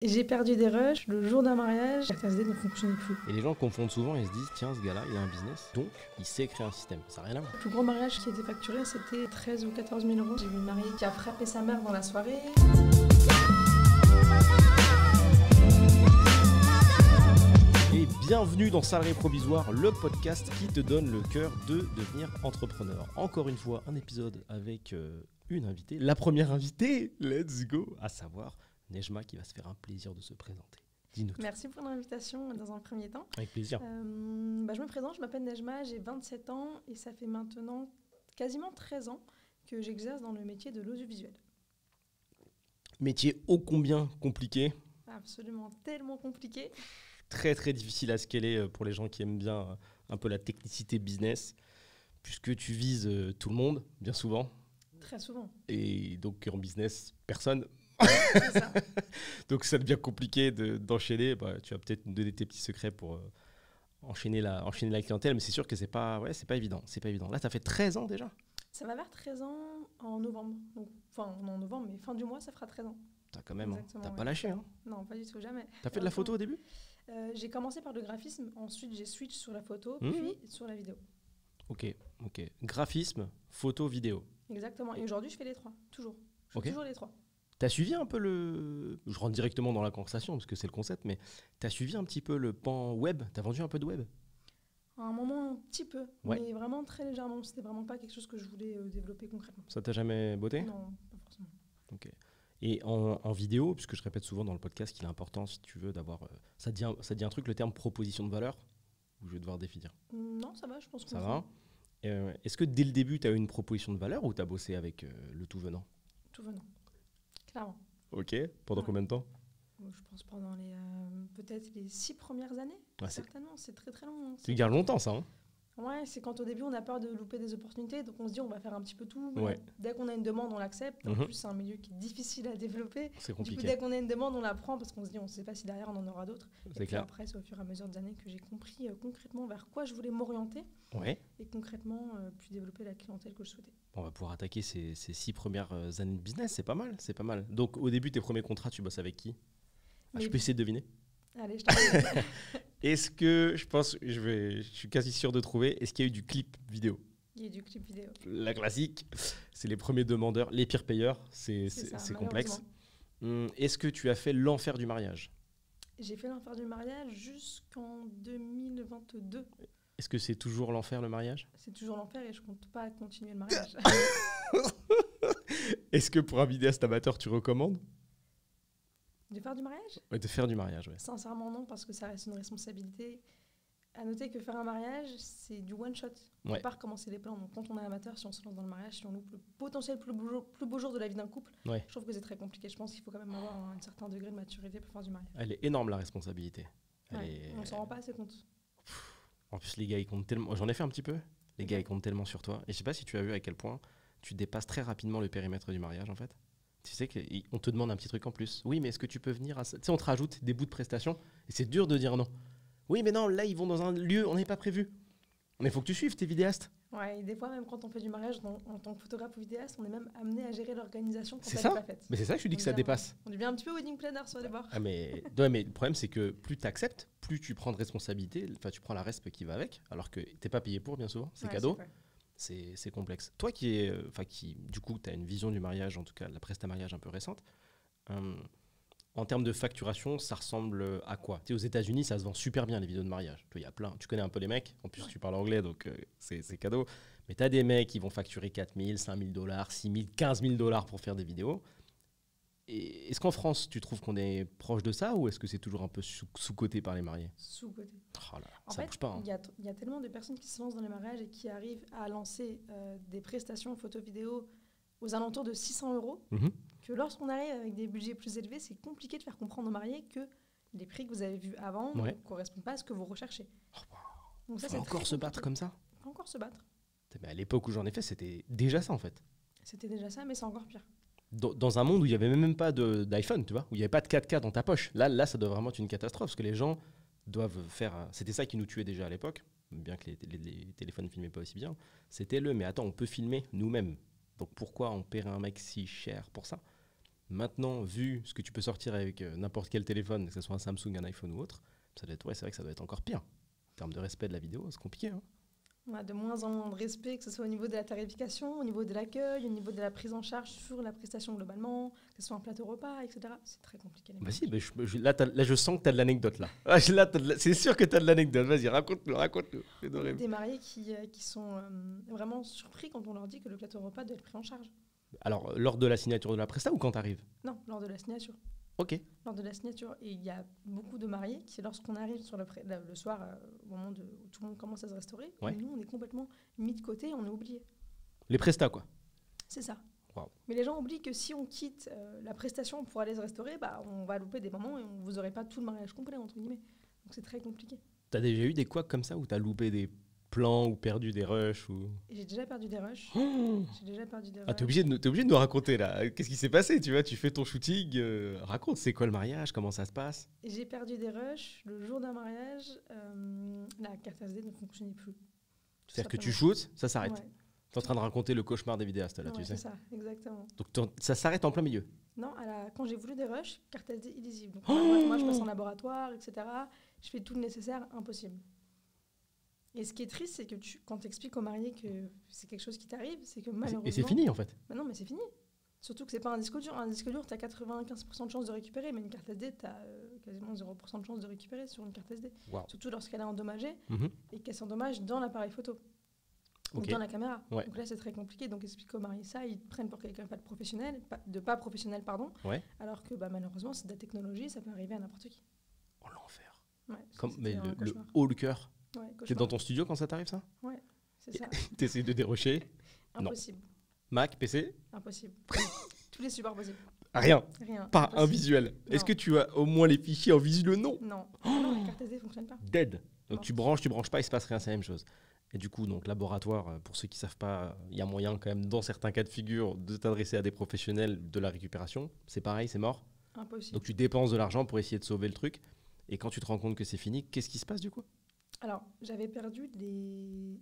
Et j'ai perdu des rushs le jour d'un mariage, la classe D ne fonctionnait plus. Et les gens confondent souvent et se disent tiens, ce gars-là, il a un business, donc il sait créer un système. Ça n'a rien à voir. Le plus gros mariage qui a été facturé, c'était 13 ou 14 000 euros. J'ai vu une mariée qui a frappé sa mère dans la soirée. Et bienvenue dans Salarié Provisoire, le podcast qui te donne le cœur de devenir entrepreneur. Encore une fois, un épisode avec une invitée. La première invitée, let's go, à savoir Nejma qui va se faire un plaisir de se présenter. Dis-nous tout. Merci pour l'invitation dans un premier temps. Avec plaisir. Je me présente, je m'appelle Nejma, j'ai 27 ans et ça fait maintenant quasiment 13 ans que j'exerce dans le métier de l'audiovisuel. Métier ô combien compliqué. Absolument tellement compliqué. Très très difficile à scaler pour les gens qui aiment bien un peu la technicité business, puisque tu vises tout le monde, bien souvent. Très souvent. Et donc en business, personne. C'est ça. Donc ça devient compliqué d'enchaîner. Tu vas peut-être nous donner tes petits secrets pour enchaîner la clientèle, mais c'est sûr que c'est pas évident. C'est pas évident. Là, tu as fait 13 ans déjà. Ça va vers 13 ans en novembre. Donc, enfin, non en novembre, mais fin du mois, ça fera 13 ans. T'as quand même, Exactement, t'as ouais. pas lâché. Hein. Non, pas du tout, jamais. T'as fait de la photo au début? J'ai commencé par le graphisme, ensuite j'ai switch sur la photo, Mmh. puis sur la vidéo. Ok. Graphisme, photo, vidéo. Exactement. Et aujourd'hui, je fais les trois, toujours. Je fais Ok. toujours les trois. T'as suivi un peu je rentre directement dans la conversation parce que c'est le concept, mais t'as suivi un petit peu le pan web? T'as vendu un peu de web? À un moment, un petit peu, Ouais. mais vraiment très légèrement. C'était vraiment pas quelque chose que je voulais développer concrètement. Ça t'a jamais botté? Non, pas forcément. Ok. Et en vidéo, puisque je répète souvent dans le podcast qu'il est important, si tu veux, d'avoir... ça dit un truc, le terme proposition de valeur? Ou je vais devoir définir? Non, ça va, je pense qu'on Ça va. Est-ce que dès le début, tu as eu une proposition de valeur ou tu as bossé avec le tout venant? Tout venant. Clairement. Ok. Pendant Ouais. combien de temps? Je pense pendant peut-être les 6 premières années. Ouais, c'est- Certainement, c'est très très long. Tu gardes longtemps, ça. Hein? Ouais, c'est quand au début on a peur de louper des opportunités, donc on se dit on va faire un petit peu tout. Mais Ouais. dès qu'on a une demande, on l'accepte. En Mhm. plus, c'est un milieu qui est difficile à développer. C'est Du coup, compliqué. dès qu'on a une demande, on la prend parce qu'on se dit on ne sait pas si derrière on en aura d'autres. Et C'est puis clair. après, c'est au fur et à mesure des années que j'ai compris concrètement vers quoi je voulais m'orienter Ouais. et concrètement puis développer la clientèle que je souhaitais. On va pouvoir attaquer ces 6 premières années de business. C'est pas mal. C'est pas mal. Donc, au début, tes premiers contrats, tu bosses avec qui? Je peux essayer de deviner. Allez, je t'en prie. Est-ce que, je suis quasi sûr de trouver, est-ce qu'il y a eu du clip vidéo? Il y a du clip vidéo. La classique, c'est les premiers demandeurs, les pires payeurs, c'est ça, complexe. malheureusement. Est-ce que tu as fait l'enfer du mariage? J'ai fait l'enfer du mariage jusqu'en 2022. Est-ce que c'est toujours l'enfer le mariage? C'est toujours l'enfer et je compte pas continuer le mariage. Est-ce que pour un vidéaste amateur, tu recommandes? De faire du mariage? Ouais, de faire du mariage, ouais. Sincèrement non, parce que ça reste une responsabilité. À noter que faire un mariage, c'est du one shot. On ne Ouais. peut pas recommencer les plans. Donc quand on est amateur, si on se lance dans le mariage, si on loupe le potentiel plus beau jour de la vie d'un couple, Ouais. je trouve que c'est très compliqué. Je pense qu'il faut quand même avoir un certain degré de maturité pour faire du mariage. Elle est énorme, la responsabilité. Ouais, on s'en rend pas assez compte. En plus, les gars, ils comptent tellement... J'en ai fait un petit peu. Les gars, ils comptent tellement sur toi. Et je sais pas si tu as vu à quel point tu dépasses très rapidement le périmètre du mariage, en fait. Tu sais qu'on te demande un petit truc en plus. Oui, mais est-ce que tu peux venir à ça? Tu sais, on te rajoute des bouts de prestations et c'est dur de dire non. Oui, mais non, là, ils vont dans un lieu, on n'est pas prévu. Mais il faut que tu suives tes vidéastes. Ouais, et des fois, même quand on fait du mariage en tant que photographe ou vidéaste, on est même amené à gérer l'organisation quand C'est elle ça. n'est pas faite. Mais c'est ça que je dis que ça On devient- dépasse. On devient un petit peu wedding planner sur les bords. Ah, mais le problème, c'est que plus tu acceptes, plus tu prends de responsabilité. Enfin, tu prends la resp qui va avec, alors que t'es pas payé pour, bien souvent. C'est Ouais, cadeau. vrai. C'est complexe. Toi qui du coup, tu as une vision du mariage, en tout cas, la presta-mariage un peu récente, en termes de facturation, ça ressemble à quoi? Tu sais, aux États-Unis, ça se vend super bien, les vidéos de mariage. Toi, il y a plein. Tu connais un peu les mecs. En plus, Ouais. tu parles anglais, donc c'est cadeau. Mais tu as des mecs qui vont facturer 4 000, 5 000 $, 6 000, 15 000 $ pour faire des vidéos. Et est-ce qu'en France, tu trouves qu'on est proche de ça ou est-ce que c'est toujours un peu sous-coté par les mariés? Sous-côté. Oh là, En ça fait, bouge pas. Hein. il y a tellement de personnes qui se lancent dans les mariages et qui arrivent à lancer des prestations photo-vidéo aux alentours de 600 €, Mhm. que lorsqu'on arrive avec des budgets plus élevés, c'est compliqué de faire comprendre aux mariés que les prix que vous avez vus avant Ouais. ne correspondent pas à ce que vous recherchez. Donc ça, Faut c'est encore très se battre compliqué. comme ça? Faut encore se battre. Mais à l'époque où j'en ai fait, c'était déjà ça en fait. C'était déjà ça, mais c'est encore pire. Dans un monde où il n'y avait même pas d'iPhone, tu vois, où il n'y avait pas de 4K dans ta poche. Là, ça doit vraiment être une catastrophe parce que les gens doivent faire. C'était ça qui nous tuait déjà à l'époque, bien que les téléphones ne filmaient pas aussi bien. C'était mais attends, on peut filmer nous-mêmes. Donc pourquoi on paierait un mec si cher pour ça? Maintenant, vu ce que tu peux sortir avec n'importe quel téléphone, que ce soit un Samsung, un iPhone ou autre, ça doit être, ouais, c'est vrai que ça doit être encore pire. En termes de respect de la vidéo, c'est compliqué. Hein. On a de moins en moins de respect, que ce soit au niveau de la tarification, au niveau de l'accueil, au niveau de la prise en charge sur la prestation globalement, que ce soit un plateau repas, etc. C'est très compliqué. Vas-y, là, je sens que tu as de l'anecdote là. C'est sûr que tu as de l'anecdote. Vas-y, raconte-nous. Des mariés qui sont vraiment surpris quand on leur dit que le plateau repas doit être pris en charge. Alors, lors de la signature de la presta ou quand tu arrives? Non, lors de la signature. Ok. Lors de la signature. Et il y a beaucoup de mariés qui, lorsqu'on arrive sur le soir, au moment où tout le monde commence à se restaurer, ouais. nous, on est complètement mis de côté, on est oublié. Les prestats, quoi. C'est ça. Wow. Mais les gens oublient que si on quitte la prestation pour aller se restaurer, on va louper des moments et vous n'aurez pas tout le mariage complet, entre guillemets. Donc c'est très compliqué. T'as déjà eu des couacs comme ça où t'as loupé des plans ou perdu des rushs ou... J'ai déjà perdu des rushs. T'es obligé de nous raconter là. Qu'est-ce qui s'est passé? Tu vois, tu fais ton shooting. Raconte, c'est quoi le mariage? Comment ça se passe? J'ai perdu des rushs. Le jour d'un mariage, la carte SD ne fonctionnait plus. C'est-à-dire que tu shootes, ça s'arrête. Ouais. T'es en train de raconter le cauchemar des vidéastes là, ouais, tu sais. C'est ça, exactement. Donc ça s'arrête en plein milieu. Non, quand j'ai voulu des rushs, carte SD illisible. Donc moi, je passe en laboratoire, etc. Je fais tout le nécessaire, impossible. Et ce qui est triste, c'est que quand tu expliques aux mariés que c'est quelque chose qui t'arrive, c'est que malheureusement... Et c'est fini en fait. Non, mais c'est fini. Surtout que c'est pas un disque dur. Un disque dur, tu as 95% de chances de récupérer, mais une carte SD, tu as quasiment 0% de chances de récupérer sur une carte SD. Wow. Surtout lorsqu'elle est endommagée et qu'elle s'endommage dans l'appareil photo. Ou dans la caméra. Ouais. Donc là, c'est très compliqué. Donc, explique aux mariés ça. Ils te prennent pour quelqu'un pas professionnel, pardon. Ouais. Alors que malheureusement, c'est de la technologie, ça peut arriver à n'importe qui. Oh, l'enfer. Ouais, mais le haut le cœur. Ouais, t'es dans ton studio quand ça t'arrive, ça? Ouais, c'est ça. T'essayes de dérocher? Impossible. Non. Mac, PC? Impossible. Tous les supports possibles. Rien. Pas impossible. Un visuel. Est-ce que tu as au moins les fichiers en visuel? Non. Non. Non, la carte SD ne fonctionne pas. Dead. Donc tu branches pas, il se passe rien, c'est la même chose. Et du coup, donc laboratoire, pour ceux qui ne savent pas, il y a moyen quand même, dans certains cas de figure, de t'adresser à des professionnels de la récupération. C'est pareil, c'est mort. Impossible. Donc tu dépenses de l'argent pour essayer de sauver le truc. Et quand tu te rends compte que c'est fini, qu'est-ce qui se passe du coup? Alors, j'avais perdu des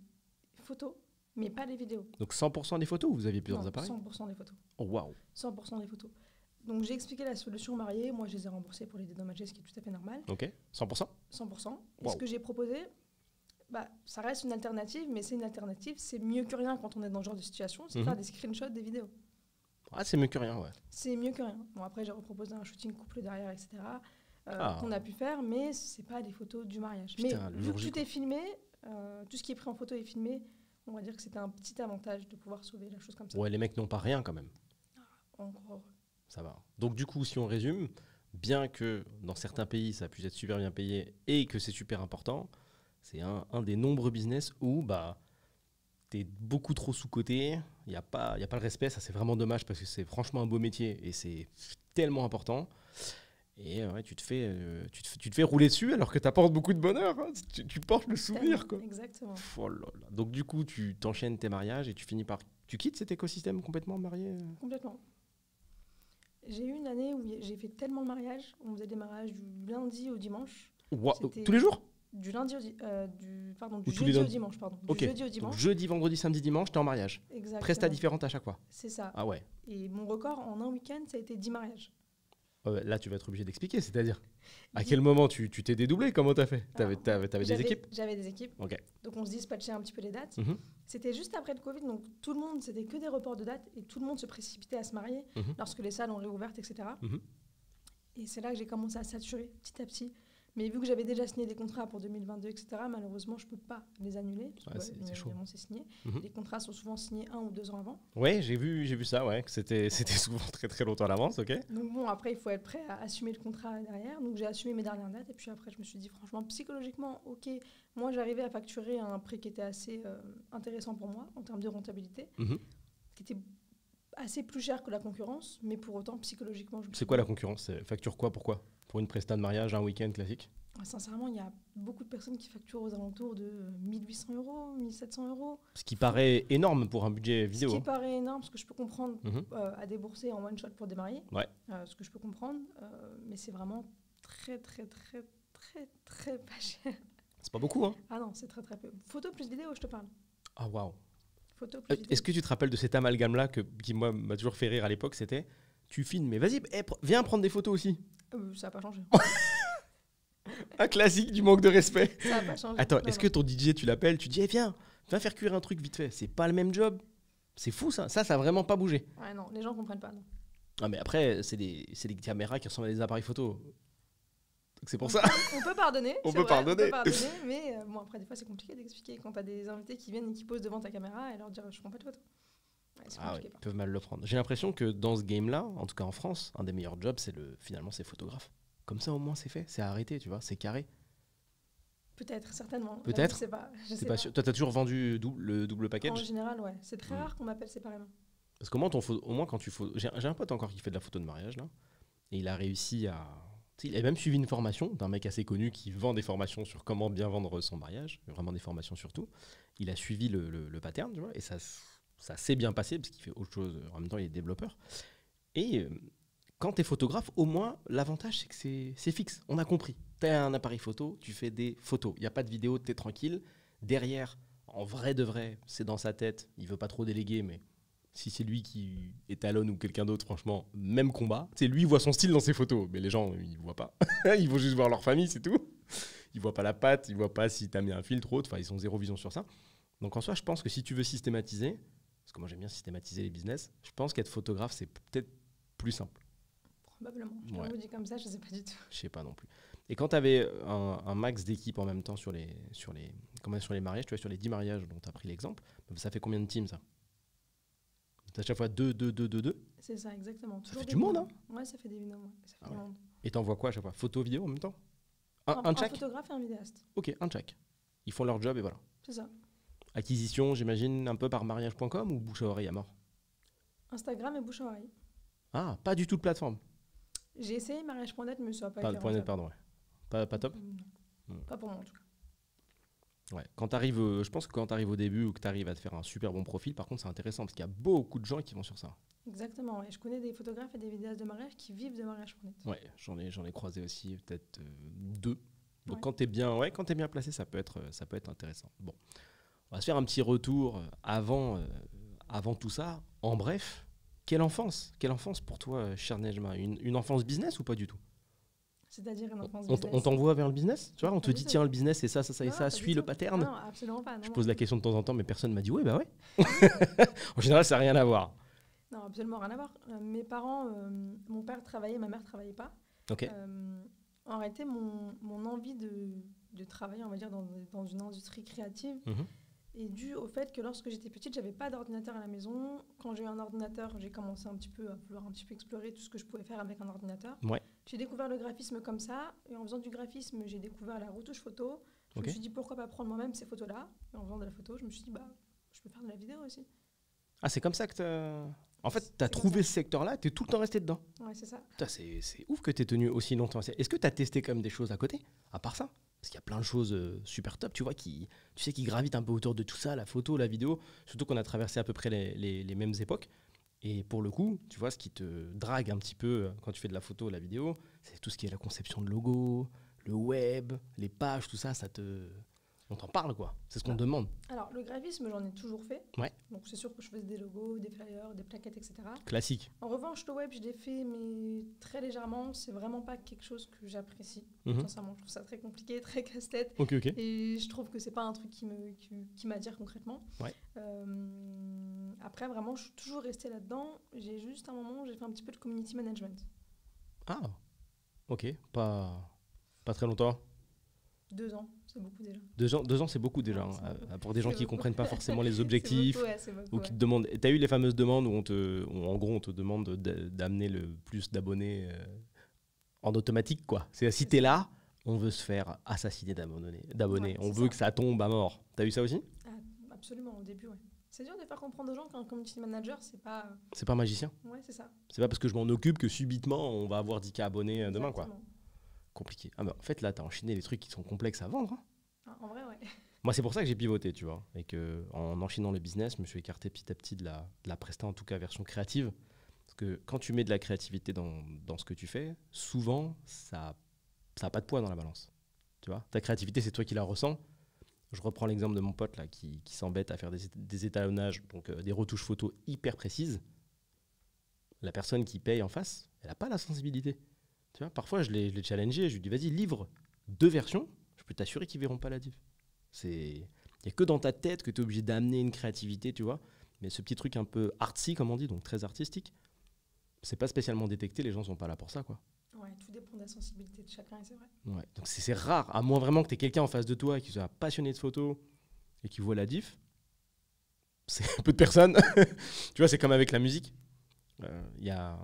photos, mais pas les vidéos. Donc 100% des photos ou vous aviez plusieurs appareils? 100% des photos. Oh waouh! 100% des photos. Donc j'ai expliqué la solution aux mariés. Moi, je les ai remboursés pour les dédommager, ce qui est tout à fait normal. Ok. 100%? 100%. Et ce que j'ai proposé, ça reste une alternative, mais c'est une alternative. C'est mieux que rien quand on est dans ce genre de situation. C'est faire des screenshots des vidéos. Ah, c'est mieux que rien, ouais. C'est mieux que rien. Bon, après, j'ai reproposé un shooting couple derrière, etc. Qu'on a pu faire, mais c'est pas des photos du mariage. Putain, mais vu que tout est filmé, tout ce qui est pris en photo est filmé, on va dire que c'était un petit avantage de pouvoir sauver la chose comme ça. Ouais, les mecs n'ont pas rien quand même. En gros. Ça va. Donc du coup, si on résume, bien que dans certains pays, ça puisse être super bien payé et que c'est super important, c'est un des nombreux business où t'es beaucoup trop sous-coté, il n'y a pas le respect, ça c'est vraiment dommage parce que c'est franchement un beau métier et c'est tellement important. Et ouais, tu te fais rouler dessus alors que tu apportes beaucoup de bonheur. Hein. Tu portes le souvenir. Quoi. Exactement. Oh là là. Donc du coup, tu t'enchaînes tes mariages et tu finis par... Tu quittes cet écosystème complètement marié? Complètement. J'ai eu une année où j'ai fait tellement de mariages. On faisait des mariages du lundi au dimanche. Tous les jours? Du lundi au du jeudi au dimanche, pardon. Okay. Jeudi au dimanche. Donc, jeudi, vendredi, samedi, dimanche, t'es en mariage. Exactement. Prestat différente à chaque fois. C'est ça. Ah ouais. Et mon record en un week-end, ça a été 10 mariages. Là, tu vas être obligé d'expliquer, c'est-à-dire à quel moment tu t'es dédoublé? Comment t'as fait? T'avais des équipes? J'avais des équipes. Okay. Donc on se dispatchait un petit peu les dates. C'était juste après le Covid, donc tout le monde, c'était que des reports de dates et tout le monde se précipitait à se marier lorsque les salles ont réouvert, etc. Et c'est là que j'ai commencé à saturer petit à petit. Mais vu que j'avais déjà signé des contrats pour 2022, etc., malheureusement, je ne peux pas les annuler. C'est chaud. C'est signé. Les contrats sont souvent signés 1 ou 2 ans avant. Ouais, j'ai vu ça, ouais. C'était souvent très très longtemps à l'avance, ok. Donc bon, après, il faut être prêt à assumer le contrat derrière. Donc j'ai assumé mes dernières dates. Et puis après, je me suis dit, franchement, psychologiquement, ok. Moi, j'arrivais à facturer un prix qui était assez intéressant pour moi en termes de rentabilité, qui était assez plus cher que la concurrence, mais pour autant, psychologiquement... C'est quoi la concurrence? Facture quoi? Pourquoi? Pour une presta de mariage, un week-end classique? Sincèrement, il y a beaucoup de personnes qui facturent aux alentours de 1800 €, 1700 €. Ce qui paraît énorme pour un budget vidéo. Ce qui paraît énorme, ce que je peux comprendre à débourser en one-shot pour démarrer. Ouais. Ce que je peux comprendre, mais c'est vraiment très, très, très, très, très pas cher. C'est pas beaucoup, hein? Ah non, c'est très, très peu. Photo plus vidéo, je te parle. Ah, waouh. Photo plus vidéo. Est-ce que tu te rappelles de cet amalgame-là qui, moi, m'a toujours fait rire à l'époque? C'était, Tu filmes, mais vas-y, viens prendre des photos aussi. Ça n'a pas changé. Un classique du manque de respect. Ça n'a pas changé. Attends, est-ce que ton DJ, tu l'appelles, tu dis, viens faire cuire un truc vite fait. C'est pas le même job. C'est fou ça. Ça a vraiment pas bougé. Ouais, non, les gens comprennent pas. Non. Ah, mais après, c'est des caméras qui ressemblent à des appareils photo. Donc c'est pour ça. On peut pardonner. On peut pardonner, mais bon, après, des fois, c'est compliqué d'expliquer quand t'as des invités qui viennent et qui posent devant ta caméra et leur dire je prends pas de photos. Ouais, ils peuvent mal le prendre. J'ai l'impression que dans ce game-là, en tout cas en France, un des meilleurs jobs, finalement, c'est photographe. Comme ça, au moins, c'est fait. C'est arrêté, tu vois. C'est carré. Peut-être, certainement. Peut-être. Je sais pas. Pas sûr. Toi, t'as toujours vendu le double package? En général, ouais. C'est très rare qu'on m'appelle séparément. Parce qu'au moins, quand tu photos... J'ai un pote encore qui fait de la photo de mariage, là. Et il a réussi à... Il a même suivi une formation d'un mec assez connu qui vend des formations sur comment bien vendre son mariage. Vraiment des formations sur tout. Il a suivi le pattern, tu vois. Et ça s'est bien passé parce qu'il fait autre chose. En même temps, il est développeur. Et... quand tu es photographe, au moins, l'avantage, c'est que c'est fixe. On a compris. Tu as un appareil photo, tu fais des photos. Il n'y a pas de vidéo, tu es tranquille. Derrière, en vrai de vrai, c'est dans sa tête. Il veut pas trop déléguer, mais si c'est lui qui étalonne ou quelqu'un d'autre, franchement, même combat. Tu sais, lui, il voit son style dans ses photos, mais les gens, ils ne voient pas. Ils vont juste voir leur famille, c'est tout. Ils ne voient pas la patte, ils ne voient pas si tu as mis un filtre ou autre. Enfin, ils ont zéro vision sur ça. Donc en soi, je pense que si tu veux systématiser, parce que moi, j'aime bien systématiser les business, je pense qu'être photographe, c'est peut-être plus simple. Probablement. Je vous dis comme ça, je ne sais pas du tout. Je sais pas non plus. Et quand tu avais un max d'équipes en même temps sur les mariages, tu vois, sur les 10 mariages dont tu as pris l'exemple, ça fait combien de teams ça? À chaque fois 2. C'est ça, exactement. Ça fait du monde, hein? Ouais, ça fait des binômes. Ouais. Ça fait du monde. Et t'envoies quoi à chaque fois? Photo, vidéo en même temps? Un photographe et un vidéaste. Ok, un check. Ils font leur job et voilà. C'est ça. Acquisition, j'imagine, un peu par mariage.com ou bouche à oreille à mort? Instagram et bouche à oreille. Ah, pas du tout de plateforme. J'ai essayé mariage.net, mais ça n'a pas été rentable. .net, pardon, ouais. Pas top? Non. Pas pour moi, en tout cas. Ouais. Je pense que quand tu arrives au début ou que tu arrives à te faire un super bon profil, par contre, c'est intéressant parce qu'il y a beaucoup de gens qui vont sur ça. Exactement, ouais. Je connais des photographes et des vidéastes de mariage qui vivent de mariage.net. Ouais, j'en ai croisé aussi, peut-être 2. Donc quand tu es bien placé, ça peut être intéressant. Bon, on va se faire un petit retour avant tout ça. En bref, quelle enfance pour toi, cher Nejma? Une enfance business ou pas du tout? C'est-à-dire une enfance business. On t'envoie vers le business? Tu vois, on te dit tiens, le business, c'est ça et ça, suis le pattern. Non, absolument pas. Non, je pose la question de temps en temps, mais personne m'a dit ouais, bah ouais. En général, ça n'a rien à voir. Non, absolument rien à voir. Mes parents, mon père travaillait, ma mère travaillait pas. Ok. En réalité, mon envie de travailler, on va dire, dans une industrie créative est due au fait que lorsque j'étais petite, j'avais pas d'ordinateur à la maison. Quand j'ai eu un ordinateur, j'ai commencé à vouloir un petit peu explorer tout ce que je pouvais faire avec un ordinateur. Ouais. J'ai découvert le graphisme comme ça, et en faisant du graphisme, j'ai découvert la retouche photo. Je me suis dit pourquoi pas prendre moi-même ces photos-là. Et en faisant de la photo, je me suis dit je peux faire de la vidéo aussi. Ah, c'est comme ça que En fait, tu as trouvé ce secteur-là, tu es tout le temps resté dedans. Ouais, c'est ça. C'est ouf que tu aies tenu aussi longtemps. Est-ce que tu as testé quand même des choses à côté, à part ça? Parce qu'il y a plein de choses super top, tu vois, qui gravitent un peu autour de tout ça, la photo, la vidéo. Surtout qu'on a traversé à peu près les mêmes époques. Et pour le coup, tu vois, ce qui te drague un petit peu quand tu fais de la photo ou la vidéo, c'est tout ce qui est la conception de logo, le web, les pages, tout ça, on t'en parle, quoi. C'est ce qu'on te demande. Alors, le graphisme, j'en ai toujours fait. Ouais. Donc, c'est sûr que je faisais des logos, des flyers, des plaquettes, etc. Classique. En revanche, le web, je l'ai fait, mais très légèrement. C'est vraiment pas quelque chose que j'apprécie. Sincèrement, je trouve ça très compliqué, très casse-tête. Ok. Et je trouve que c'est pas un truc qui m'attire concrètement. Ouais. Après, vraiment, je suis toujours restée là-dedans. J'ai juste un moment où j'ai fait un petit peu de community management. Ah, ok. Pas très longtemps. 2 ans, c'est beaucoup déjà. 2 ans, c'est beaucoup déjà. Pour des gens qui ne comprennent pas forcément les objectifs. C'est beaucoup, ou qui te demandent. Tu as eu les fameuses demandes où en gros, on te demande d'amener le plus d'abonnés en automatique, quoi. Si tu es là, on veut se faire assassiner d'abonnés. On veut que ça tombe à mort. Tu as eu ça aussi? Absolument, au début, ouais. C'est dur de faire comprendre aux gens qu'un community manager, c'est pas... C'est pas magicien? Ouais, c'est ça. C'est pas parce que je m'en occupe que subitement, on va avoir 10K abonnés demain, quoi. Compliqué. En fait, là, tu as enchaîné des trucs qui sont complexes à vendre. En vrai, ouais. Moi, c'est pour ça que j'ai pivoté, tu vois. Et qu'en enchaînant le business, je me suis écarté petit à petit de la presta, en tout cas version créative. Parce que quand tu mets de la créativité dans ce que tu fais, souvent, ça n'a pas de poids dans la balance. Tu vois, ta créativité, c'est toi qui la ressens. Je reprends l'exemple de mon pote là, qui s'embête à faire des étalonnages, donc des retouches photos hyper précises. la personne qui paye en face, elle n'a pas la sensibilité. Tu vois, parfois, je l'ai challengé, je lui dis, vas-y, livre 2 versions, je peux t'assurer qu'ils ne verront pas la diff. Il n'y a que dans ta tête que tu es obligé d'amener une créativité, tu vois. Mais ce petit truc un peu artsy, comme on dit, donc très artistique, c'est pas spécialement détecté, les gens sont pas là pour ça, quoi. Ouais, tout dépend de la sensibilité de chacun, et c'est vrai. Ouais, donc c'est rare, à moins vraiment que tu aies quelqu'un en face de toi qui soit passionné de photos et qui voit la diff. C'est peu de personnes. Tu vois, c'est comme avec la musique. Y a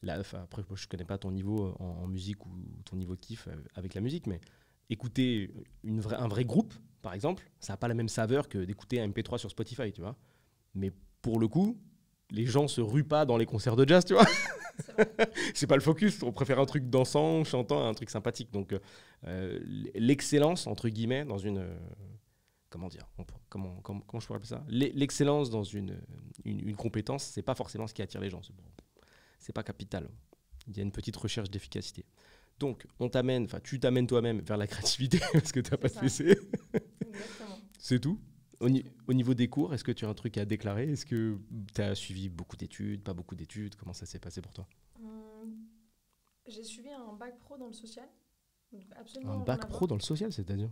après, je connais pas ton niveau en musique ou ton niveau de kiff avec la musique, mais écouter un vrai groupe, par exemple, ça n'a pas la même saveur que d'écouter un MP3 sur Spotify, tu vois. Mais pour le coup, les gens se ruent pas dans les concerts de jazz, tu vois. C'est pas le focus. On préfère un truc dansant, chantant, un truc sympathique. Donc, l'excellence, entre guillemets, dans une... comment dire, comment je pourrais appeler ça, l'excellence dans une compétence, c'est pas forcément ce qui attire les gens. C'est pas capital. Il y a une petite recherche d'efficacité. Donc, tu t'amènes toi-même vers la créativité parce que tu n'as pas de PC. Exactement. C'est tout. Au niveau des cours, est-ce que tu as un truc à déclarer? Est-ce que tu as suivi beaucoup d'études, pas beaucoup d'études? Comment ça s'est passé pour toi? J'ai suivi un bac pro dans le social. Donc absolument un bac pro dans le social, c'est-à-dire?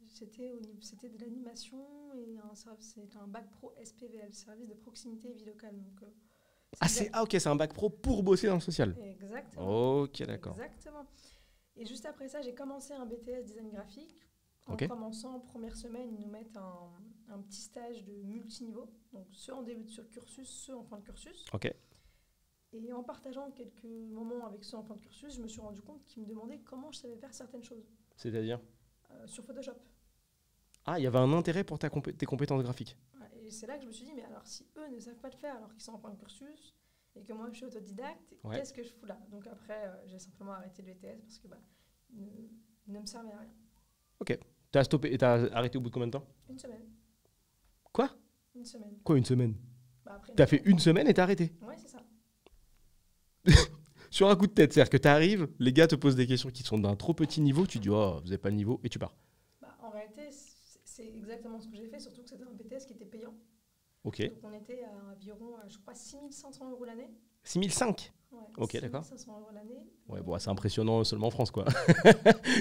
C'était de l'animation et c'est un bac pro SPVL, service de proximité et vie locale. Donc, ok, c'est un bac pro pour bosser dans le social. Exactement. Ok, d'accord. Exactement. Et juste après ça, j'ai commencé un BTS design graphique. En commençant, première semaine, ils nous mettent un petit stage de multiniveau. Donc, ceux en début de cursus, ceux en fin de cursus. Ok. Et en partageant quelques moments avec ceux en fin de cursus, je me suis rendu compte qu'ils me demandaient comment je savais faire certaines choses. C'est-à-dire sur Photoshop. Ah, il y avait un intérêt pour tes compétences graphiques. Ouais, et c'est là que je me suis dit, mais alors si eux ne savent pas le faire alors qu'ils sont en fin de cursus et que moi je suis autodidacte, qu'est-ce que je fous là? Donc après, j'ai simplement arrêté le BTS parce que ne me servait à rien. Ok. T'as stoppé et t'as arrêté au bout de combien de temps? 1 semaine. Quoi? 1 semaine. Quoi, 1 semaine? T'as fait 1 semaine et t'as arrêté? Ouais, c'est ça. Sur un coup de tête, c'est-à-dire que t'arrives, les gars te posent des questions qui sont d'un trop petit niveau, tu dis oh, vous n'avez pas le niveau et tu pars. En réalité, c'est exactement ce que j'ai fait, surtout que c'était un BTS qui était payant. Ok. Donc on était à environ, je crois, 6 500 € l'année. 6 500? Ouais, ok, d'accord. 6 500 € l'année. Ouais, bon, c'est impressionnant seulement en France, quoi.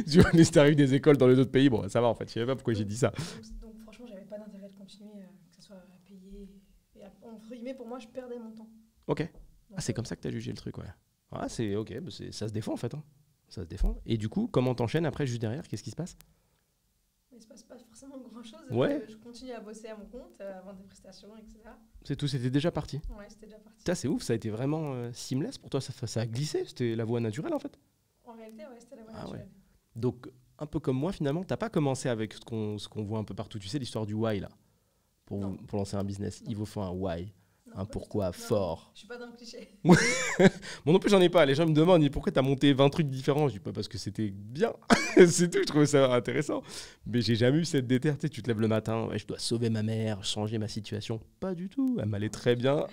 Si tu arrives des écoles dans les autres pays, bon, ça va en fait, je ne sais pas pourquoi j'ai dit ça. Donc franchement, j'avais pas d'intérêt de continuer, que ce soit payé. Et entre guillemets, pour moi, je perdais mon temps. Ok. Donc, c'est comme ça que tu as jugé le truc, ouais. Ah, c'est ok, ça se défend en fait. Hein. Ça se défend. Et du coup, comment t'enchaînes après, juste derrière? Qu'est-ce qui se passe? Il ne se passe pas forcément grand-chose. Ouais. Je continue à bosser à mon compte, à vendre des prestations, etc. C'est tout, c'était déjà parti? Ouais, c'était déjà parti. C'est ouf, ça a été vraiment seamless pour toi, ça a glissé, c'était la voie naturelle en fait? En réalité, ouais, c'était la voie naturelle. Ouais. Donc, un peu comme moi finalement, t'as pas commencé avec ce qu'on voit un peu partout, tu sais, l'histoire du why là, pour lancer un business. Il vous faut un why. Un pourquoi fort. Je suis pas dans le cliché. Moi non plus, j'en ai pas. Les gens me demandent pourquoi tu as monté 20 trucs différents. Je dis pas parce que c'était bien. C'est tout, je trouvais ça intéressant. Mais j'ai jamais eu cette déterre. Tu te lèves le matin, je dois sauver ma mère, changer ma situation. Pas du tout. Elle m'allait très bien.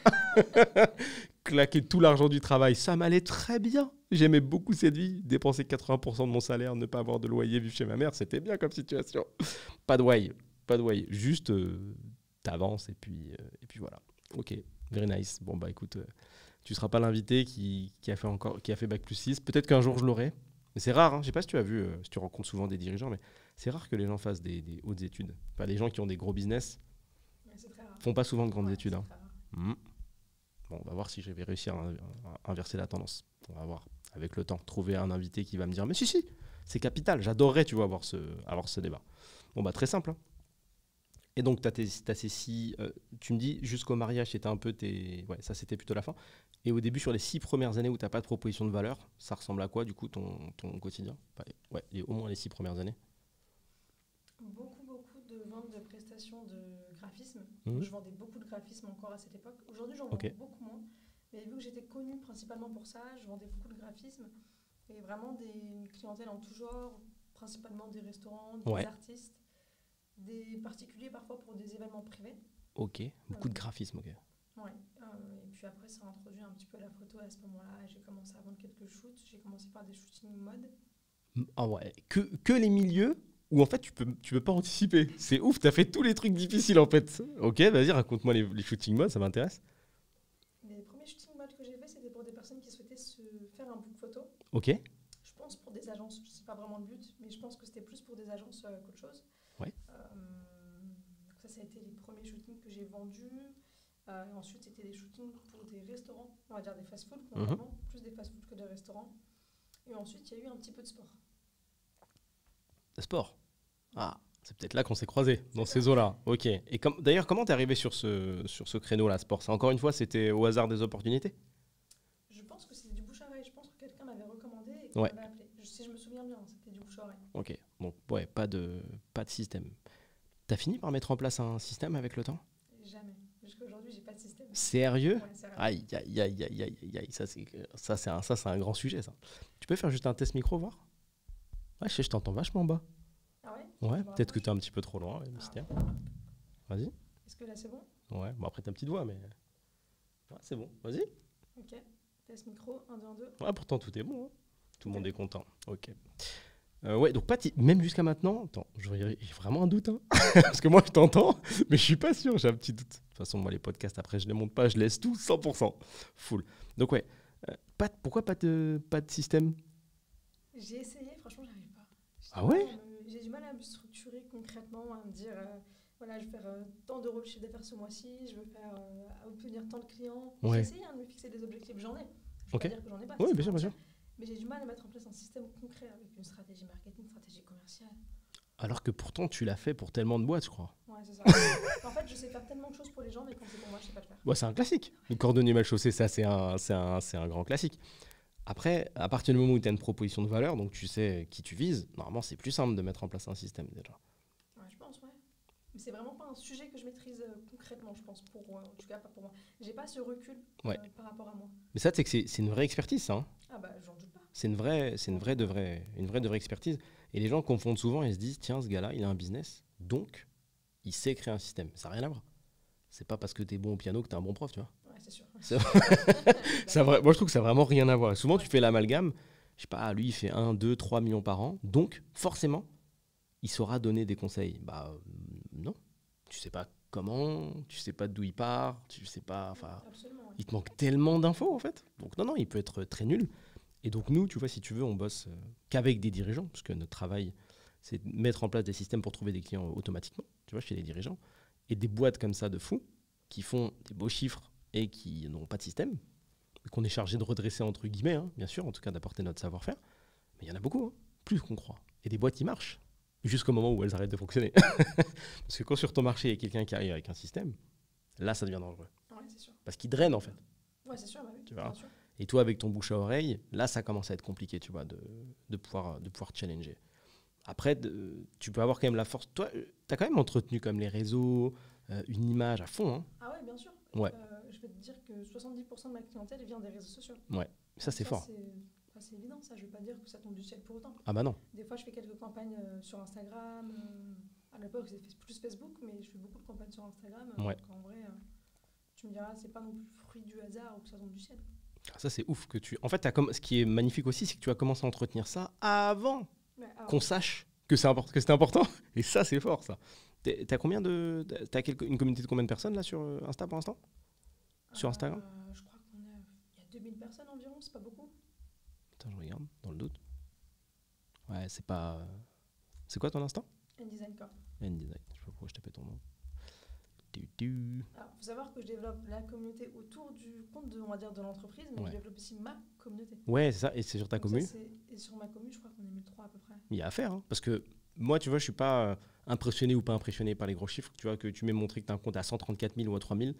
Claquer tout l'argent du travail, ça m'allait très bien. J'aimais beaucoup cette vie. Dépenser 80% de mon salaire, ne pas avoir de loyer, vivre chez ma mère, c'était bien comme situation. Pas de why. Juste, t'avances et puis voilà. Ok, very nice. Bon, bah écoute, tu ne seras pas l'invité qui a fait Bac plus 6. Peut-être qu'un jour je l'aurai. Mais c'est rare, hein. Je ne sais pas si tu as vu, si tu rencontres souvent des dirigeants, mais c'est rare que les gens fassent des hautes études. Enfin, les gens qui ont des gros business ne font pas souvent de grandes études. Hein. Bon, on va voir si je vais réussir à inverser la tendance. On va voir, avec le temps, trouver un invité qui va me dire « Mais si, c'est capital, j'adorerais, tu vois, avoir ce débat. » Bon, bah très simple, hein. Et donc, tu as ces 6... tu me dis, jusqu'au mariage, c'était un peu ouais, ça, c'était plutôt la fin. Et au début, sur les 6 premières années où tu n'as pas de proposition de valeur, ça ressemble à quoi, du coup, ton quotidien? Ouais, au moins les 6 premières années. Beaucoup de ventes de prestations de graphisme. Je vendais beaucoup de graphisme encore à cette époque. Aujourd'hui, j'en vends beaucoup moins. Mais vu que j'étais connue principalement pour ça, je vendais beaucoup de graphisme. Et vraiment une clientèle en tout genre, principalement des restaurants, des artistes. Des particuliers parfois pour des événements privés. Ok, beaucoup de graphisme, ok. Ouais, et puis après ça a introduit un petit peu la photo à ce moment-là. J'ai commencé à vendre quelques shoots, j'ai commencé par des shootings mode. Ah ouais, que les milieux où en fait tu peux pas anticiper. C'est ouf, t'as fait tous les trucs difficiles en fait. Ok, vas-y, raconte-moi les shootings mode, ça m'intéresse. Les premiers shootings mode que j'ai fait, c'était pour Ok. Je pense pour des agences, je sais pas vraiment le but, mais je pense que c'était plus pour des agences qu'autre chose. Ouais. Donc ça a été les premiers shootings que j'ai vendus. Ensuite, c'était des shootings pour des restaurants, on va dire des fast-food, plus des fast-food que des restaurants. Et ensuite, il y a eu un petit peu de sport. Le sport. Ah, c'est peut-être là qu'on s'est croisés, dans ces eaux-là. Ok. Et d'ailleurs, comment t'es arrivé sur ce créneau-là, sport? Ça, encore une fois, c'était au hasard des opportunités? Je pense que c'était du bouche-à-oreille. Je pense que quelqu'un m'avait recommandé et qu'on Ouais. m'avait appelé. Si je me souviens bien, c'était du bouche-à-oreille. Ok. Donc, ouais, pas de système. T'as fini par mettre en place un système avec le temps? Jamais. Jusqu'à aujourd'hui, j'ai pas de système. Sérieux? Ouais, sérieux. Aïe, aïe, aïe, aïe, aïe, aïe. Ça, c'est un grand sujet, ça. Tu peux faire juste un test micro, voir? Ouais, je t'entends vachement bas. Ah ouais? Ouais, Je me peut-être que rapproche. t'es un petit peu trop loin, mystère. Vas-y. Est-ce que là, c'est bon? Ouais, bon, après, t'as une petite voix, mais. Ouais, c'est bon, vas-y. Ok. Test micro, 1, 2, 1, 2. Ouais, pourtant, tout est bon. Hein. Tout le monde Ok. est content. Ok. Ouais, donc même jusqu'à maintenant, attends, j'ai vraiment un doute, hein. Parce que moi je t'entends, mais je suis pas sûr, j'ai un petit doute. De toute façon, moi les podcasts après je les monte pas, je laisse tout 100%, full. Donc ouais, pourquoi pas de système? J'ai essayé, franchement, j'arrive pas. Ah ouais? J'ai du mal à me structurer concrètement, à me dire, voilà, je vais faire tant d'euros de chiffre d'affaires ce mois-ci, je veux faire obtenir tant de clients. Ouais. J'ai essayé de me fixer des objectifs, j'en ai. Je peux Ok. pas dire que j'en ai pas. Oui, c'est bien sûr, pas bien sûr. mentir. Mais j'ai du mal à mettre en place un système concret avec une stratégie marketing, une stratégie commerciale. Alors que pourtant tu l'as fait pour tellement de boîtes, je crois. Ouais, c'est ça. En fait, je sais faire tellement de choses pour les gens, mais quand c'est pour moi, je sais pas le faire. Ouais, c'est un classique. Le cordonnier mal chaussé, ça c'est un grand classique. Après, à partir du moment où tu as une proposition de valeur, donc tu sais qui tu vises, normalement c'est plus simple de mettre en place un système déjà. Ouais, je pense, ouais. Mais c'est vraiment pas un sujet que je maîtrise concrètement, je pense, en tout cas pas pour moi. J'ai pas ce recul Ouais. par rapport à moi. Mais ça, c'est une vraie expertise, ça. Hein. Ah bah, j'en doute pas. C'est une vraie de vraie expertise. Et les gens confondent souvent et se disent, tiens, ce gars-là, il a un business, donc il sait créer un système. Ça n'a rien à voir. C'est pas parce que tu es bon au piano que tu es un bon prof, tu vois. Ouais, c'est sûr. Moi, je trouve que ça n'a vraiment rien à voir. Et souvent, tu fais l'amalgame, je sais pas, lui, il fait 1, 2, 3 millions par an, donc forcément, il saura donner des conseils. Bah non, tu sais pas comment, tu sais pas d'où il part, tu sais pas, enfin, Absolument, ouais. il te manque tellement d'infos en fait. Donc non, il peut être très nul. Et donc nous, tu vois, si tu veux, on bosse qu'avec des dirigeants, parce que notre travail, c'est de mettre en place des systèmes pour trouver des clients automatiquement, tu vois, chez les dirigeants. Et des boîtes comme ça de fous, qui font des beaux chiffres et qui n'ont pas de système, qu'on est chargé de redresser entre guillemets, hein, bien sûr, en tout cas d'apporter notre savoir-faire. Mais il y en a beaucoup, hein, plus qu'on croit. Et des boîtes qui marchent, jusqu'au moment où elles arrêtent de fonctionner. Parce que quand sur ton marché, il y a quelqu'un qui arrive avec un système, là, ça devient dangereux. Ouais, c'est sûr. Parce qu'il draine, en fait. Ouais, c'est sûr, bah oui, Tu verras. bien sûr. Et toi, avec ton bouche à oreille, là, ça commence à être compliqué, tu vois, de pouvoir challenger. Après, tu peux avoir quand même la force. Toi, tu as quand même entretenu comme les réseaux, une image à fond. Hein. Ah ouais, bien sûr. Ouais. Je vais te dire que 70% de ma clientèle vient des réseaux sociaux. Ouais, ça, c'est fort. C'est évident, ça. Je ne vais pas dire que ça tombe du ciel pour autant. Ah bah non. Des fois, je fais quelques campagnes sur Instagram. À l'époque, j'ai fait plus Facebook, mais je fais beaucoup de campagnes sur Instagram. Ouais. Donc en vrai, tu me diras, c'est pas non plus fruit du hasard ou que ça tombe du ciel. Ça, c'est ouf que tu. En fait, ce qui est magnifique aussi, c'est que tu as commencé à entretenir ça avant qu'on sache que c'était important. Et ça, c'est fort, ça. T'as combien de. Une communauté de combien de personnes là sur Insta pour l'instant? Sur Instagram? Je crois qu'il y a 2000 personnes environ, c'est pas beaucoup. Attends, je regarde, dans le doute. Ouais, c'est pas. C'est quoi ton Insta? N-Design Corp. N-Design, je sais pas pourquoi je tapais ton nom. Alors, faut savoir que je développe la communauté autour du compte de l'entreprise, mais je développe aussi ma communauté. Ouais, c'est ça, et c'est sur ta commu. Et sur ma commu, je crois qu'on est 1003 à peu près. Il y a à faire, hein, parce que moi, tu vois, je suis pas impressionné ou pas impressionné par les gros chiffres. Tu vois, que tu m'aies montré que tu as un compte à 134 000 ou à 3 000.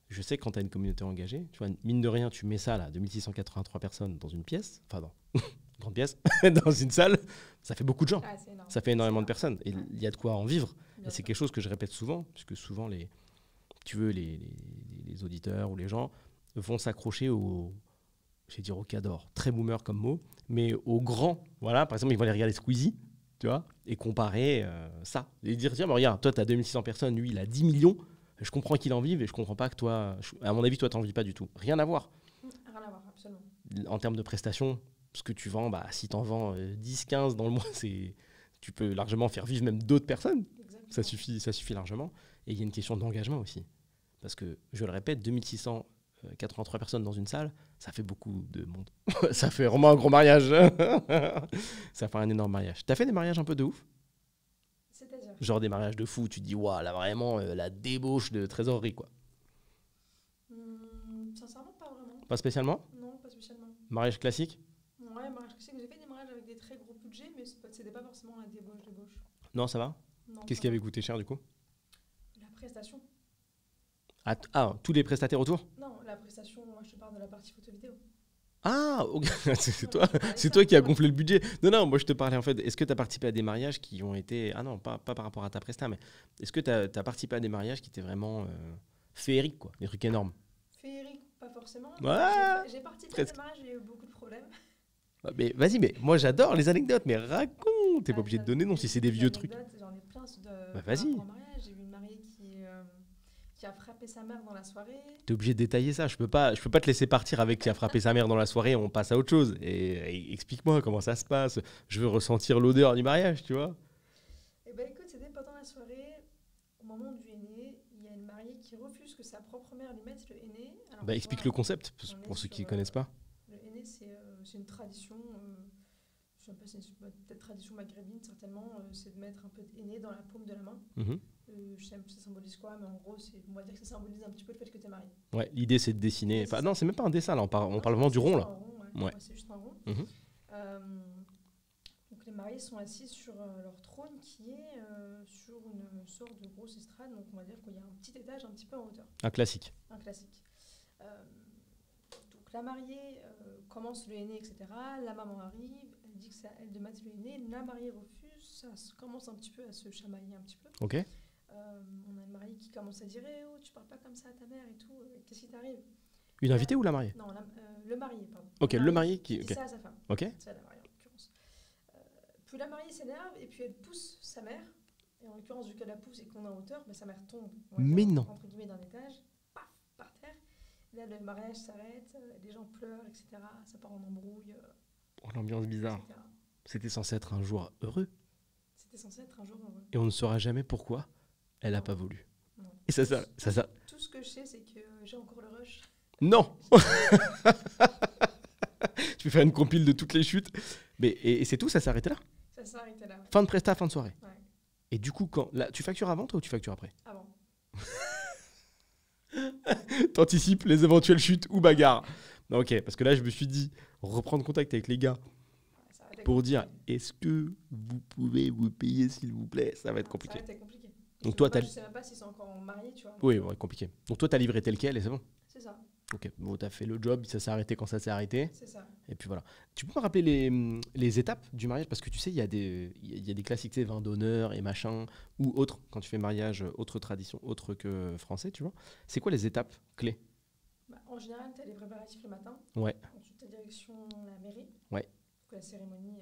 Je sais que quand tu as une communauté engagée, tu vois, mine de rien, tu mets ça là, 2683 personnes dans une pièce, enfin dans une grande pièce, dans une salle, ça fait beaucoup de gens. Ah, ça fait énormément de personnes. Et il y a de quoi en vivre. Bien et c'est quelque chose que je répète souvent, puisque souvent les auditeurs ou les gens vont s'accrocher aux cadors, très boomer comme mot, mais aux grands. Voilà, par exemple, ils vont aller regarder Squeezie, tu vois, et comparer ça. Et dire, tiens, bah, regarde, toi, tu as 2600 personnes, lui, il a 10 millions. Je comprends qu'il en vive et je comprends pas que toi, à mon avis, toi, t'en vis pas du tout. Rien à voir. Rien à voir, absolument. En termes de prestations, ce que tu vends, bah, si t'en vends 10, 15 dans le mois, tu peux largement faire vivre même d'autres personnes. Exactement. Ça suffit largement. Et il y a une question d'engagement aussi. Parce que, je le répète, 2600 83 personnes dans une salle, ça fait beaucoup de monde. Ça fait vraiment un gros mariage. Ça fait un énorme mariage. T'as fait des mariages un peu de ouf? C'est-à-dire? Genre des mariages de fou, tu te dis, waouh, là vraiment, la débauche de trésorerie, quoi. Sincèrement, pas vraiment. Pas spécialement? Non, pas spécialement. Mariage classique? Ouais, mariage classique. J'ai fait des mariages avec des très gros budgets, mais c'était pas forcément la débauche. Non, ça va? Non, Qu'est-ce pas qui avait coûté cher, du coup? la prestation. Tous les prestataires autour? Non, la prestation, moi je te parle de la partie photo-vidéo. Ah, ok. C'est Ouais, toi, je parlais c'est ça, toi qui as ouais. gonflé le budget. Non, moi je te parlais en fait. Est-ce que tu as participé à des mariages qui ont été. Ah non, pas par rapport à ta presta, mais est-ce que tu as participé à des mariages qui étaient vraiment féeriques, quoi? Des trucs énormes? Féerique, pas forcément. Ouais, J'ai participé à presque. des mariages, j'ai eu beaucoup de problèmes. Ah, mais vas-y, mais moi j'adore les anecdotes, mais raconte. T'es pas Ah, obligé de donner non si c'est des vieux trucs. J'en ai plein Bah, par vas-y. rapport au mariage. J'ai vu une mariée qui a frappé sa mère dans la soirée. T'es obligé de détailler ça. Je peux pas te laisser partir avec qui a frappé sa mère dans la soirée. On passe à autre chose. Et explique-moi comment ça se passe. Je veux ressentir l'odeur du mariage, tu vois. Eh ben écoute, c'était pendant la soirée, au moment du henné, il y a une mariée qui refuse que sa propre mère lui mette le henné. Alors, Bah tu explique vois, le concept on est pour ceux qui sur, connaissent pas. Le henné, c'est une tradition, je sais pas, c'est peut-être tradition maghrébine certainement, c'est de mettre un peu de henné dans la paume de la main. Mhm. Je sais même pas si ça symbolise quoi, mais en gros, on va dire que ça symbolise un petit peu le fait que tu es marié. Ouais, l'idée c'est de dessiner. Ouais, c'est Enfin, ça. non, c'est même pas un dessin là. On parle Non, vraiment c'est du rond juste là. un rond, ouais. Ouais. Ouais, c'est juste un rond. Mhm. Donc les mariés sont assis sur leur trône qui est sur une sorte de grosse estrade, donc on va dire qu'il y a un petit étage un petit peu en hauteur, Un classique. un classique. Donc la mariée commence le henné, etc. La maman arrive, elle dit que c'est à elle de mettre le henné, la mariée refuse, commence un petit peu à se chamailler un petit peu. Ok. On a une mariée qui commence à dire eh, oh, tu parles pas comme ça à ta mère et tout, qu'est-ce qui t'arrive? Une invitée ou la mariée? Non, le marié, pardon. Ok, le marié qui. dit Ok. ça à sa femme. Ok. C'est la mariée en l'occurrence. Puis la mariée s'énerve et puis elle pousse sa mère. Et en l'occurrence, vu qu'elle la pousse et qu'on est en hauteur, bah, sa mère tombe Mais non. entre guillemets d'un étage, paf, par terre. Là, le mariage s'arrête, les gens pleurent, etc. Ça part en embrouille, Oh, l'ambiance bizarre. etc. C'était censé être un jour heureux. C'était censé être un jour heureux. Et on ne saura jamais pourquoi elle a pas voulu. Non. Et ça. Tout ce que je sais, c'est que j'ai encore le rush. Non. Tu peux faire une compile de toutes les chutes. Mais et c'est tout, ça s'est arrêté là. Ça s'est arrêté là. Fin de presta, fin de soirée. Ouais. Et du coup, là, tu factures avant toi ou tu factures après? Avant. T'anticipes les éventuelles chutes ou bagarres. Non, ok, parce que là, je me suis dit, reprendre contact avec les gars Ouais, ça a été pour compliqué. dire, est-ce que vous pouvez vous payer, s'il vous plaît? Ça va être Ça a compliqué. été compliqué. Donc Je toi, sais pas- t'as- Je sais même pas s'ils sont encore mariés, tu vois. Oui, ouais, compliqué. Donc toi, t'as livré tel quel et c'est bon. C'est ça, Ok, bon, t'as fait le job, ça s'est arrêté quand ça s'est arrêté. c'est ça. Et puis voilà. Tu peux me rappeler les étapes du mariage? Parce que tu sais, il y a des classiques, tu sais, vin d'honneur et machin, ou autre, quand tu fais mariage, autre tradition, autre que français, tu vois. C'est quoi les étapes clés? Bah, en général, tu as les préparatifs le matin. Ouais. Ensuite, tu as direction la mairie. Ouais. Donc la cérémonie,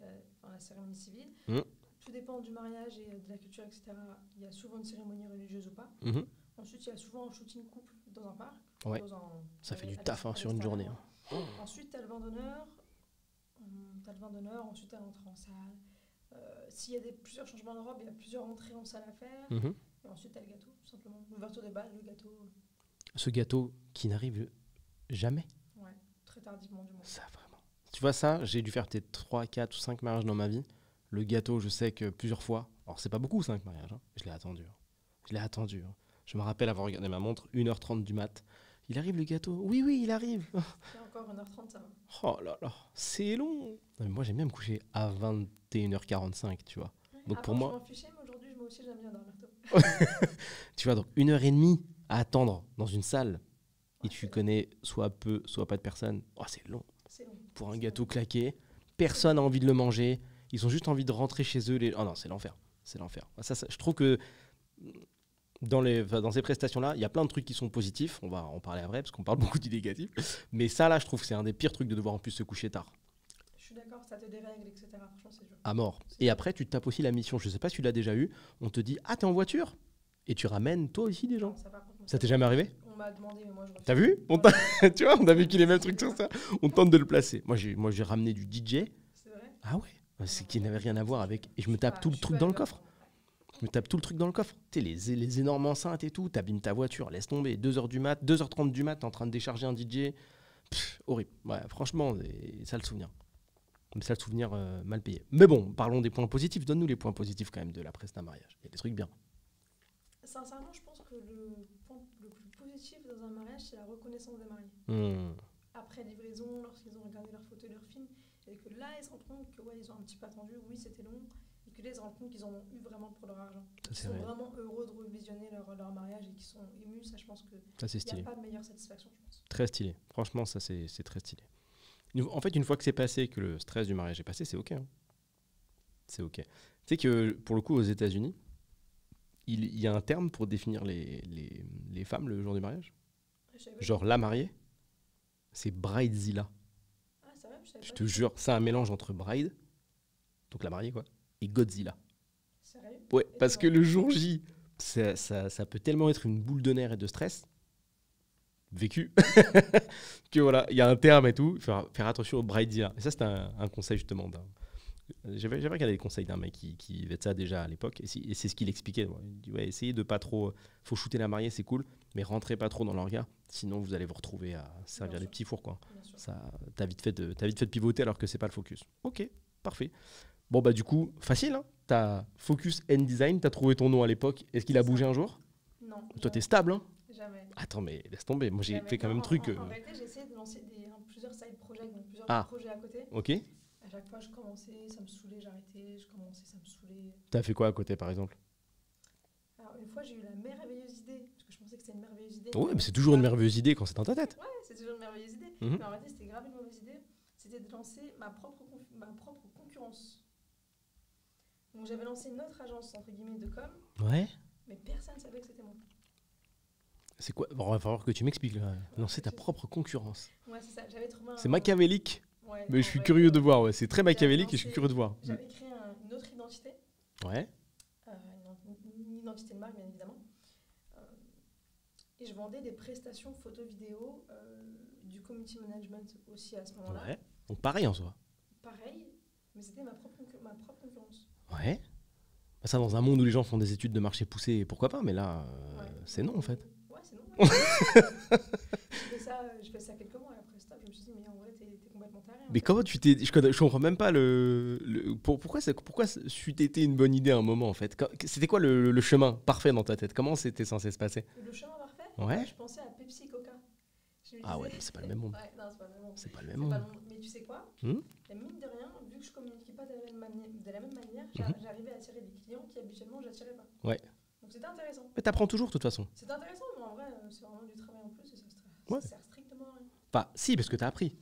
la cérémonie civile. Mmh. Tout dépend du mariage et de la culture, etc. Il y a souvent une cérémonie religieuse ou pas. Mhm. Ensuite, il y a souvent un shooting couple dans un parc. Ouais. Ça à fait du à taf, hein, à sur une journée, l'extérieur. Ensuite, tu as le vin d'honneur. Ensuite, tu as l'entrée en salle. S'il y a plusieurs changements de robe, il y a plusieurs entrées en salle à faire. Mhm. Et ensuite, tu as le gâteau, tout simplement. L'ouverture de bal, le gâteau. Ce gâteau qui n'arrive jamais. Ouais, très tardivement du moins. Ça, vraiment. Tu vois, ça, j'ai dû faire peut-être 3, 4 ou 5 mariages dans ma vie. Le gâteau, je sais que plusieurs fois. Alors, c'est pas beaucoup, 5 mariages. Hein. Je l'ai attendu. Hein. Je me rappelle avoir regardé ma montre, 1h30 du mat. Il arrive le gâteau? Oui, il arrive. C'est encore 1h30, ça va. Oh là là, c'est long. Non, mais moi, j'aime bien me coucher à 21h45, tu vois. Donc, pour moi, Je m'en fichais, mais aujourd'hui, moi aussi, j'aime bien dormir tôt. tu vois, donc 1h30 à attendre dans une salle et Ouais, tu c'est long. connais soit peu, soit pas de personnes. Oh, c'est long. C'est long. Pour un C'est gâteau long. claqué, personne n'a envie de le manger. Ils ont juste envie de rentrer chez eux. Oh non, c'est l'enfer. C'est l'enfer. Ça, je trouve que dans ces prestations-là, il y a plein de trucs qui sont positifs. On va en parler après parce qu'on parle beaucoup du négatif. Mais ça, là, je trouve que c'est un des pires trucs de devoir en plus se coucher tard. Je suis d'accord, ça te dérègle, etc. Franchement, c'est dur. À mort. Et après, tu te tapes aussi la mission. Je sais pas si tu l'as déjà eu. On te dit, ah, t'es en voiture? Et tu ramènes toi aussi des gens. Non, ça, par contre, moi, Ça t'est jamais arrivé? On m'a demandé, mais moi, je refuse. T'as vu? Ouais. Tu vois, on a vécu les mêmes trucs sur ça. On tente de le placer. Moi, j'ai ramené du DJ. C'est vrai. Ah ouais? C'est qui n'avait rien à voir avec. Et je me tape Ah, tout le je suis truc pas dans le d'accord. coffre. Tu tapes tout le truc dans le coffre. Tu sais, les énormes enceintes et tout, t'abîmes ta voiture, laisse tomber. 2h du mat, 2h30 du mat, t'es en train de décharger un DJ. Horrible. Ouais, franchement, ça le souvenir. Ça le souvenir mal payé. Mais bon, parlons des points positifs. Donne-nous les points positifs quand même de la presse d'un mariage. Il y a des trucs bien. Sincèrement, je pense que le point le plus positif dans un mariage, c'est la reconnaissance des mariés. Après livraison, lorsqu'ils ont regardé leurs photos et leurs films, et que là, ils se rendent compte que ouais, ils ont un petit peu attendu, oui, c'était long, et que là, ils se rendent compte qu'ils en ont eu vraiment pour leur argent. Ils sont vraiment heureux de revisionner leur mariage et qu'ils sont émus. Ça, je pense que il n'y a pas de meilleure satisfaction, je pense. Très stylé. Franchement, ça, c'est très stylé. En fait, une fois que c'est passé, que le stress du mariage est passé, c'est OK. Hein. C'est OK. Tu sais que, pour le coup, aux États-Unis, il y a un terme pour définir les femmes le jour du mariage. Genre, la mariée, c'est bridezilla. Ah, c'est vrai, je te jure, c'est un mélange entre bride, donc la mariée, quoi, et Godzilla. Sérieux? Ouais, parce que le jour J, ça peut tellement être une boule de nerfs et de stress vécu que voilà, il y a un terme et tout. Faire attention au bridezilla. Et ça, c'était un conseil justement j'avais regardé les conseils d'un mec qui faisait ça déjà à l'époque, et c'est ce qu'il expliquait. Il dit ouais, essayez de pas trop. Faut shooter la mariée, c'est cool, mais rentrez pas trop dans leur regard, sinon vous allez vous retrouver à servir des petits fours, quoi. Ça, t'as vite fait de pivoter alors que c'est pas le focus. Ok, parfait. Bon bah du coup, facile, hein. T'as focus and design, t'as trouvé ton nom à l'époque. Est-ce qu'il a bougé un jour? Non. Toi, t'es stable, hein? Jamais. Attends, mais laisse tomber. Moi, j'ai fait quand même truc. En réalité, j'ai essayé de lancer plusieurs side projects, donc plusieurs projets à côté. Ok. À chaque fois, je commençais, ça me saoulait, j'arrêtais, je commençais, ça me saoulait. T'as fait quoi à côté, par exemple? Alors, une fois, j'ai eu la merveilleuse idée, parce que je pensais que c'était une merveilleuse idée. Ouais, mais c'est toujours une merveilleuse idée quand c'est dans ta tête. Ouais, c'est toujours une merveilleuse idée. Mais en réalité, c'était grave une mauvaise idée. C'était de lancer ma propre concurrence. Donc, j'avais lancé une autre agence, entre guillemets, de com. Ouais. Mais personne ne savait que c'était moi. C'est quoi? Bon, il va falloir que tu m'expliques. Lancer ta propre concurrence. Ouais, c'est ça. J'avais trouvé C'est machiavélique. Ouais, mais je suis curieux de voir. Ouais. C'est très machiavélique et je suis curieux de voir. J'avais créé une autre identité. Ouais. Une identité de marque, bien évidemment. Et je vendais des prestations photo-vidéo, du community management aussi à ce moment-là. Ouais. Donc pareil en soi. Pareil, mais c'était ma propre concurrence. Ouais. Ça, dans un monde où les gens font des études de marché poussées, pourquoi pas, mais là, c'est non en fait. Ouais, c'est non. Ouais. Je fais ça quelques mois et après stop, je me suis dit, mais en vrai, t'es complètement taré. Mais comment tu t'es. Je comprends même pas pourquoi c'eût été une bonne idée à un moment en fait. C'était quoi le chemin parfait dans ta tête? Comment c'était censé se passer? Le chemin parfait? Ouais. Je pensais à Pepsi Coca. Ah ouais, c'est pas le même monde. Ouais, non, c'est pas le même monde. C'est pas le même monde. Mais tu sais quoi? La mine de rien, vu que je communiquais pas de la même manière, j'arrivais à attirer des clients qui habituellement j'attirais pas. Ouais. Donc c'était intéressant. Mais t'apprends toujours de toute façon. C'est intéressant, mais en vrai, c'est vraiment du travail en plus et ça sert strictement à rien. Pas si, parce que t'as appris.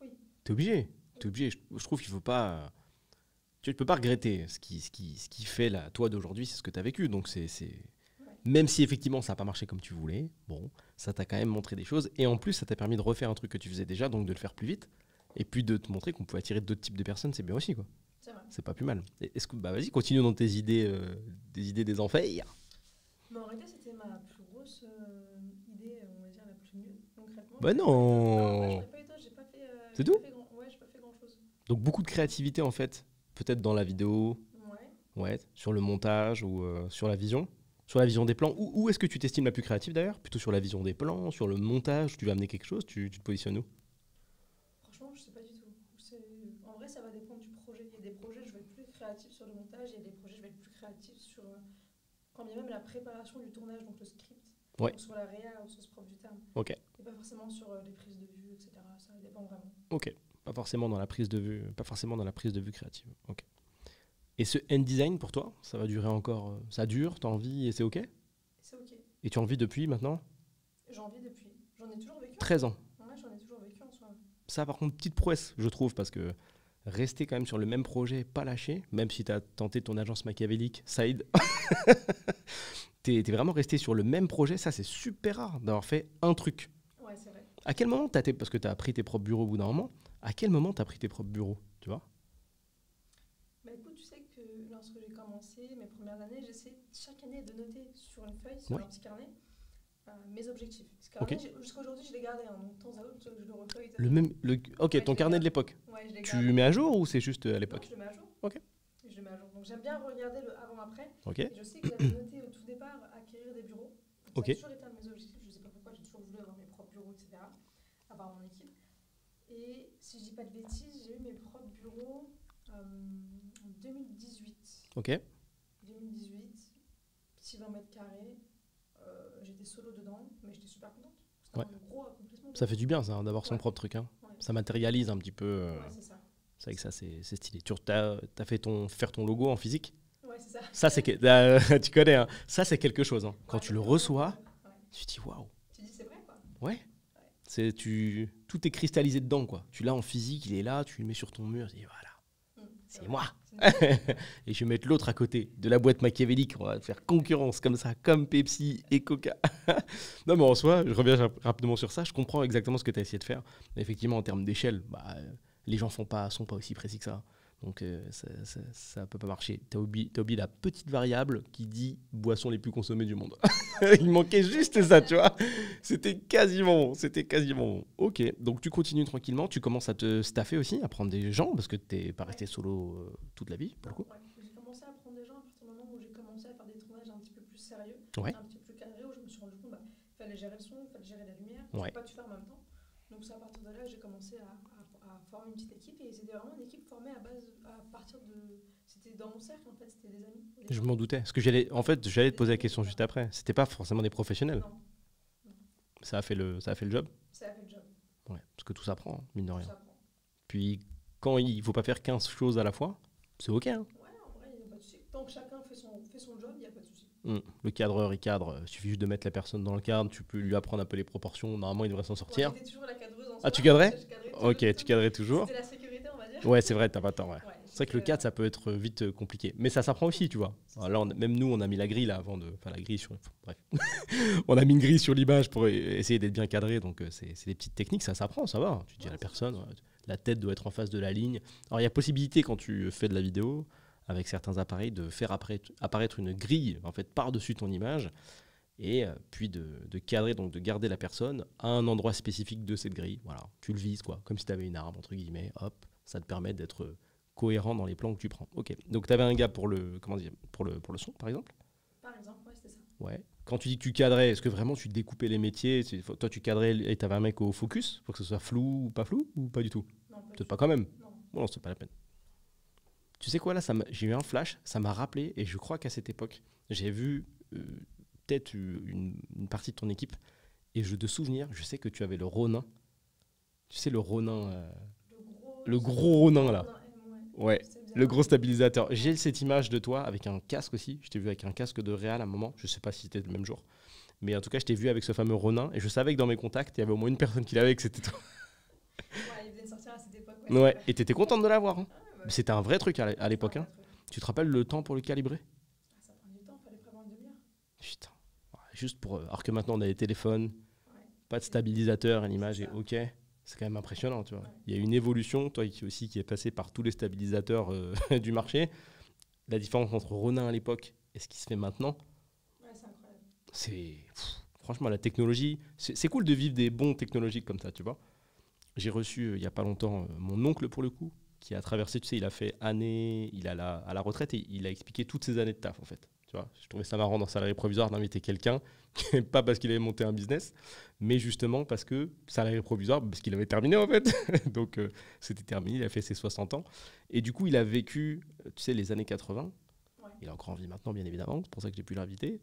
Oui. T'es obligé. Je trouve qu'il faut pas. Tu ne peux pas regretter ce qui fait toi d'aujourd'hui, c'est ce que tu as vécu. Donc c'est même si effectivement ça n'a pas marché comme tu voulais, bon, ça t'a quand même montré des choses. Et en plus, ça t'a permis de refaire un truc que tu faisais déjà, donc de le faire plus vite. Et puis de te montrer qu'on pouvait attirer d'autres types de personnes, c'est bien aussi, quoi. C'est vrai. C'est pas plus mal. Est-ce que vas-y, continue dans tes idées, des enfers. Mais en réalité, c'était ma plus grosse idée, on va dire la plus nulle, concrètement. Bah non. J'en ai pas eu d'autres, j'ai pas fait. C'est tout. J'ai pas fait grand chose. Donc beaucoup de créativité en fait, peut-être dans la vidéo. Ouais. Sur le montage ou sur la vision. Sur la vision des plans. Où est-ce que tu t'estimes la plus créative d'ailleurs? Plutôt sur la vision des plans, sur le montage, tu vas amener quelque chose, tu te positionnes où? Franchement, je sais pas du tout. En vrai, ça va dépendre du projet. Il y a des projets, je vais être plus créatif sur le montage, il y a des projets, je vais être plus créatif sur quand bien même la préparation du tournage, donc le script, donc sur la réa au sens propre du terme. Ok. Et pas forcément sur les prises de vue, etc. Ça dépend vraiment. Ok. Pas forcément dans la prise de vue créative. Ok. Et ce end design pour toi, ça va durer encore? Ça dure, t'as envie et c'est ok? C'est ok. Et tu en vis depuis maintenant? J'en vis depuis. J'en ai toujours vécu. 13 ans. Ouais, j'en ai toujours vécu en soi. Ça, par contre, petite prouesse, je trouve, parce que rester quand même sur le même projet, pas lâcher, même si t'as tenté ton agence machiavélique, Saïd, t'es vraiment resté sur le même projet. Ça, c'est super rare d'avoir fait un truc. Ouais, c'est vrai. À quel moment parce que t'as pris tes propres bureaux au bout d'un moment, à quel moment t'as pris tes propres bureaux, tu vois? Bah écoute, tu sais que lorsque j'ai commencé mes premières années, j'essaie chaque année de noter sur une feuille, sur un petit carnet, mes objectifs. Ce carnet, jusqu'à aujourd'hui, je l'ai gardé. Donc, de temps à autre, je le refeuille. Ok, ton carnet de l'époque. Ouais, je l'ai tu mets à jour ou c'est juste à l'époque? Non, je le mets à jour. Ok. Je le mets à jour. Donc j'aime bien regarder le avant-après. Ok. Et je sais que j'avais noté au tout départ acquérir des bureaux. Donc, Ok. ça a toujours été un de mes objectifs. Je ne sais pas pourquoi, j'ai toujours voulu avoir mes propres bureaux, etc. Avoir mon équipe. Et si je dis pas de bêtises, j'ai eu mes propres bureaux en 2018. Ok. 2018, petit 20 mètres carrés. J'étais solo dedans, mais j'étais super contente. C'était Ouais. un gros accomplissement. Ça fait du bien, ça, hein, d'avoir son Ouais. propre truc. Hein. Ouais. Ça matérialise un petit peu. Ouais, c'est ça. C'est vrai que ça, c'est stylé. Tu as fait faire ton logo en physique. Ouais, c'est ça. Ça, c'est tu connais, hein. Ça, c'est quelque chose. Hein. Quand Ouais, tu le c'est reçois, ouais. tu te dis waouh. Tu dis c'est vrai, quoi. Ouais. Tout est cristallisé dedans, quoi. Tu l'as en physique, il est là, tu le mets sur ton mur, tu dis voilà, c'est vrai. moi. C'est une- Et je vais mettre l'autre à côté de la boîte machiavélique. On va faire concurrence comme ça, comme Pepsi et Coca. Non, mais en soi, je reviens rapidement sur ça. Je comprends exactement ce que tu as essayé de faire. Mais effectivement, en termes d'échelle, les gens sont pas aussi précis que ça. Donc, ça peut pas marcher. Tu as oublié la petite variable qui dit boissons les plus consommées du monde. Il manquait juste ça, tu vois. C'était quasiment bon. Ok, donc tu continues tranquillement. Tu commences à te staffer aussi, à prendre des gens, parce que tu n'es pas resté solo toute la vie, pour le coup. Ouais. J'ai commencé à prendre des gens à partir du moment où j'ai commencé à faire des tournages un petit peu plus sérieux, Ouais. un petit peu plus cadrés, où je me suis rendu compte qu'il fallait gérer le son, il fallait gérer la lumière, tu Ouais. peux pas tout faire en même temps. Donc c'est à partir de là que j'ai commencé à former une petite équipe, et c'était vraiment une équipe formée à partir de... C'était dans mon cercle, en fait, c'était des amis. Je m'en doutais. Parce que j'allais te poser la question juste après. C'était pas forcément des professionnels. Non, Ça a fait le job. ça a fait le job. Ouais. Parce que tout s'apprend, hein, mine de rien. Ça prend. Puis quand il faut pas faire 15 choses à la fois, c'est ok. Hein. Ouais, en vrai, il n'y a pas de souci. Tant que chacun fait son job, il n'y a pas de souci. Le cadreur, il cadre. Il suffit juste de mettre la personne dans le cadre. Tu peux lui apprendre un peu les proportions. Normalement, il devrait s'en sortir. Moi, j'étais toujours la cadreuse en Ah, soi. tu cadrais? Je cadrais Ok, toujours. tu cadrais toujours. C'était la sécurité, on va dire. Ouais, c'est vrai, t'as pas tort. Ouais. Ouais, C'est vrai que le cadre, ça peut être vite compliqué. Mais ça s'apprend aussi, tu vois. Alors là, même nous, on a mis la grille là avant de. Enfin, la grille sur. Bref. On a mis une grille sur l'image pour essayer d'être bien cadré. Donc, c'est des petites techniques, ça s'appprend, ça va. Tu dis à la personne, ouais, la tête doit être en face de la ligne. Alors, il y a possibilité quand tu fais de la vidéo avec certains appareils de faire apparaître une grille en fait par-dessus ton image et puis de cadrer, donc de garder la personne à un endroit spécifique de cette grille. Voilà, tu le vises quoi, comme si tu avais une arme entre guillemets. Hop, ça te permet d'être cohérent dans les plans que tu prends. Ok. Donc tu avais un gars pour le son par exemple. Par exemple, ouais, c'était ça. Ouais. Quand tu dis que tu cadrais, est-ce que vraiment tu découpais les métiers? Toi tu cadrais et tu avais un mec au focus pour que ce soit flou ou pas du tout? Non, Peut-être pas quand même. Non. Bon, non, c'est pas la peine. Tu sais quoi, là, j'ai eu un flash, ça m'a rappelé, et je crois qu'à cette époque, j'ai vu peut-être une partie de ton équipe, et de souvenir, je sais que tu avais le Ronin. Tu sais, le Ronin, le gros Ronin, là. Ouais, le gros stabilisateur. J'ai cette image de toi avec un casque aussi. Je t'ai vu avec un casque de Réal à un moment. Je sais pas si c'était le même jour. Mais en tout cas, je t'ai vu avec ce fameux Ronin, et je savais que dans mes contacts, il y avait au moins une personne qui l'avait, que c'était toi. Ouais, il venait de sortir à cette époque. Ouais, et t'étais contente de l'avoir. Hein. Ah, ouais. C'était un vrai truc à l'époque. Hein. Tu te rappelles le temps pour le calibrer? Ça prend du temps, il fallait prévoir une demi-heure. Putain. Juste pour. Alors que maintenant on a des téléphones, Ouais. pas de stabilisateur, et l'image C'est est ça. ok. C'est quand même impressionnant, tu vois. Ouais. Il y a une évolution, toi qui est passé par tous les stabilisateurs du marché. La différence entre Ronin à l'époque et ce qui se fait maintenant, Ouais, c'est incroyable. franchement, la technologie, c'est cool de vivre des bons technologiques comme ça, tu vois. J'ai reçu il y a pas longtemps mon oncle pour le coup, qui a traversé, tu sais, il a fait année, il est à la retraite et il a expliqué toutes ses années de taf en fait. Tu vois, je trouvais ça marrant dans Salarié Provisoire d'inviter quelqu'un, pas parce qu'il avait monté un business, mais justement parce que Salarié Provisoire, parce qu'il avait terminé en fait. Donc c'était terminé, il a fait ses 60 ans. Et du coup, il a vécu, tu sais, les années 80. Ouais. Il a encore en vie maintenant, bien évidemment, c'est pour ça que j'ai pu l'inviter.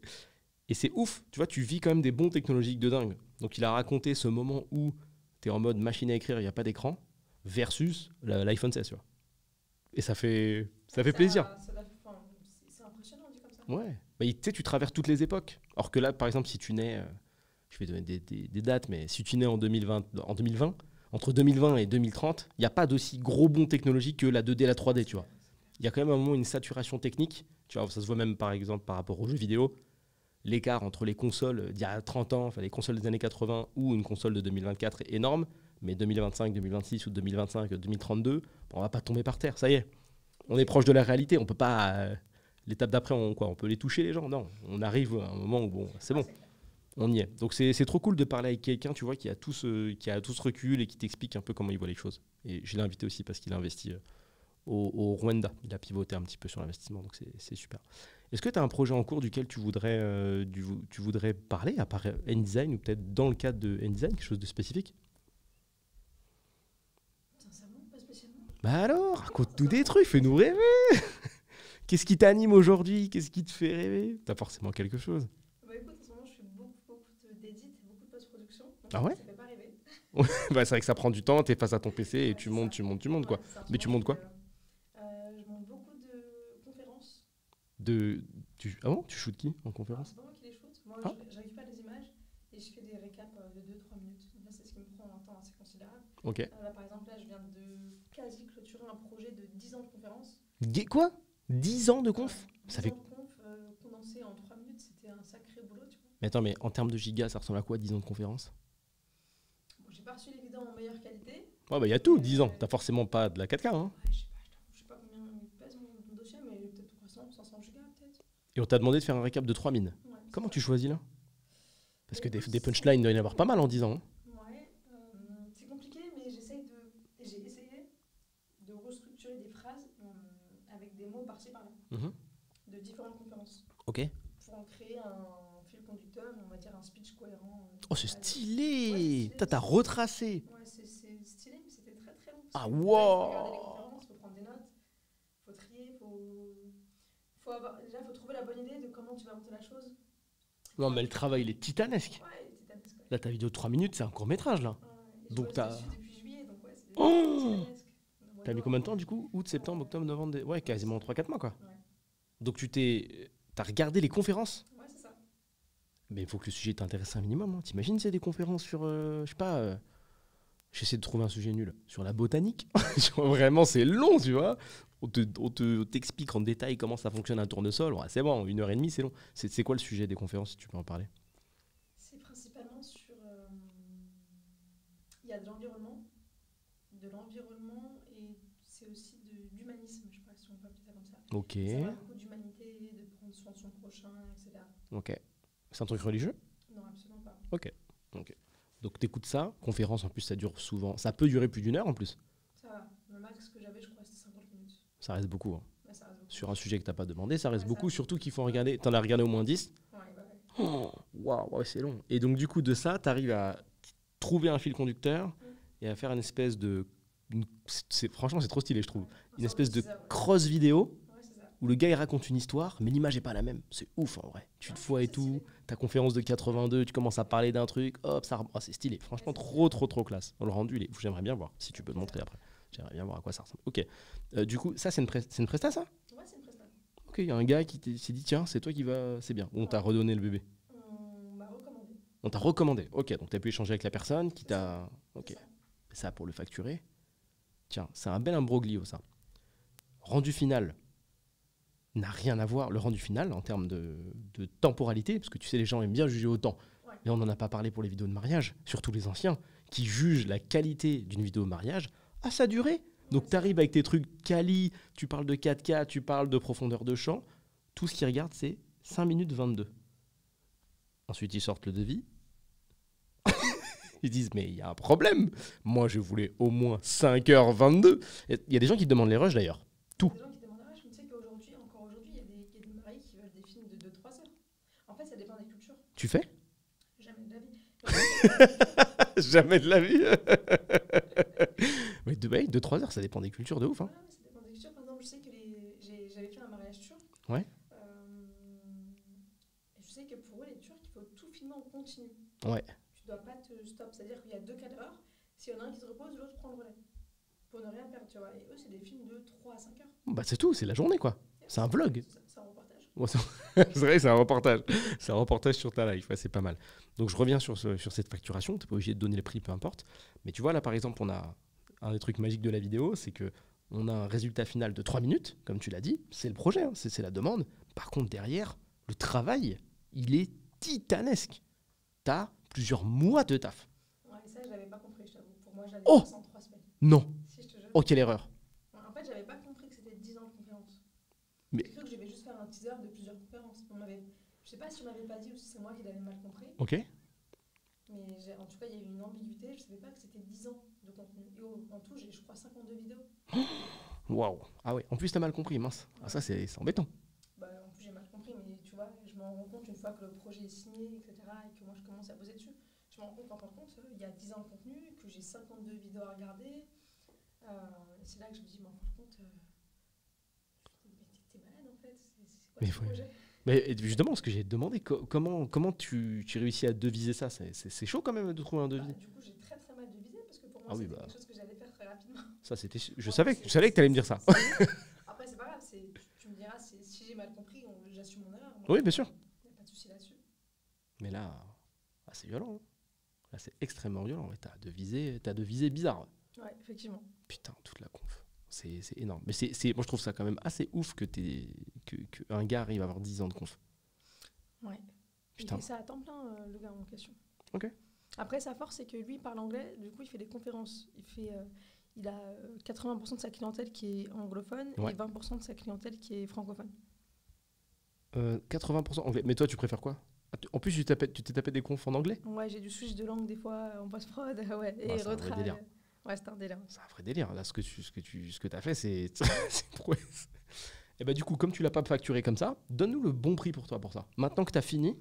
Et c'est ouf, tu vois, tu vis quand même des bons technologiques de dingue. Donc il a raconté ce moment où tu es en mode machine à écrire, il n'y a pas d'écran, versus l'iPhone 16, tu vois. Et ça fait plaisir. C'est impressionnant, dit comme ça. Ouais. Tu sais, tu traverses toutes les époques. Alors que là, par exemple, si tu nais, je vais donner des dates, mais si tu nais en 2020, entre 2020 et 2030, il n'y a pas d'aussi gros bond technologique que la 2D et la 3D, tu vois. Il y a quand même un moment une saturation technique. Tu vois, ça se voit même par exemple par rapport aux jeux vidéo. L'écart entre les consoles d'il y a 30 ans, enfin les consoles des années 80 ou une console de 2024 est énorme. Mais 2025, 2026 ou 2025, 2032, on va pas tomber par terre, ça y est. On est proche de la réalité, on peut pas... l'étape d'après, on peut les toucher les gens? Non, on arrive à un moment où bon, c'est bon, on y est. Donc c'est trop cool de parler avec quelqu'un, tu vois, qui a tout ce recul et qui t'explique un peu comment il voit les choses. Et je l'ai invité aussi parce qu'il a investi au Rwanda. Il a pivoté un petit peu sur l'investissement, donc c'est super. Est-ce que tu as un projet en cours duquel tu voudrais parler, à part InDesign, ou peut-être dans le cadre de InDesign, quelque chose de spécifique? Sincèrement, pas spécialement. Bah alors, raconte-nous des trucs, fais-nous rêver. Qu'est-ce qui t'anime aujourd'hui? Qu'est-ce qui te fait rêver? T'as forcément quelque chose. Bah écoute, en ce moment, je fais beaucoup d'édits et beaucoup de post-production. Ah ouais? Ça fait pas rêver. Bah, c'est vrai que ça prend du temps, t'es face à ton PC et Ouais, tu c'est montes, ça. tu montes, tu montes, quoi. Ouais, c'est ça. En ce Mais tu moment, montes quoi? je monte beaucoup de conférences. Ah bon? Tu shootes qui en Alors, conférence? c'est pas moi qui les shoot. Moi, Ah, je récupère des images et je fais des récaps de 2-3 minutes. Donc là, c'est ce qui me prend un temps assez considérable. ok. Là, par exemple, là, je viens de quasi clôturer un projet de 10 ans de conférence. Quoi? 10 ans de conf? 10 Ça fait... ans de conf condensé en 3 minutes, c'était un sacré boulot, tu vois. Mais attends, mais en termes de gigas, ça ressemble à quoi 10 ans de conférence? Bon, j'ai pas reçu les vidéos en meilleure qualité. Ouais, bah il y a tout, 10 ans. T'as forcément pas de la 4K, hein. Ouais, je sais pas combien il pèse mon dossier, mais peut-être 300, 500 gigas, peut-être. Et on t'a demandé de faire un récap de 3 mines. Ouais, c'est Comment ça. tu choisis là? Parce que Écoute, des punchlines, il doit y en avoir pas mal en 10 ans. Hein. Ouais, c'est compliqué, mais j'ai essayé de restructurer des phrases avec des mots par-ci par-là, Mhm. de différentes conférences, Ok. pour en créer un fil conducteur, on va dire un speech cohérent. Oh, c'est Ouais, stylé! stylé. T'as retracé! Ouais, c'est stylé, mais c'était très très long. Ah, Parce que, wow. il faut regarder les conférences, il faut prendre des notes, il faut trier, déjà, faut trouver la bonne idée de comment tu vas monter la chose. Non, mais le travail, il est titanesque. Ouais, c'est titanesque. Ouais. Là, ta vidéo de 3 minutes, c'est un court-métrage, là. Et Donc, je bosse t'as... dessus depuis juillet, donc ouais, c'est Oh, titanesque. t'as mis combien de temps, du coup? Août, septembre, octobre, novembre... Ouais, quasiment 3-4 mois, quoi. Ouais. Donc, t'as regardé les conférences? Ouais, c'est ça. Mais il faut que le sujet t'intéresse un minimum. Hein. T'imagines, c'est des conférences sur... je sais pas... J'essaie de trouver un sujet nul. Sur la botanique. Vraiment, c'est long, tu vois. T'explique en détail comment ça fonctionne un tournesol. Ouais, c'est bon, 1h30, c'est long. C'est quoi le sujet des conférences, si tu peux en parler? C'est principalement sur... Il y a de l'environnement et c'est aussi de l'humanisme, je sais pas si on peut appeler ça comme ça. Ok. Ça parle beaucoup d'humanité, de prendre soin de son prochain, etc. Ok. C'est un truc religieux? Non, absolument pas. Ok. Donc t'écoutes ça. Conférence, en plus, ça dure souvent. Ça peut durer plus d'1 heure, en plus. Ça va. Le max que j'avais, je crois, c'était 50 minutes. Ça reste beaucoup. Hein. Ouais, ça reste beaucoup. Sur un sujet que t'as pas demandé, ça reste Ouais, beaucoup. ça. Surtout qu'il faut en regarder... T'en as regardé au moins 10. Ouais, ouais. Oh, waouh, ouais, c'est long. Et donc, du coup, de ça, t'arrives à trouver un fil conducteur et à faire une espèce de... Franchement, c'est trop stylé, je trouve. Une espèce de cross vidéo Ouais, c'est ça. où le gars il raconte une histoire, mais l'image est pas la même. C'est ouf en vrai. Tu te vois et tout. Ta conférence de 82, tu commences à parler d'un truc, hop, ça. Oh, c'est stylé. Franchement, trop classe. Le rendu, j'aimerais bien voir. Si tu peux le montrer après. J'aimerais bien voir à quoi ça ressemble. Ok. Du coup, ça, c'est une presta, ça? Ouais, c'est une prestation. Ok, il y a un gars qui s'est dit, tiens, c'est toi qui va. C'est bien. On t'a redonné le bébé. On m'a recommandé. On t'a recommandé. Ok, donc tu as pu échanger avec la personne qui C'est ça. t'a. Ok. C'est ça. Ça, pour le facturer. Tiens, c'est un bel imbroglio, ça. Rendu final n'a rien à voir. Le rendu final, en termes de temporalité, parce que tu sais, les gens aiment bien juger au temps. Ouais. Mais on n'en a pas parlé pour les vidéos de mariage, surtout les anciens, qui jugent la qualité d'une vidéo de mariage à sa durée. Donc tu arrives avec tes trucs quali, tu parles de 4K, tu parles de profondeur de champ. Tout ce qu'ils regardent, c'est 5 minutes 22. Ensuite, ils sortent le devis. Ils disent, mais il y a un problème. Moi, je voulais au moins 5h22. Il y a des gens qui te demandent les rushs, d'ailleurs. Tout. Des gens qui demandent, je me sais qu'aujourd'hui, encore aujourd'hui, il y a des maris qui veulent des films de 2-3 heures. En fait, ça dépend des cultures. Tu fais? Jamais de la vie. Jamais de la vie. Mais 2-3 heures, ça dépend des cultures de ouf. Hein. Ouais, ça dépend des cultures. Par exemple, je sais que j'avais fait un mariage turc. Ouais. Et je sais que pour eux, les Turcs, il faut tout filmer en continu. Ouais. Tu dois pas te stop. C'est-à-dire qu'il y a 2 cadreurs. S'il y en a un qui se repose, l'autre prend le relais. Pour ne rien perdre, tu vois. Et eux, c'est des films de 3 à 5 heures. Bah, c'est tout, c'est la journée, quoi. C'est un vlog. C'est un reportage. Bon, c'est vrai, c'est un reportage. C'est un reportage sur ta life, ouais, c'est pas mal. Donc je reviens sur cette facturation, tu n'es pas obligé de donner le prix, peu importe. Mais tu vois, là par exemple, on a un des trucs magiques de la vidéo, c'est qu'on a un résultat final de 3 minutes, comme tu l'as dit, c'est le projet, hein, c'est la demande. Par contre, derrière, le travail, il est titanesque. Tu as plusieurs mois de taf. Ouais, et ça, je l'avais pas compris, je t'avoue. Pour moi, j'avais Oh 3 semaines. Non. Si, je te jure. Oh, quelle erreur. En fait, j'avais pas compris que c'était 10 ans de conférence. Mais- J'ai cru que je devais juste faire un teaser de plusieurs conférences. Je sais pas si on m'avait pas dit ou si c'est moi qui l'avais mal compris. Ok. Mais en tout cas, il y a eu une ambiguïté. Je savais pas que c'était 10 ans de contenu. Et en tout, j'ai, je crois, 52 vidéos. Waouh. Ah ouais, en plus, t'as mal compris, mince. Ah, ça, c'est embêtant. Bah, en plus, j'ai mal compris, mais tu vois, je m'en rends compte une fois que le projet est signé, etc., et que moi, je commence à bosser dessus. Je me rends compte qu'en fin de compte, il y a 10 ans de contenu, que j'ai 52 vidéos à regarder. Et c'est là que je me dis, mais en fin de compte, t'es malade, en fait. C'est quoi Mais ce projet? Mais justement, ce que j'ai demandé, comment tu réussis à deviser ça? C'est chaud quand même de trouver un devis. Du coup, j'ai très très mal devisé, parce que pour moi, Ah oui, c'était bah, quelque chose que j'allais faire très rapidement. ça, c'était. Je Bon, savais, après, je savais que tu allais me dire ça. Après, c'est pas grave, tu me diras si j'ai mal compris, j'assume mon erreur. Oui, bien sûr. Il n'y a pas de souci là-dessus. Mais là, c'est violent, hein. Là, c'est extrêmement violent. Ouais, t'as de visées bizarres. Ouais, effectivement. Putain, toute la conf. C'est énorme. Mais moi, je trouve ça quand même assez ouf que un gars arrive à avoir 10 ans de conf. Ouais. Putain. Il fait ça à temps plein, le gars en question. Ok. Après, sa force, c'est que lui, il parle anglais. Du coup, il fait des conférences. Il a 80% de sa clientèle qui est anglophone Ouais. et 20% de sa clientèle qui est francophone. 80% anglais. Mais toi, tu préfères quoi? En plus, tu t'es tapé des confs en anglais? Ouais, j'ai du switch de langue des fois en post-prod. Ouais, Ah, et c'est un vrai retrait. délire. Ouais, c'est un délire. C'est un vrai délire. Là, ce que t'as fait, c'est c'est une prouesse. Et bah, du coup, comme tu l'as pas facturé comme ça, donne-nous le bon prix pour toi pour ça. Maintenant que t'as fini,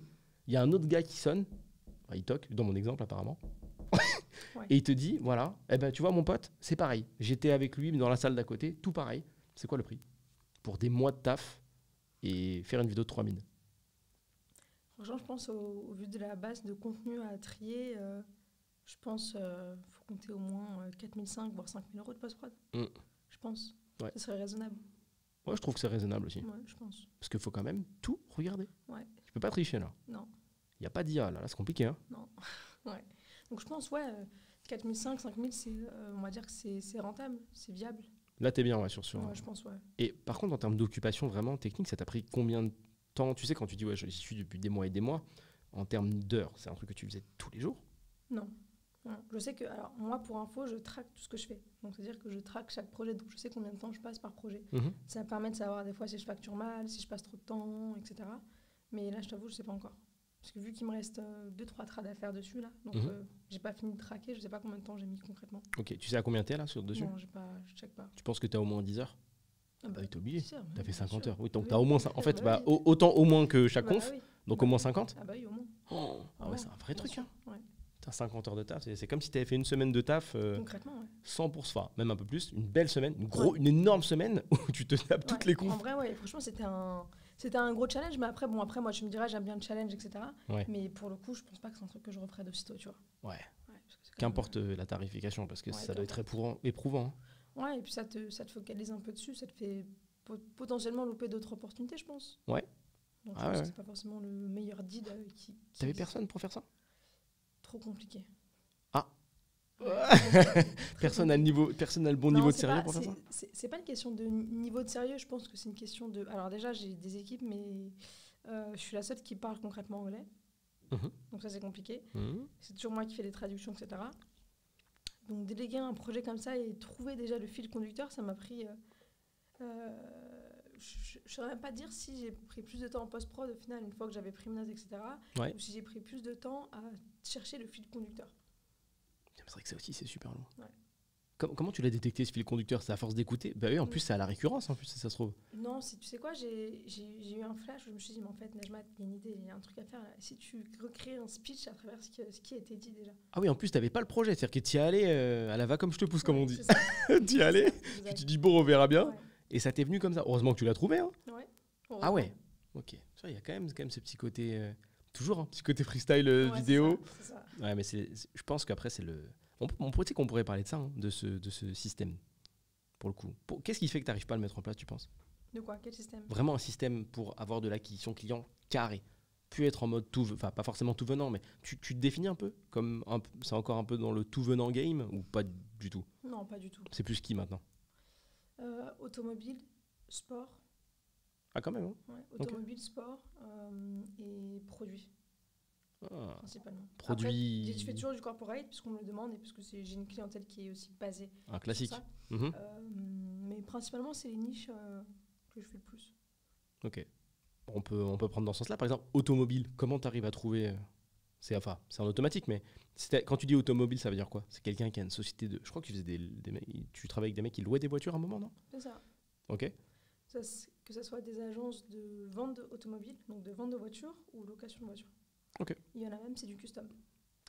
il y a un autre gars qui sonne. Enfin, il toque, dans mon exemple, apparemment. Ouais. Et il te dit, voilà, eh ben, tu vois, mon pote, c'est pareil. J'étais avec lui dans la salle d'à côté, tout pareil. C'est quoi le prix? Pour des mois de taf et faire une vidéo de 3000. Franchement, je pense au vu de la base de contenu à trier, je pense faut compter au moins 4500 voire 5000 euros de post-prod. Je pense. Ouais. Ce serait raisonnable. Ouais, je trouve que c'est raisonnable aussi. Ouais, je pense. Parce qu'il faut quand même tout regarder. Ouais. Tu peux pas tricher là. Non. Il n'y a pas d'IA là, c'est compliqué. Hein. Non. Ouais. Donc je pense, ouais, 4500, 5000, on va dire que c'est rentable, c'est viable. Là, t'es bien, ouais, sur. Ouais, je pense, ouais. Et par contre, en termes d'occupation vraiment technique, ça t'a pris combien de temps? Tu sais, quand tu dis, ouais, j'y suis depuis des mois et des mois, en termes d'heures, c'est un truc que tu faisais tous les jours? Non. Non. Je sais que, alors moi, pour info, je traque tout ce que je fais. Donc c'est-à-dire que je traque chaque projet, donc je sais combien de temps je passe par projet. Ça me permet de savoir des fois si je facture mal, si je passe trop de temps, etc. Mais là, je t'avoue, je sais pas encore. Parce que vu qu'il me reste 2-3 trades à faire dessus, là, donc j'ai pas fini de traquer, je sais pas combien de temps j'ai mis concrètement. Ok, tu sais à combien t'es là dessus? Non, je check pas. Tu penses que t'as au moins 10 heures? Ah bah, t'es oublié. T'as fait 50 heures. Oui, donc Oui. t'as au moins ça. En fait, Bah bah, oui. autant au moins que chaque Bah conf, oui. donc Bah au moins oui. 50. Ah bah oui, au moins. Oh, ah ouais, Ouais, c'est un vrai bien truc. sûr. Hein. Ouais. T'as 50 heures de taf. C'est comme si t'avais fait une semaine de taf Concrètement, ouais. 100%, enfin, même un peu plus, une belle semaine, une énorme semaine où tu te tapes toutes Ouais. les confs. En vrai, ouais, franchement, c'était un gros challenge, mais après, moi, tu me diras, j'aime bien le challenge, etc. Ouais. Mais pour le coup, je pense pas que c'est un truc que je referais d'aussitôt, tu vois. Ouais. Ouais, parce que c'est quand Qu'importe la tarification, parce que Ouais, ça doit être qu'importe. éprouvant. Hein. Ouais, et puis ça te focalise un peu dessus, ça te fait potentiellement louper d'autres opportunités, je pense. Ouais. Donc Ah je pense ouais, que ouais. c'est pas forcément le meilleur deal qui T'avais existe. personne pour faire ça? Trop compliqué. Ah. Ouais. Personne n'a le bon niveau de sérieux pour faire ça? C'est pas une question de niveau de sérieux, je pense que c'est une question de... Alors déjà, j'ai des équipes, mais je suis la seule qui parle concrètement anglais. Donc ça, c'est compliqué. C'est toujours moi qui fais les traductions, etc. Donc déléguer un projet comme ça et trouver déjà le fil conducteur, ça m'a pris... je ne saurais même pas dire si j'ai pris plus de temps en post-prod au final, une fois que j'avais pris mes notes, etc. Ouais. Ou si j'ai pris plus de temps à chercher le fil conducteur. C'est vrai que ça aussi, c'est super long. Ouais. Comment tu l'as détecté, ce fil conducteur? C'est à force d'écouter? Bah oui, en plus, c'est à la récurrence, en plus, si ça se trouve. Non, tu sais quoi, j'ai eu un flash où je me suis dit, mais en fait, Najma, il y a une idée, il y a un truc à faire là. Si tu recrées un speech à travers ce qui a été dit déjà. Ah oui, en plus, t'avais pas le projet. C'est-à-dire que t'y allais à la va comme je te pousse, comme on dit. C'est ça. T'y allais, puis Exact. tu dis bon, on verra bien. Ouais. Et ça t'est venu comme ça. Heureusement que tu l'as trouvé. Hein. Ouais. Ah ouais, ok. Tu vois, il y a quand même ce petit côté... toujours un petit côté freestyle Ouais, vidéo. c'est ça. Ouais, mais je pense qu'après, c'est le... On pourrait parler de ça, hein, de ce système, pour le coup. Qu'est-ce qui fait que tu n'arrives pas à le mettre en place, tu penses? De quoi? Quel système? Vraiment un système pour avoir de l'acquisition client carré. Puis être en mode enfin pas forcément tout venant, mais tu te définis un peu comme c'est encore un peu dans le tout venant game ou pas du tout? Non, pas du tout. C'est plus qui maintenant? Automobile, sport. Ah quand même, hein. Ouais, automobile, sport et produits. Ah, Principalement. produits... Après, je fais toujours du corporate puisqu'on me le demande et parce que j'ai une clientèle qui est aussi basée Un classique. sur ça. Mhm. Mais principalement, c'est les niches que je fais le plus. Ok. On peut prendre dans ce sens-là. Par exemple, automobile, comment tu arrives à trouver C'est en automatique, mais quand tu dis automobile, ça veut dire quoi? C'est quelqu'un qui a une société de... Je crois que tu travailles avec des mecs qui louaient des voitures à un moment, non? C'est ça. Ok. Que ce soit des agences de vente automobiles, donc de vente de voitures, ou location de voitures. Ok. Il y en a même, c'est du custom.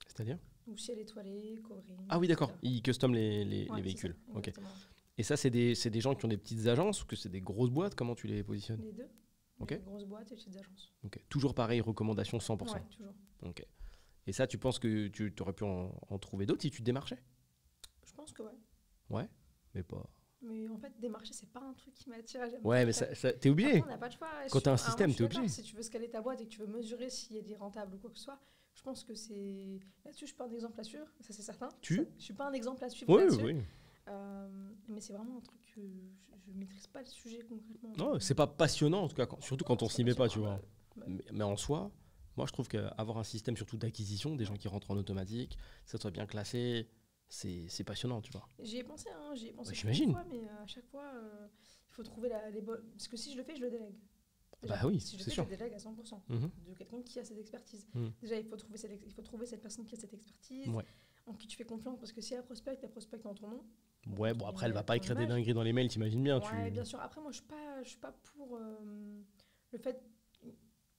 C'est-à-dire? Ou ciel étoilé, covering. Ah oui, d'accord. Ils custom les Ouais, véhicules. Ça, ok. Et ça, c'est des gens qui ont des petites agences ou que c'est des grosses boîtes? Comment tu les positionnes? Les deux. Ok. Les grosses boîtes et petites agences. Ok. Toujours pareil, recommandation 100%. Ouais, toujours. Ok. Et ça, tu penses que tu aurais pu en trouver d'autres si tu te démarchais? Je pense que ouais. Ouais, mais pas... Mais en fait, démarcher, c'est pas un truc qui m'attire. Ouais, mais t'es obligé. Après, on n'a pas de choix. Quand t'as un système, t'es obligé. Si tu veux scaler ta boîte et que tu veux mesurer s'il y a des rentables ou quoi que ce soit, je pense que c'est... Là-dessus, je suis pas un exemple à suivre, ça c'est certain. Je suis pas un exemple à suivre là-dessus. Oui. Mais c'est vraiment un truc que je maîtrise pas le sujet concrètement. Non, c'est pas passionnant, en tout cas, surtout quand on s'y met pas, tu vois. Mais en soi, moi, je trouve qu'avoir un système surtout d'acquisition, des gens qui rentrent en automatique, ça soit bien classé, c'est passionnant, tu vois. J'y ai pensé, j'imagine. Fois, mais à chaque fois, il faut trouver les bonnes... Parce que si je le fais, je le délègue. Déjà, bah oui, si je c'est sûr. Je le délègue à 100% de quelqu'un qui a cette expertise. Déjà, il faut trouver cette personne qui a cette expertise, en qui tu fais confiance, parce que si elle prospecte dans ton nom. Ouais, bon, après, elle va pas écrire des dingueries dans les mails, t'imagines bien. Ouais, bien sûr. Après, moi, je suis pas pour le fait...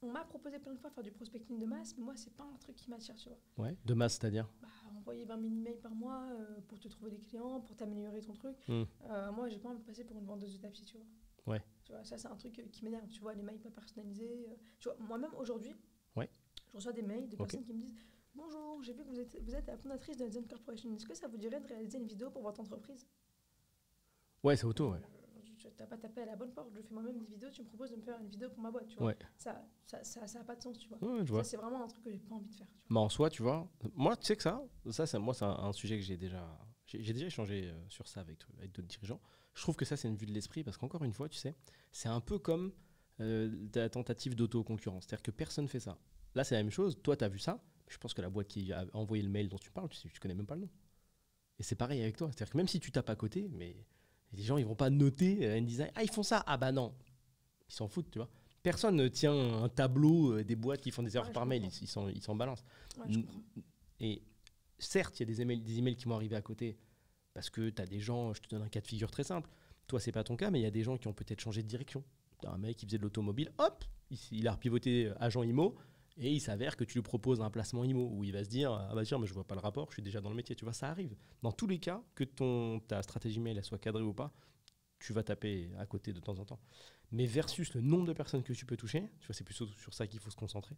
On m'a proposé plein de fois de faire du prospecting de masse, mais moi, c'est pas un truc qui m'attire, tu vois. Ouais, de masse, c'est-à-dire envoyer 20 000 emails par mois pour te trouver des clients, pour t'améliorer ton truc. Moi, j'ai pas envie de passer pour une vendeuse de tapis, tu vois. Ouais. Tu vois, ça, c'est un truc qui m'énerve. Tu vois, les mails pas personnalisés. Tu vois, moi-même, aujourd'hui, je reçois des mails de personnes qui me disent « Bonjour, j'ai vu que vous êtes la fondatrice de Zen Corporation. Est-ce que ça vous dirait de réaliser une vidéo pour votre entreprise ?» Ouais, c'est auto, ouais. Tu n'as pas tapé à la bonne porte. Je fais moi-même des vidéos, tu me proposes de me faire une vidéo pour ma boîte, tu vois. Ouais. Ça a pas de sens, tu vois. Ouais, je vois. Ça, c'est vraiment un truc que j'ai pas envie de faire. Mais en soi, tu vois, moi, tu sais que moi, c'est un sujet que j'ai déjà échangé sur ça avec d'autres dirigeants. Je trouve que ça, c'est une vue de l'esprit parce qu'encore une fois, tu sais, c'est un peu comme ta tentative d'auto-concurrence. C'est-à-dire que personne ne fait ça. Là, c'est la même chose. Toi, tu as vu ça. Je pense que la boîte qui a envoyé le mail dont tu parles, tu connais même pas le nom. Et c'est pareil avec toi. C'est-à-dire que même si tu tapes à côté, mais les gens, ils vont pas noter InDesign. Ah, ils font ça. Ah bah non. Ils s'en foutent, tu vois. Personne ne tient un tableau des boîtes qui font des erreurs par mail. Ils s'en balancent. Ouais, et certes, il y a des emails qui m'ont arrivé à côté parce que tu as des gens, je te donne un cas de figure très simple. Toi, c'est pas ton cas, mais il y a des gens qui ont peut-être changé de direction. Tu as un mec qui faisait de l'automobile, hop, il a repivoté agent IMO et il s'avère que tu lui proposes un placement IMO où il va se dire ah bah tiens, mais je vois pas le rapport, je suis déjà dans le métier. Tu vois, ça arrive. Dans tous les cas, que ta stratégie mail elle soit cadrée ou pas, tu vas taper à côté de temps en temps. Mais versus le nombre de personnes que tu peux toucher, tu vois, c'est plutôt sur ça qu'il faut se concentrer.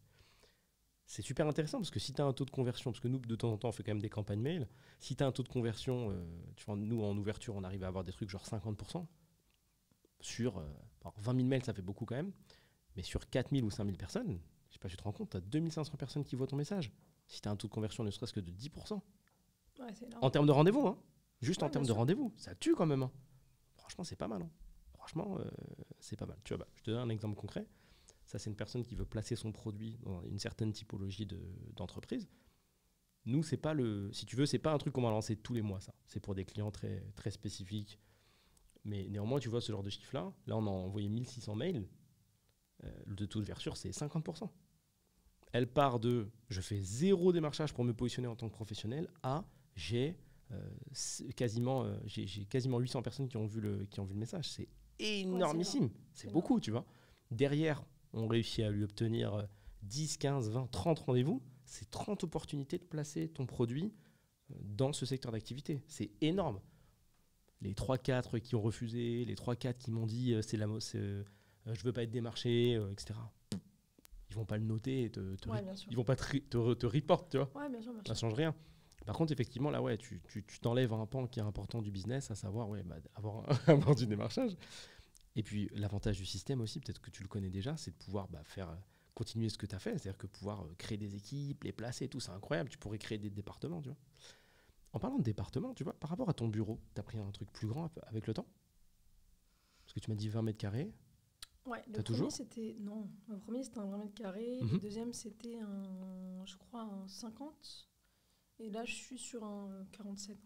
C'est super intéressant parce que si tu as un taux de conversion, parce que nous, de temps en temps, on fait quand même des campagnes mail, si tu as un taux de conversion, tu vois, nous, en ouverture, on arrive à avoir des trucs genre 50%. Sur 20 000 mails, ça fait beaucoup quand même. Mais sur 4 000 ou 5 000 personnes, je sais pas si tu te rends compte, tu as 2 500 personnes qui voient ton message. Si tu as un taux de conversion ne serait-ce que de 10%. Ouais, c'est énorme. En termes de rendez-vous, hein. Juste en termes de rendez-vous. Ça tue quand même. Hein. Franchement, c'est pas mal. Hein. Franchement, c'est pas mal. Tu vois, je te donne un exemple concret. Ça, c'est une personne qui veut placer son produit dans une certaine typologie d'entreprise. Nous, c'est pas si tu veux, c'est pas un truc qu'on va lancer tous les mois, ça. C'est pour des clients très, très spécifiques. Mais néanmoins, tu vois, ce genre de chiffre-là, là, on a envoyé 1600 mails. Le taux d'ouverture, c'est 50%. Elle part de « je fais zéro démarchage pour me positionner en tant que professionnel » à « j'ai quasiment 800 personnes qui ont vu le message ». C'est énormissime. Ouais, c'est beaucoup, tu vois. Derrière, on réussit à lui obtenir 10, 15, 20, 30 rendez-vous. C'est 30 opportunités de placer ton produit dans ce secteur d'activité. C'est énorme. Les 3-4 qui ont refusé, les 3-4 qui m'ont dit je ne veux pas être démarché, etc. Ils ne vont pas le noter, ils ne vont pas te report, tu vois. Ouais, bien sûr. Ça ne change rien. Par contre, effectivement, là, ouais, tu t'enlèves un pan qui est important du business, à savoir avoir du démarchage. Et puis, l'avantage du système aussi, peut-être que tu le connais déjà, c'est de pouvoir faire continuer ce que tu as fait, c'est-à-dire que pouvoir créer des équipes, les placer, tout, c'est incroyable. Tu pourrais créer des départements, tu vois. En parlant de département, tu vois, par rapport à ton bureau, tu as pris un truc plus grand avec le temps? Parce que tu m'as dit 20 mètres carrés. Ouais, le premier, c'était un 20 mètres carrés. Le deuxième, c'était je crois, un 50. Et là, je suis sur un 47.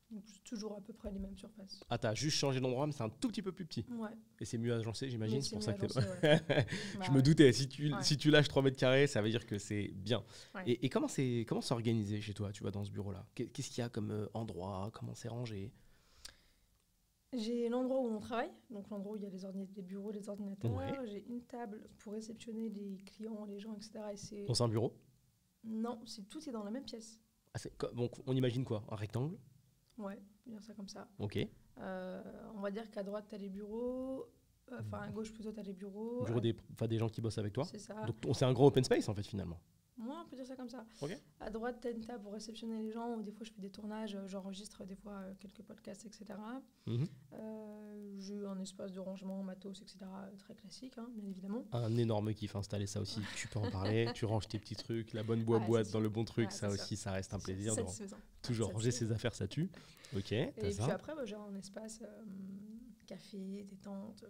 Donc, c'est toujours à peu près les mêmes surfaces. Ah, t'as juste changé d'endroit, mais c'est un tout petit peu plus petit. Ouais. Et c'est mieux agencé, j'imagine. Mais C'est pour mieux ça que agencé, Je Bah me ouais. doutais, Ouais. si tu lâches 3 mètres carrés, ça veut dire que c'est bien. Ouais. Et comment c'est organisé chez toi, tu vois, dans ce bureau-là? Qu'est-ce qu'il y a comme endroit? Comment c'est rangé? J'ai l'endroit où on travaille, donc l'endroit où il y a les bureaux, les ordinateurs. Ouais. J'ai une table pour réceptionner les clients, les gens, etc. Et c'est... Dans un bureau? Non, tout est dans la même pièce. Ah, donc on imagine quoi? Un rectangle? Ouais, on va dire ça comme ça. Ok. On va dire qu'à droite, tu as les bureaux. Enfin, à gauche, plutôt, tu as les bureaux. Bureau des gens qui bossent avec toi? C'est ça. Donc c'est un grand open space en fait finalement. Moi, on peut dire ça comme ça. Ok. À droite, tu as une table pour réceptionner les gens. Ou des fois, je fais des tournages. J'enregistre des fois quelques podcasts, etc. Mhm. J'ai un espace de rangement, matos, etc. Très classique, hein, bien évidemment. Un énorme kiff installer ça aussi. Tu peux en parler. Tu ranges tes petits trucs, la bonne boîte Ouais, c'est dans le bon truc. Ouais, ça c'est aussi, ça reste un plaisir. de Satisfaisant. toujours Ouais, ranger satisfaisant. ses affaires, ça tue. Ok. Et T'as puis ça. après, j'ai un espace café, détente,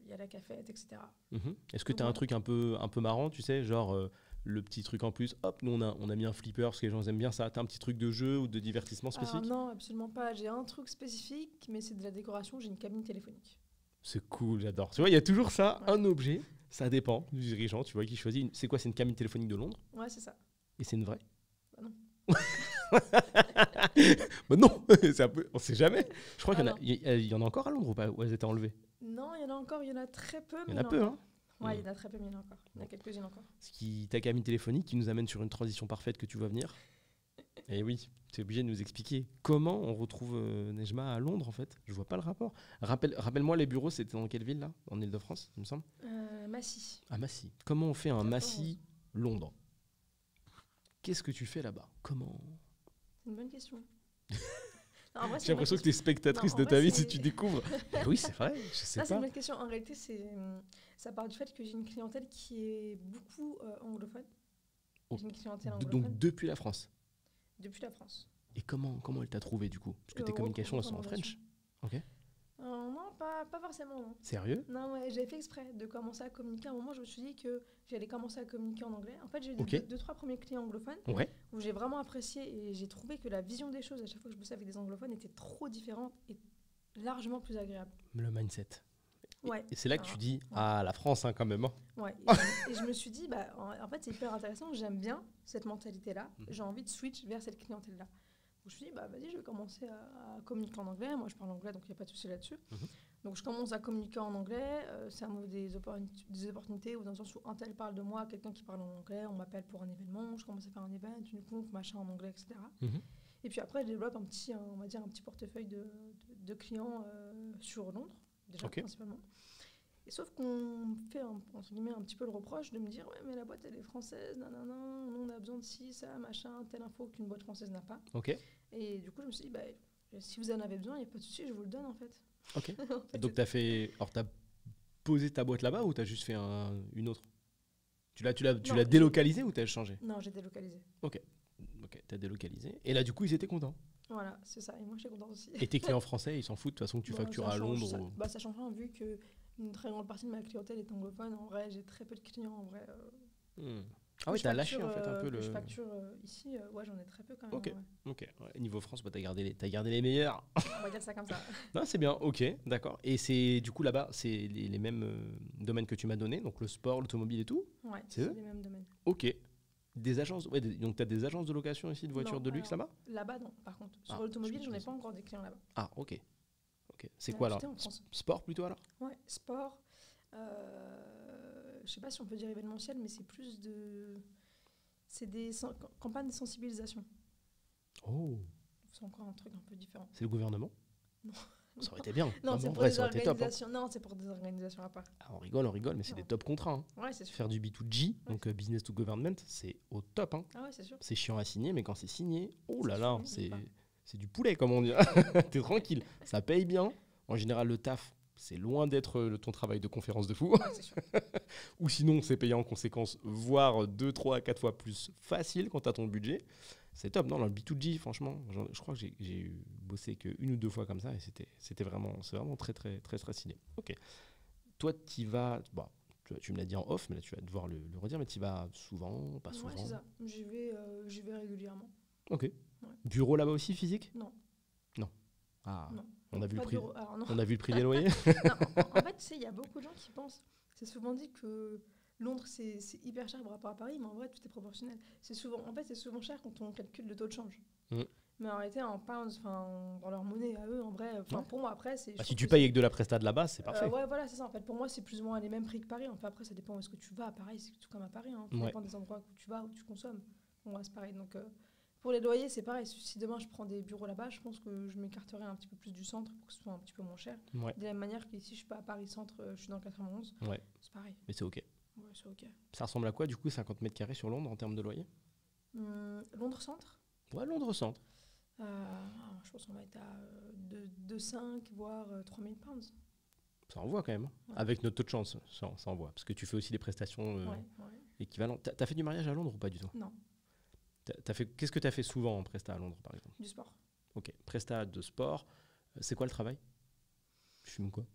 il y a la cafette, etc. Mhm. Est-ce que Donc tu as un voilà. truc un peu marrant, tu sais, genre le petit truc en plus, hop, nous on a mis un flipper parce que les gens aiment bien ça. T'as un petit truc de jeu ou de divertissement Alors spécifique? non, absolument pas. J'ai un truc spécifique, mais c'est de la décoration. J'ai une cabine téléphonique. C'est cool, j'adore. Tu vois, il y a toujours ça, Ouais. un objet, ça dépend du dirigeant, tu vois, qui choisit. C'est quoi, c'est une cabine téléphonique de Londres? Ouais, c'est ça. Et c'est une vraie? Bah non. Bah non, on sait jamais. Je crois Ah qu'il y en a, non. il y en a encore à Londres ou pas? Ou elles étaient enlevées? Non, il y en a encore, il y en a très peu. Il y mais en a peu, hein. Ouais, il y en a très peu, mais il y en a encore. Il y en a quelques-unes encore. Ta cabine téléphonique qui nous amène sur une transition parfaite que tu vois venir. Et oui, tu es obligé de nous expliquer comment on retrouve Nejma à Londres en fait. Je vois pas le rapport. Rappelle-moi les bureaux, c'était dans quelle ville là? En Ile-de-France, il me semble. Massy. À Massy. Comment on fait un 91. Massy Londres? Qu'est-ce que tu fais là-bas? Comment? C'est une bonne question. Non, en vrai, c'est J'ai une bonne l'impression que tu es spectatrice Non, en de vrai, ta vie c'est- si tu découvres. Eh oui, c'est vrai, je sais Ça, c'est pas. une bonne question. En réalité, ça part du fait que j'ai une clientèle qui est beaucoup anglophone. Oh. J'ai une clientèle anglophone Donc depuis la France. depuis la France. Et comment elle t'a trouvé du coup? Parce que tes communications elles sont en French. Ok. Non, pas forcément. Non, Sérieux? non ouais, j'avais fait exprès de commencer à communiquer. À un moment, je me suis dit que j'allais commencer à communiquer en anglais. En fait, j'ai eu Ok. deux, trois premiers clients anglophones Ouais. où j'ai vraiment apprécié et j'ai trouvé que la vision des choses à chaque fois que je bossais avec des anglophones était trop différente et largement plus agréable. Le mindset. Ouais. Et c'est là que tu dis, ah la France hein, quand même. Hein. Ouais. Et je me suis dit, bah, en fait, c'est hyper intéressant. J'aime bien cette mentalité-là. J'ai envie de switch vers cette clientèle-là. Donc, je me suis dit, bah, vas-y, je vais commencer à communiquer en anglais. Moi, je parle anglais, donc il n'y a pas de souci là-dessus. Donc, je commence à communiquer en anglais. Ça m'ouvre des opportunités, ou dans le sens où un tel parle de moi, quelqu'un qui parle en anglais, on m'appelle pour un événement, je commence à faire un event, une conf, machin en anglais, etc. Et puis après, je développe on va dire, un petit portefeuille de clients sur Londres, déjà, principalement. Et sauf qu'on me fait entre guillemets un petit peu le reproche de me dire ouais mais la boîte elle est française, nanana, nous on a besoin de ci, ça, machin, telle info qu'une boîte française n'a pas. Ok. Et du coup je me suis dit bah si vous en avez besoin, il n'y a pas de souci, je vous le donne en fait. Ok. En fait, Donc t'as posé ta boîte là-bas ou t'as juste fait une autre? Tu l'as délocalisé ou t'as changé? Non, j'ai délocalisé. Ok, t'as délocalisé. Et là du coup ils étaient contents. Voilà, c'est ça. Et moi j'étais contente aussi. Et tes clients français, ils s'en foutent de toute façon que tu factures à Londres ou... Ça change rien vu que une très grande partie de ma clientèle est anglophone. En vrai, j'ai très peu de clients en vrai. Ah oui, t'as lâché en fait un peu le. Je facture ici, ouais, j'en ai très peu quand même. Ok. Ouais. Ok. Ouais, niveau France, bah, t'as gardé les meilleurs. On va dire ça comme ça. Non, c'est bien. Ok, d'accord. Et c'est du coup là-bas, c'est les mêmes domaines que tu m'as donné, donc le sport, l'automobile et tout. Ouais, c'est eux les mêmes domaines. Ok. Des agences, ouais, donc t'as des agences de location ici de voitures de luxe là-bas? Là-bas, non. Par contre, sur l'automobile, j'en ai pas encore des clients là-bas. Ah, ok. C'est quoi alors? Sport plutôt alors? Ouais, sport. Je sais pas si on peut dire événementiel, mais c'est plus de. C'est des campagnes de sensibilisation. Oh. C'est encore un truc un peu différent. C'est le gouvernement? Non. Ça aurait été bien. Non, c'est pour des organisations. Non, c'est pour des organisations à part. Ah, on rigole, mais c'est des top contrats. Hein. Ouais, c'est sûr. Faire du B2G, donc business to government, c'est au top. Hein. Ah ouais, c'est sûr. C'est chiant à signer, mais quand c'est signé, oh là là, sûr, c'est du poulet, comme on dit. T'es tranquille. Ça paye bien. En général, le taf, c'est loin d'être ton travail de conférence de fou. Ouais, c'est sûr. Ou sinon, c'est payé en conséquence, voire 2, 3, 4 fois plus facile quand t'as ton budget. C'est top, non, le B2G, franchement, je crois que j'ai bossé qu'une ou deux fois comme ça et c'est vraiment très, très, très, très stylé. Ok. Toi, tu vas, bon, tu me l'as dit en off, mais là, tu vas devoir le redire, mais tu vas souvent, pas souvent? Ouais, c'est ça. J'y vais régulièrement. Ok. Ouais. Bureau là-bas aussi, physique? Non. Non. Ah, Non. on a vu le Pas de prix. bureau. Alors, non. On a vu le prix des loyers. Non, en fait, tu sais, il y a beaucoup de gens qui pensent. C'est souvent dit que Londres, c'est hyper cher par rapport à Paris, mais en vrai, tout est proportionnel. C'est souvent cher quand on calcule le taux de change. Mm. Mais en réalité, en pounds, dans leur monnaie à eux, en vrai, Ouais. pour moi, après, c'est. Si tu payes avec de la presta de là-bas, c'est parfait. Ouais, voilà, c'est ça. En fait, pour moi, c'est plus ou moins les mêmes prix que Paris. Enfin, après, ça dépend où est-ce que tu vas. Pareil, c'est tout comme à Paris. Hein. Ça Ouais. dépend des endroits où tu vas, où tu consommes. Bon, ouais, c'est pareil. Donc, pour les loyers, c'est pareil. Si demain je prends des bureaux là-bas, je pense que je m'écarterai un petit peu plus du centre pour que ce soit un petit peu moins cher. Ouais. De la même manière qu'ici, je suis pas à Paris centre, je suis dans le 91. Ouais. C'est pareil. Mais c'est OK. Ouais, c'est OK. Ça ressemble à quoi, du coup, 50 mètres carrés sur Londres en termes de loyer? Londres centre, Ouais, Londres centre. je pense qu'on va être à 2,5 voire 3 000 pounds. Ça envoie quand même. Ouais. Avec notre taux de chance, ça envoie. Parce que tu fais aussi des prestations Ouais. équivalentes. T'as fait du mariage à Londres ou pas du tout? Non, Qu'est-ce que tu as fait souvent en presta à Londres, par exemple? du sport. OK. Presta de sport. C'est quoi le travail? Tu filmes quoi?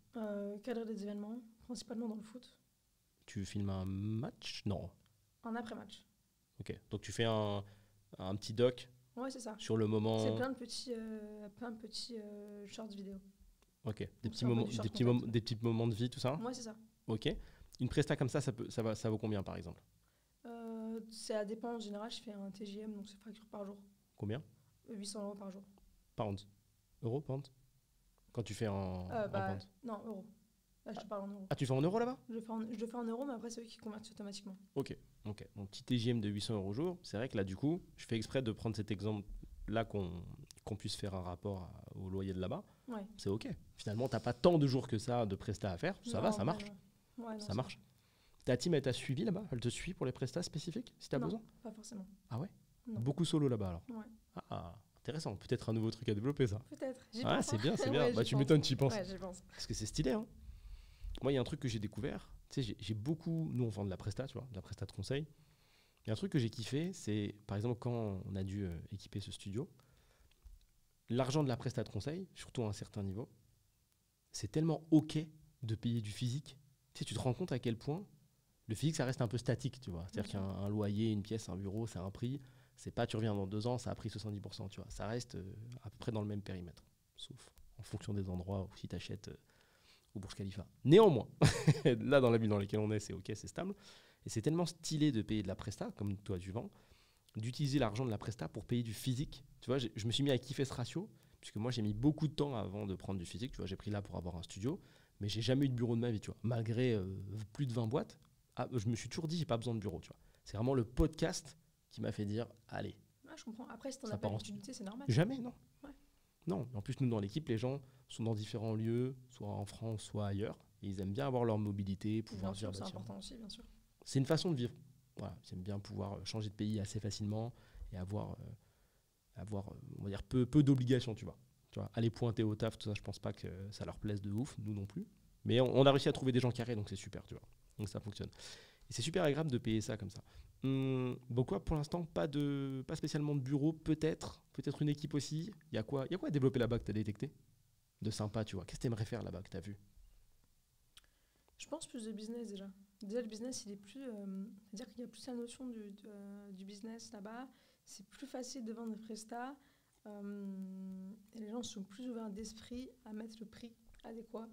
Cadrer des événements, principalement dans le foot. Tu filmes un match? Non. Un après-match. OK. Donc tu fais un petit doc Ouais, c'est ça. sur le moment. C'est plein de petits shorts vidéo. OK. Des Donc petits c'est un peu moments, du short des content. petits moments de vie, tout ça? Ouais, c'est ça. OK. Une presta comme ça vaut combien, par exemple? Ça dépend. En général, je fais un TJM, donc c'est facture par jour. Combien? 800 € par jour. Pounds. Euros, pounds? Quand tu fais en pounds. Non, euros. Là, je te parle en euros. Ah, tu fais en euros là-bas? Je le fais en euros, mais après, c'est eux qui convertissent automatiquement. OK. Donc, petit TJM de 800 € au jour. C'est vrai que là, du coup, je fais exprès de prendre cet exemple-là qu'on puisse faire un rapport au loyer de là-bas. Ouais. C'est OK. Finalement, t'as pas tant de jours que ça de prestats à faire. Ça va, ça marche. Ouais, non, Ça marche. Ta team, elle t'a suivi là-bas? Elle te suit pour les prestats spécifiques, si t'as Non. besoin? Pas forcément. Ah ouais? Non. Beaucoup solo là-bas, alors? Ouais. Ah, intéressant. Peut-être un nouveau truc à développer, ça. Peut-être. J'y Ah, pense, c'est hein. bien, c'est bien. Ouais, Bah, j'y tu pense. m'étonnes, tu y penses. Ouais, j'y pense. Parce que c'est stylé, hein. Moi, il y a un truc que j'ai découvert. Tu sais, j'ai beaucoup... Nous, on vend de la presta, tu vois, de la presta de conseil. Il y a un truc que j'ai kiffé, c'est, par exemple, quand on a dû équiper ce studio, l'argent de la presta de conseil, surtout à un certain niveau, c'est tellement OK de payer du physique. Tu sais, tu te rends compte à quel point le physique, ça reste un peu statique, tu vois. C'est-à-dire qu'un loyer, une pièce, un bureau, c'est un prix. C'est pas, tu reviens dans 2 ans, ça a pris 70%, tu vois. Ça reste à peu près dans le même périmètre. Sauf en fonction des endroits où si tu achètes au Burj Khalifa. Néanmoins, là, dans la ville dans laquelle on est, c'est OK, c'est stable. Et c'est tellement stylé de payer de la presta, comme toi tu vends, d'utiliser l'argent de la presta pour payer du physique. Tu vois, je me suis mis à kiffer ce ratio, puisque moi, j'ai mis beaucoup de temps avant de prendre du physique. Tu vois, j'ai pris là pour avoir un studio, mais j'ai jamais eu de bureau de ma vie, tu vois. Malgré plus de 20 boîtes, je me suis toujours dit, j'ai pas besoin de bureau, tu vois. C'est vraiment le podcast qui m'a fait dire, allez. Ouais, je comprends. Après, si t'en Ça as pas part en l'utilité, c'est normal. Jamais, non. Ouais. Non. En plus, nous, dans l'équipe, les gens sont dans différents lieux, soit en France, soit ailleurs. Et ils aiment bien avoir leur mobilité, pouvoir Bien sûr, dire, c'est bah, tiens, important aussi, bien sûr. c'est une façon de vivre. Voilà, j'aime bien pouvoir changer de pays assez facilement et avoir on va dire, peu d'obligations, tu vois. Aller pointer au taf, tout ça, je pense pas que ça leur plaise de ouf, nous non plus. Mais on a réussi à trouver des gens carrés, donc c'est super, tu vois. Donc ça fonctionne. Et c'est super agréable de payer ça comme ça. Donc quoi, pour l'instant, pas spécialement de bureau, peut-être une équipe aussi. Il y a quoi à développer là-bas que tu as détecté de sympa, tu vois. Qu'est-ce que tu aimerais faire là-bas que tu as vu? Je pense plus de business déjà. Déjà, le business, il est plus. C'est-à-dire qu'il y a plus la notion du business là-bas. C'est plus facile de vendre des prestats. Et les gens sont plus ouverts d'esprit à mettre le prix adéquat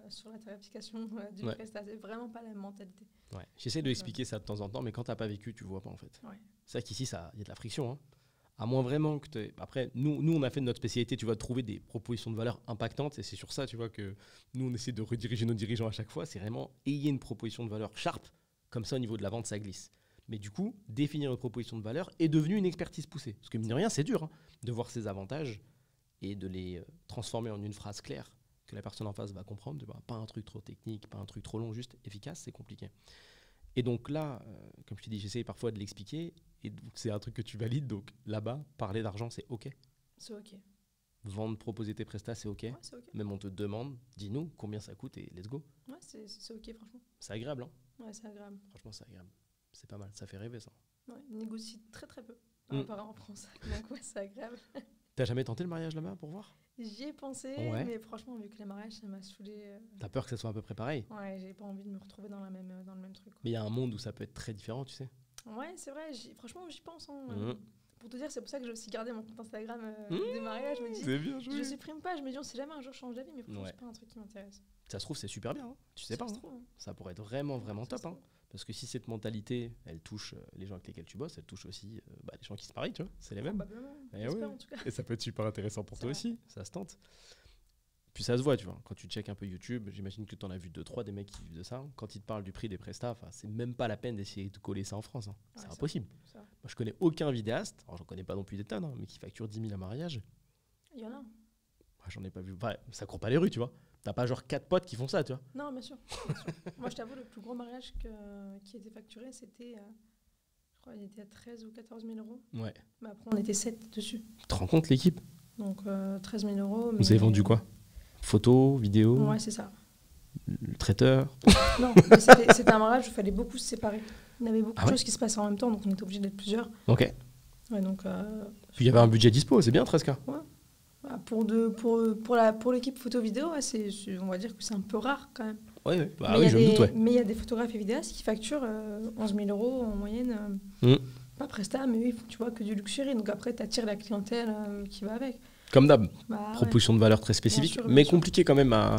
sur la tarification du prestat. C'est vraiment pas la même mentalité. Ouais. J'essaie de expliquer ça de temps en temps, mais quand t'as pas vécu, tu vois pas en fait. Ouais. C'est vrai qu'ici, il y a de la friction. Hein. À moins vraiment que après, nous, on a fait de notre spécialité, tu vas trouver des propositions de valeur impactantes, et c'est sur ça, tu vois, que nous, on essaie de rediriger nos dirigeants à chaque fois. C'est vraiment ayez une proposition de valeur sharp, comme ça, au niveau de la vente, ça glisse. Mais du coup, définir une proposition de valeur est devenu une expertise poussée. Parce que mine de rien, c'est dur de voir ses avantages et de les transformer en une phrase claire que la personne en face va comprendre. Tu vois, pas un truc trop technique, pas un truc trop long, juste efficace, c'est compliqué. Et donc là, comme je t'ai dit, j'essaie parfois de l'expliquer. Et donc c'est un truc que tu valides. Donc là-bas, parler d'argent, c'est OK. C'est OK. Vendre, proposer tes prestats, c'est OK. Ouais, c'est OK. Même on te demande, dis-nous combien ça coûte et let's go. Ouais, c'est OK, franchement. C'est agréable, hein. Ouais, c'est agréable. Franchement, c'est agréable. C'est pas mal, ça fait rêver ça. Ouais, il négocie très très peu par rapport à en France. Donc ouais, c'est agréable. T'as jamais tenté le mariage là-bas pour voir? J'y ai pensé, mais franchement, vu que les mariages, ça m'a saoulé. T'as peur que ça soit à peu près pareil? Ouais, j'ai pas envie de me retrouver dans le même truc. Quoi. Mais il y a un monde où ça peut être très différent, tu sais. Ouais, c'est vrai. Franchement, j'y pense. Hein. Pour te dire, c'est pour ça que j'ai aussi gardé mon compte Instagram des mariages. Je me dis, C'est bien joué. je supprime pas. Je me dis, on sait jamais un jour je change d'avis, mais pourtant, Ouais. c'est pas un truc qui m'intéresse. Ça se trouve, c'est super bien. Hein. Tu sais Ça pas. se Hein. trouve, hein. Ça pourrait être vraiment, vraiment Ça top. se Hein. trouve. Parce que si cette mentalité, elle touche les gens avec lesquels tu bosses, elle touche aussi les gens qui se marient, tu vois. C'est les mêmes. Probablement. Eh J'espère, ouais. en tout cas. Et ça peut être super intéressant pour C'est toi vrai. aussi. Ça se tente. Puis ça se voit, tu vois. Quand tu checkes un peu YouTube, j'imagine que tu en as vu 2-3 des mecs qui vivent de ça. Quand ils te parlent du prix des prestats, c'est même pas la peine d'essayer de coller ça en France. Hein. C'est Ouais, ça. impossible. Ça. Moi, je connais aucun vidéaste, alors j'en connais pas non plus des tonnes, hein, mais qui facture 10 000 à mariage. Il y en a. Moi, j'en ai pas vu. Enfin, ça court pas les rues, tu vois. T'as pas genre 4 potes qui font ça, tu vois. Non, bien sûr. Bien sûr. Moi, je t'avoue, le plus gros mariage qui était facturé, c'était, je crois, il était à 13 ou 14 000 euros. Ouais. Mais après, on était 7 dessus. Tu te rends compte, l'équipe? Donc, 13 000 euros. Vous avez vendu quoi? Photos, vidéos, Ouais, c'est ça. le traiteur? Non, mais c'était un mariage où il fallait beaucoup se séparer. Il y avait beaucoup Ah de ouais choses qui se passaient en même temps, donc on était obligé d'être plusieurs. Ok. Ouais, donc, Puis il y avait un budget dispo, c'est bien 13K. bah, pour l'équipe photo-vidéo, ouais, on va dire que c'est un peu rare quand même. Ouais, ouais. Bah Mais oui, il y a je me doute, ouais. Mais il y a des photographes et vidéastes qui facturent 11 000 euros en moyenne. Pas Presta, mais oui, tu vois, que du luxury. Donc après, tu attires la clientèle qui va avec. Comme d'hab, Bah, ouais. proposition de valeur très spécifique, sûr, mais sûr. compliqué quand même à...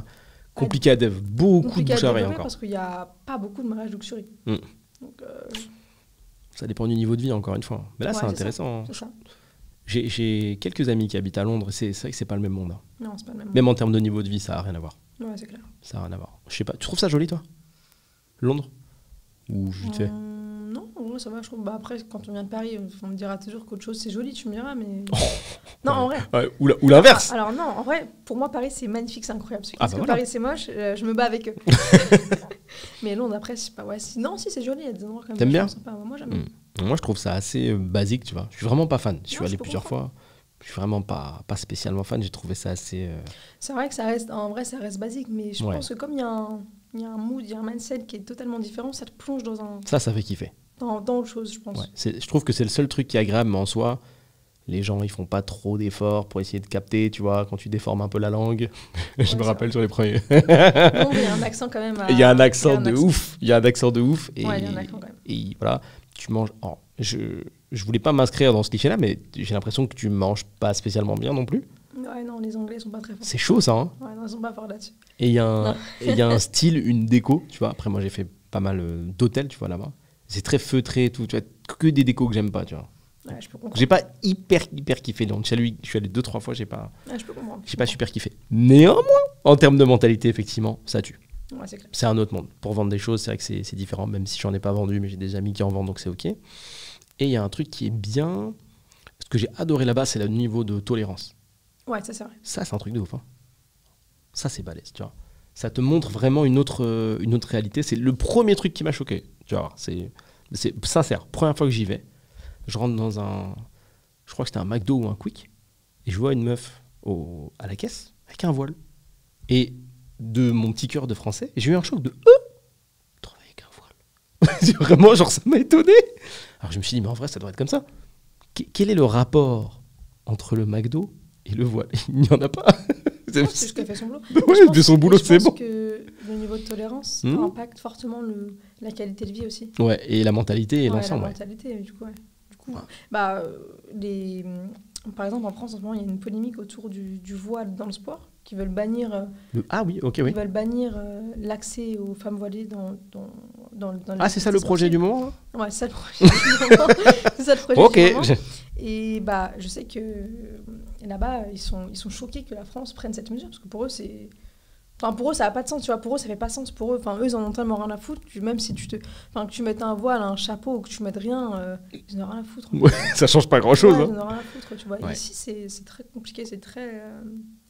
Compliqué à dev, beaucoup Compliqué de à bouche à oreille développer encore. parce qu'il n'y a pas beaucoup de mariages luxury. Mm. Donc, Ça dépend du niveau de vie, encore une fois. Mais là, Ouais, c'est c'est intéressant. Hein. c'est ça. J'ai quelques amis qui habitent à Londres, c'est vrai que c'est pas le même monde. Hein. Non, c'est pas le même. Même en termes de niveau de vie, ça a rien à voir. Ouais, c'est clair. Ça a rien à voir. Je sais pas, tu trouves ça joli, toi? Londres? Ou vite fait? Non, en vrai, ça va, je trouve. Bah, après, quand on vient de Paris, on me dira toujours qu'autre chose, c'est joli, tu me diras, mais. Non, en vrai. Ouais, ou l'inverse. Alors, non, en vrai, pour moi, Paris, c'est magnifique, c'est incroyable. Ceux qui Ah, disent bah que voilà. Paris, c'est moche, je me bats avec eux. Mais Londres, après, c'est pas. Ouais, non, si, c'est joli, il y a des endroits quand même. T'aimes bien sympas. Moi, j'aime. Moi, je trouve ça assez basique, tu vois. Je suis vraiment pas fan. Je suis Non, allé je peux plusieurs fois. Je suis vraiment pas spécialement fan. J'ai trouvé ça assez... C'est vrai que ça reste, en vrai, ça reste basique, mais je Ouais. pense que comme il y a un mood, il y a un mindset qui est totalement différent, ça te plonge Ça fait kiffer. dans autre chose, je pense. Ouais. Je trouve que c'est le seul truc qui est agréable, mais en soi, les gens, ils font pas trop d'efforts pour essayer de capter, tu vois, quand tu déformes un peu la langue. Je c'est me rappelle vrai. sur les premiers... Non, mais il y a un accent quand même. Il y a un accent de ouf. Il y a un accent de ouf. Et, Ouais, il y a un accent quand même. et voilà, tu manges... Oh, je voulais pas m'inscrire dans ce cliché-là, mais j'ai l'impression que tu manges pas spécialement bien non plus. Ouais, non, les Anglais sont pas très forts. C'est chaud, ça, hein. Ouais, non, ils sont pas forts là-dessus. Et il y a un, Non. et il y a un style, une déco, tu vois. Après, moi, j'ai fait pas mal d'hôtels, tu vois, là-bas. C'est très feutré et tout, tu vois. Que des décos que j'aime pas, tu vois. Ouais, je peux comprendre. J'ai pas hyper kiffé. Donc, je suis allé 2-3 fois, j'ai pas Ouais, je peux comprendre. super kiffé. Néanmoins, en termes de mentalité, effectivement, ça tue. Ouais, c'est clair. C'est un autre monde. Pour vendre des choses, c'est vrai que c'est différent, même si j'en ai pas vendu, mais j'ai des amis qui en vendent, donc c'est OK. Et il y a un truc qui est bien. Ce que j'ai adoré là-bas, c'est le niveau de tolérance. Ouais, ça, c'est vrai. Ça, c'est un truc de ouf. Hein. Ça, c'est balèze, tu vois. Ça te montre vraiment une autre réalité. C'est le premier truc qui m'a choqué. Tu vois, c'est sincère. Première fois que j'y vais, je rentre dans un... Je crois que c'était un McDo ou un Quick. Et je vois une meuf à la caisse avec un voile. Et de mon petit cœur de français, j'ai eu un choc de... travailler avec un voile. C'est vraiment, genre, ça m'a étonné. Alors je me suis dit, mais en vrai, ça doit être comme ça. Quel est le rapport entre le McDo et le voile? Il n'y en a pas. C'est juste qu'elle fait son boulot. Ouais, Je pense- de son boulot, c'est Je bon. pense que le niveau de tolérance Hmm. impacte fortement la qualité de vie aussi. Ouais, et la mentalité et Ouais, l'ensemble, la ouais. mentalité, du coup, ouais. Du coup, Ouais. bah, par exemple, en France, en ce moment, il y a une polémique autour du voile dans le sport, qui veulent bannir, Ah oui, ok, oui. ils veulent bannir l'accès aux femmes voilées dans Ah, c'est ça le projet du moment, hein? Ouais, c'est ça le projet du moment. C'est ça le projet Ok. du moment. Et bah, je sais que là-bas, ils sont choqués que la France prenne cette mesure, parce que pour eux, c'est... Enfin, pour eux, ça n'a pas de sens, tu vois. Pour eux, ça fait pas sens. Pour eux, enfin, eux, ils en ont tellement rien à foutre. Même si que tu mettes un voile, un chapeau, ou que tu mettes rien, ils en ont rien à foutre. Ouais, ça change pas grand-chose. Ouais, Hein. ils en ont rien à foutre, tu vois. Ouais. Ici, c'est très compliqué, c'est très...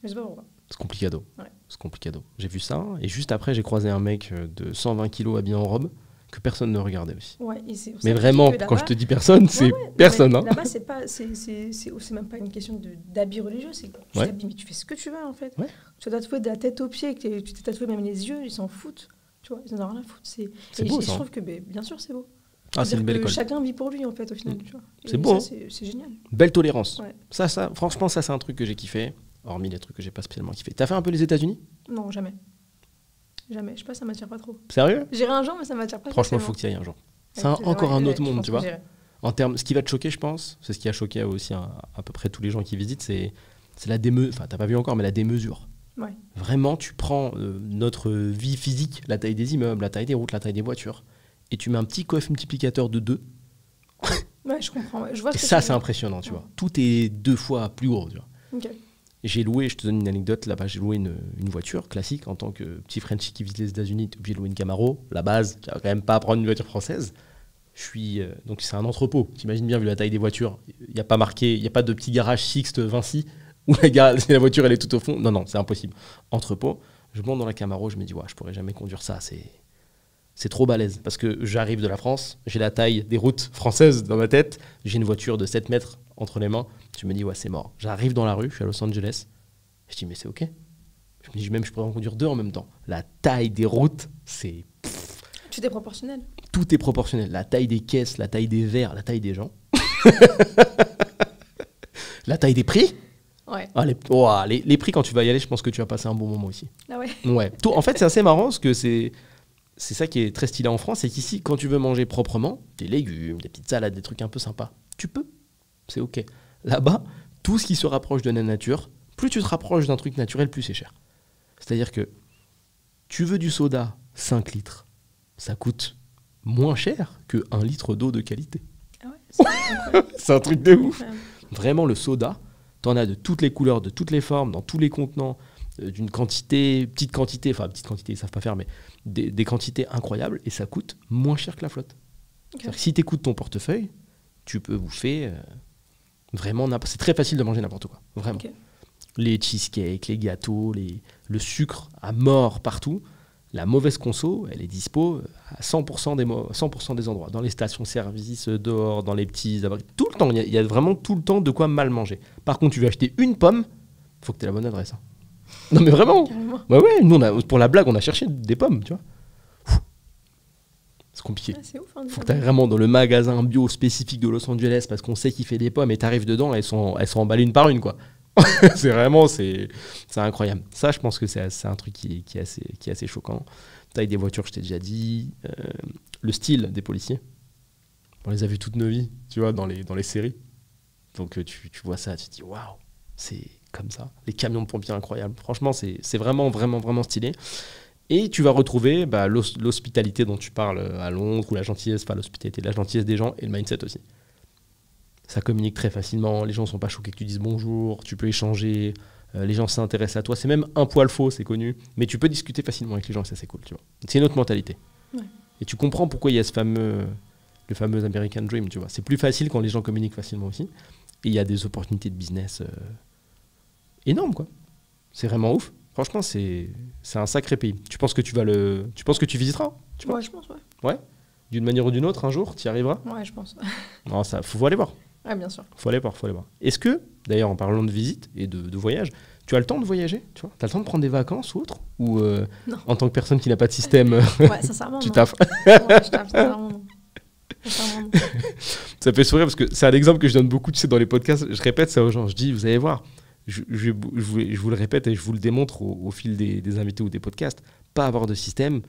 Je sais pas pourquoi. C'est complicado. Ouais. C'est complicado. J'ai vu ça, et juste après, j'ai croisé un mec de 120 kilos habillé en robe, que personne ne regardait aussi. Ouais, et c'est pour Mais ça que vraiment, je dis que quand je là-bas- te dis personne, c'est Ouais, personne. mais Hein. Là-bas, c'est même pas une question d'habit religieux, c'est que tu Ouais. t'habilles, mais tu fais ce que tu veux en fait. Ouais. Tu t'es tatoué de la tête aux pieds, que tu t'es tatoué même les yeux, ils s'en foutent. Tu vois, ils en ont rien à foutre. C'est Et beau, je ça, hein. trouve que, bien sûr, c'est beau. Ah, c'est C'est-à-dire une belle que école. chacun vit pour lui en fait, au final. Tu vois. C'est Et beau, ça, hein. c'est génial. Belle tolérance. Ouais. Ça, franchement, ça, c'est un truc que j'ai kiffé, hormis les trucs que j'ai pas spécialement kiffé. T'as fait un peu les États-Unis? Non, jamais. Jamais. Je sais pas, ça m'attire pas trop. Sérieux? J'irai un jour, mais ça m'attire pas. Franchement, il faut spécialement. que tu y ailles un jour. C'est Avec plaisir. encore Ouais, un ouais, autre je monde, pense tu que vois. j'irai. En termes, ce qui va te choquer, je pense, c'est ce qui a choqué aussi à peu près tous les gens qui visitent, c'est la démesure. Enfin, t'as pas vu encore, mais la démesure. Ouais. Vraiment, tu prends notre vie physique, la taille des immeubles, la taille des routes, la taille des voitures, et tu mets un petit coefficient multiplicateur de 2. Ouais, je comprends. Ouais. Je vois Et ça, c'est impressionnant, tu vois. Tout est 2 fois plus gros, tu vois. Ok. J'ai loué, je te donne une anecdote, là-bas, j'ai loué une voiture classique en tant que petit Frenchie qui visite les États-Unis, tu es obligé de louer une Camaro. La base, tu vas quand même pas prendre une voiture française. Donc c'est un entrepôt. T'imagines bien, vu la taille des voitures, il n'y a pas marqué, il n'y a pas de petit garage Sixt Vinci où la voiture elle est tout au fond. Non, c'est impossible. Entrepôt, je monte dans la Camaro, je me dis, ouais, je pourrais jamais conduire ça, c'est trop balèze. Parce que j'arrive de la France, j'ai la taille des routes françaises dans ma tête, j'ai une voiture de 7 mètres entre les mains. Je me dis, ouais, c'est mort. J'arrive dans la rue, je suis à Los Angeles. Je dis, mais c'est ok. Je me dis, même je pourrais en conduire 2 en même temps. La taille des routes, c'est... Tout est proportionnel. Tout est proportionnel. La taille des caisses, la taille des verres, la taille des gens. La taille des prix. Ouais. Ah, les prix, quand tu vas y aller, je pense que tu vas passer un bon moment aussi. Ah ouais. Ouais. En fait, c'est assez marrant parce que c'est ça qui est très stylé en France, c'est qu'ici, quand tu veux manger proprement, des légumes, des petites salades, des trucs un peu sympas, tu peux. C'est ok. Là-bas, tout ce qui se rapproche de la nature, plus tu te rapproches d'un truc naturel, plus c'est cher. C'est-à-dire que tu veux du soda 5 litres, ça coûte moins cher que 1 litre d'eau de qualité. Ah ouais, c'est un truc de ouf. Vraiment, le soda, t'en as de toutes les couleurs, de toutes les formes, dans tous les contenants, d'une petite quantité, ils savent pas faire, mais des quantités incroyables, et ça coûte moins cher que la flotte. Okay. Si tu écoutes ton portefeuille, tu peux bouffer vraiment n'importe. C'est très facile de manger n'importe quoi, vraiment. Okay. Les cheesecakes, les gâteaux, le sucre à mort partout. La mauvaise conso, elle est dispo à 100% des endroits. Dans les stations-service, dehors, dans les petits abris. Tout le temps, il y a vraiment tout le temps de quoi mal manger. Par contre, tu veux acheter une pomme, il faut que tu aies la bonne adresse. Hein. Non mais vraiment. Bah ouais, nous, pour la blague, on a cherché des pommes, tu vois. C'est compliqué. Ah, c'est ouf, hein, faut que tu ailles vraiment dans le magasin bio spécifique de Los Angeles parce qu'on sait qu'il fait des pommes et tu arrives dedans, elles sont emballées une par une, quoi. c'est incroyable. Ça, je pense que c'est un truc qui est assez choquant. Taille des voitures, je t'ai déjà dit. Le style des policiers. On les a vus toute nos vies, tu vois, dans les séries. Donc tu vois ça, tu te dis waouh, c'est comme ça. Les camions de pompiers incroyables. Franchement, c'est vraiment, vraiment, vraiment stylé. Et tu vas retrouver l'hospitalité dont tu parles à Londres, ou la gentillesse, pas l'hospitalité, la gentillesse des gens et le mindset aussi. Ça communique très facilement, les gens ne sont pas choqués que tu dises bonjour, tu peux échanger, les gens s'intéressent à toi. C'est même un poil faux, c'est connu, mais tu peux discuter facilement avec les gens et ça, c'est cool, tu vois. C'est une autre mentalité. Ouais. Et tu comprends pourquoi il y a le fameux American Dream, tu vois. C'est plus facile quand les gens communiquent facilement aussi. Et il y a des opportunités de business énormes, quoi. C'est vraiment ouf. Franchement, c'est un sacré pays. Tu penses que tu visiteras? Ouais, je pense, ouais. Ouais. D'une manière ou d'une autre, un jour, tu y arriveras? Ouais, je pense. Non, ça, faut aller voir. Ouais, bien sûr. Faut aller voir. Est-ce que, d'ailleurs, en parlant de visite et de voyage, tu as le temps de voyager? Tu vois, as le temps de prendre des vacances ou autre? Ou en tant que personne qui n'a pas de système, ouais, sincèrement, tu taffes? Ouais, je taffe, sincèrement, non. Ça fait sourire parce que c'est un exemple que je donne beaucoup, tu sais, dans les podcasts. Je répète ça aux gens. Je dis, vous allez voir, je vous le répète et je vous le démontre au fil des invités ou des podcasts. Pas avoir de système,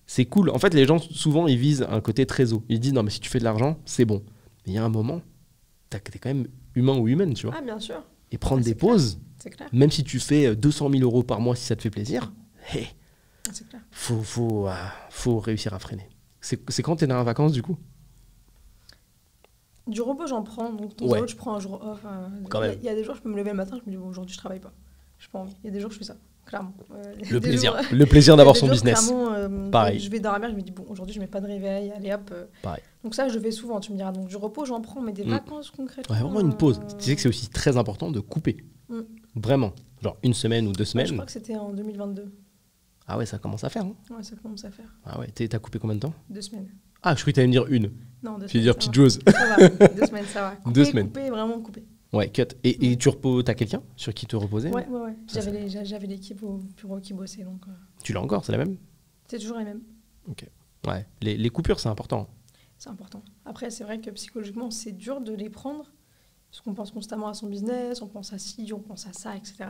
c'est cool. En fait, les gens, souvent, ils visent un côté trésor. Ils disent, non, mais si tu fais de l'argent, c'est bon. Mais il y a un moment, t'es quand même humain ou humaine, tu vois. Ah, bien sûr. Et prendre des pauses, c'est clair. Même si tu fais 200 000 euros par mois, si ça te fait plaisir, hey, c'est clair. Faut réussir à freiner. C'est quand t'es dans les vacances, du coup? Du repos, j'en prends. Donc, ouais. je prends un jour off. Il y a des jours, je peux me lever le matin, je me dis, bon, aujourd'hui, je travaille pas. Je pas envie. Il y a des jours, je fais ça. Clairement. Le plaisir d'avoir son business. Pareil. Je vais dormir, je me dis, bon, aujourd'hui, je mets pas de réveil, allez hop. Pareil. Donc ça, je fais souvent, tu me diras. Donc du repos, j'en prends, mais des vacances concrètement. Ouais, vraiment une pause. Tu sais que c'est aussi très important de couper. Vraiment. Genre 1 semaine ou 2 semaines. Je crois que c'était en 2022. Ah ouais, ça commence à faire. Hein. Ouais, ça commence à faire. Ah ouais, t'as coupé combien de temps? 2 semaines. Ah, je croyais que t'allais me dire 1. Non, 2 semaines. Je vais dire petite chose. Ça va, 2 semaines, ça va. Couper, 2 semaines. Couper, vraiment couper. Ouais, cut. Et tu reposes, t'as quelqu'un sur qui te reposer? Ouais. J'avais l'équipe au bureau qui bossait. Donc, Tu l'as encore, c'est la même? C'est toujours la même. Ok. Ouais, les coupures, c'est important. C'est important. Après, c'est vrai que psychologiquement, c'est dur de les prendre. Parce qu'on pense constamment à son business, on pense à ci, on pense à ça, etc.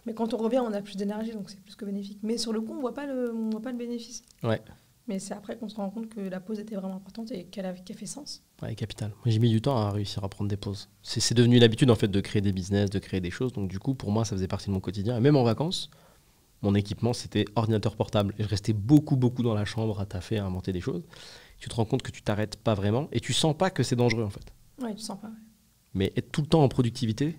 Mais quand on revient, on a plus d'énergie, donc c'est plus que bénéfique. Mais sur le coup, on voit pas le bénéfice. Ouais. Mais c'est après qu'on se rend compte que la pause était vraiment importante et qu'elle fait sens. Ouais, capital. Moi, j'ai mis du temps à réussir à prendre des pauses. C'est devenu une habitude en fait de créer des business, de créer des choses. Donc du coup, pour moi, ça faisait partie de mon quotidien. Et même en vacances, mon équipement, c'était ordinateur portable. Et je restais beaucoup dans la chambre à taffer, à inventer des choses. Tu te rends compte que tu t'arrêtes pas vraiment et tu sens pas que c'est dangereux en fait. Ouais, tu sens pas. Ouais. Mais être tout le temps en productivité,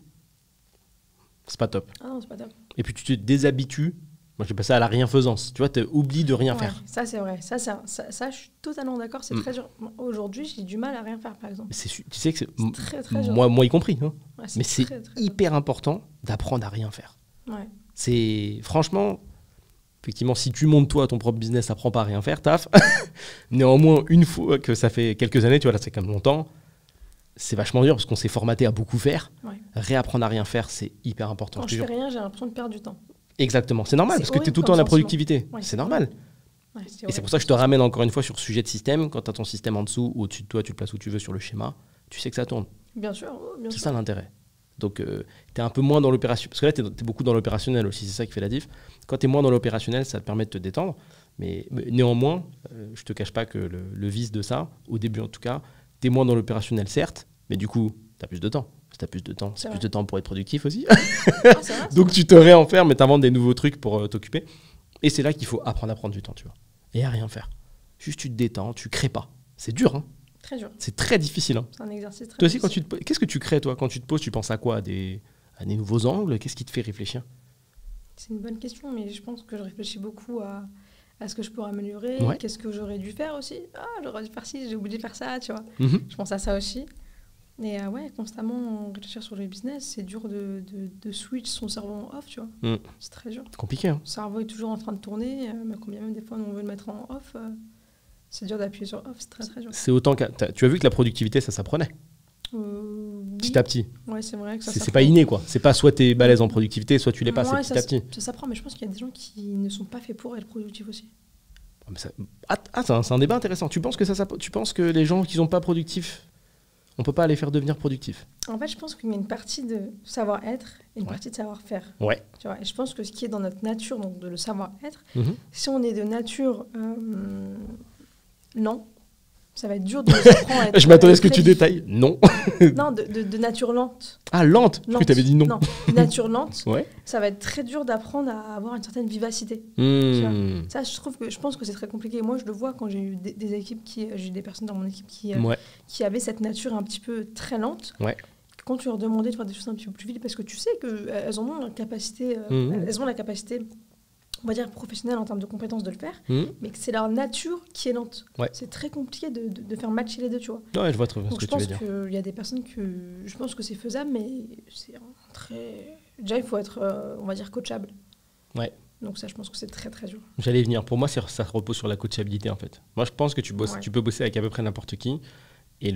c'est pas top. Ah non, c'est pas top. Et puis tu te déshabitues. Moi, j'ai passé à la rien-faisance. Tu vois, tu oublies de rien faire. Ça, c'est vrai. Ça, je suis totalement d'accord. C'est très dur. Aujourd'hui, j'ai du mal à rien faire, par exemple. Tu sais que c'est très dur. Moi y compris. Hein. Ouais, mais c'est hyper important d'apprendre à rien faire. Ouais. C'est franchement, effectivement, si tu montes toi ton propre business, apprends pas à rien faire, taf. Néanmoins, une fois que ça fait quelques années, tu vois, là, c'est quand même longtemps, c'est vachement dur parce qu'on s'est formaté à beaucoup faire. Ouais. Réapprendre à rien faire, c'est hyper important. Quand je fais rien, j'ai l'impression de perdre du temps. Exactement, c'est normal parce que tu es tout le temps dans la productivité. Ouais, c'est normal. Ouais, et c'est pour ça que je te ramène encore une fois sur le sujet de système. Quand tu as ton système en dessous ou au-dessus de toi, tu le places où tu veux sur le schéma, tu sais que ça tourne. Bien sûr. C'est ça l'intérêt. Donc, tu es un peu moins dans l'opération. Parce que là, tu es beaucoup dans l'opérationnel aussi, c'est ça qui fait la diff. Quand tu es moins dans l'opérationnel, ça te permet de te détendre. Mais néanmoins, je te cache pas que le vice de ça, au début en tout cas, tu es moins dans l'opérationnel, certes, mais du coup, tu as plus de temps. Si tu as plus de temps, c'est plus de temps pour être productif aussi. Donc, tu te réenfermes et tu inventes des nouveaux trucs pour t'occuper. Et c'est là qu'il faut apprendre à prendre du temps, tu vois. Et à rien faire. Juste, tu te détends, tu crées pas. C'est dur, hein. Très dur. C'est très difficile. Hein. C'est un exercice très toi aussi, difficile. Qu'est-ce que tu crées, toi, quand tu te poses? Tu penses à quoi? À des nouveaux angles? Qu'est-ce qui te fait réfléchir? C'est une bonne question, mais je pense que je réfléchis beaucoup à ce que je pourrais améliorer. Ouais. Qu'est-ce que j'aurais dû faire aussi? Ah, j'aurais dû faire ci, j'ai oublié de faire ça, tu vois. Je pense à ça aussi. Et ouais, constamment réfléchir sur le business, c'est dur de switch son cerveau en off, tu vois. C'est très dur. C'est compliqué, hein. Le cerveau est toujours en train de tourner, mais combien même des fois on veut le mettre en off, c'est dur d'appuyer sur off, c'est très dur. C'est autant que tu as vu que la productivité, ça s'apprenait petit à petit. Ouais, c'est vrai que ça c'est pas inné, quoi. C'est pas soit tu es balèze en productivité, soit tu l'es pas, c'est petit à petit. Ça s'apprend, mais je pense qu'il y a des gens qui ne sont pas faits pour être productifs aussi. C'est un débat intéressant. Tu penses que les gens qui sont pas productifs, on peut pas les faire devenir productifs? En fait, je pense qu'il y a une partie de savoir-être et une partie de savoir-faire. Ouais. Tu vois, et je pense que ce qui est dans notre nature, donc de le savoir-être, si on est de nature lent, ça va être dur de nous apprendre à être. Je m'attendais à ce que tu détailles. Non. Non, de nature lente. Ah, lente. Parce que tu avais dit non. Non, de nature lente, ouais. Ça va être très dur d'apprendre à avoir une certaine vivacité. Ça, je pense que c'est très compliqué. Moi, je le vois quand j'ai eu des équipes j'ai eu des personnes dans mon équipe qui avaient cette nature un petit peu très lente. Ouais. Quand tu leur demandais de faire des choses un petit peu plus vite, parce que tu sais qu'elles ont la capacité, on va dire professionnelle en termes de compétences de le faire, mais que c'est leur nature qui est lente. Ouais. C'est très compliqué de faire matcher les deux, tu vois. Ouais, je vois très bien ce que tu veux dire. Je pense qu'il y a des personnes je pense que c'est faisable, mais c'est très... Déjà, il faut être, on va dire, coachable. Ouais. Donc ça, je pense que c'est très, très dur. J'allais venir. Pour moi, ça repose sur la coachabilité, en fait. Moi, je pense que tu peux bosser avec à peu près n'importe qui. Et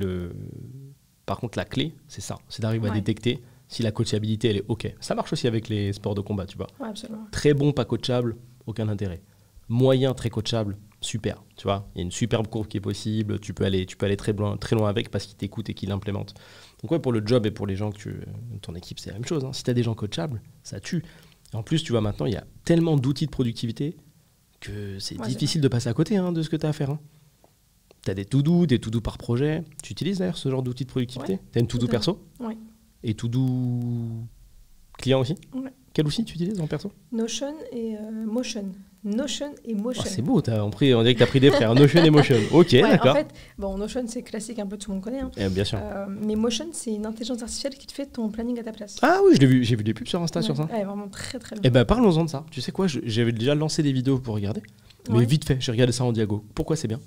par contre, la clé, c'est ça. C'est d'arriver à détecter si la coachabilité, elle est OK. Ça marche aussi avec les sports de combat, tu vois. Ouais, absolument. Très bon, pas coachable, aucun intérêt. Moyen, très coachable, super. Tu vois, il y a une superbe courbe qui est possible. Tu peux aller très loin avec parce qu'il t'écoute et qu'il l'implémente. Donc ouais, pour le job et pour les gens ton équipe, c'est la même chose. Hein. Si tu as des gens coachables, ça tue. Et en plus, tu vois, maintenant, il y a tellement d'outils de productivité que c'est difficile de passer à côté de ce que tu as à faire. Hein. Tu as des to-do par projet. Tu utilises d'ailleurs ce genre d'outils de productivité? Tu as une to-do perso? Oui. Et to-do client aussi? Ouais. Quel outil tu utilises en perso? Notion et Motion. Notion et Motion. Oh, c'est beau, on dirait que tu as pris des frères. Notion et Motion. Ok, d'accord. En fait, Notion, c'est classique, un peu tout le monde connaît. Hein. Bien sûr. Mais Motion, c'est une intelligence artificielle qui te fait ton planning à ta place. Ah oui, j'ai vu des pubs sur Insta sur ça. Ouais, vraiment très très bien. Eh ben, parlons-en de ça. Tu sais quoi, j'avais déjà lancé des vidéos pour regarder. Mais vite fait, j'ai regardé ça en diago. Pourquoi c'est bien?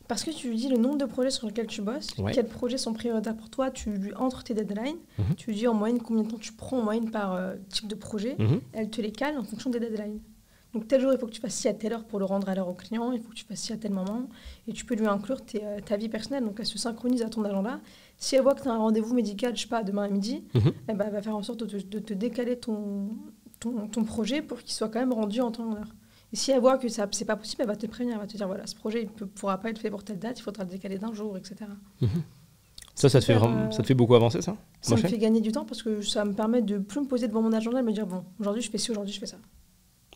Parce que tu lui dis le nombre de projets sur lesquels tu bosses, quels projets sont prioritaires pour toi, tu lui entres tes deadlines, tu lui dis en moyenne combien de temps tu prends en moyenne par type de projet, elle te les cale en fonction des deadlines. Donc tel jour, il faut que tu fasses ci à telle heure pour le rendre à l'heure au client, il faut que tu fasses ci à tel moment, et tu peux lui inclure ta vie personnelle, donc elle se synchronise à ton agenda. Si elle voit que tu as un rendez-vous médical, je sais pas, demain à midi, elle va faire en sorte de te décaler ton projet pour qu'il soit quand même rendu en temps et en heure. Et si elle voit que c'est pas possible, elle va te prévenir, elle va te dire voilà, ce projet ne pourra pas être fait pour telle date, il faudra le décaler d'un jour, etc. Ça te fait beaucoup avancer, ça? Ça me fait gagner du temps parce que ça me permet de plus me poser devant mon agenda et me dire bon, aujourd'hui je fais ci, aujourd'hui je fais ça.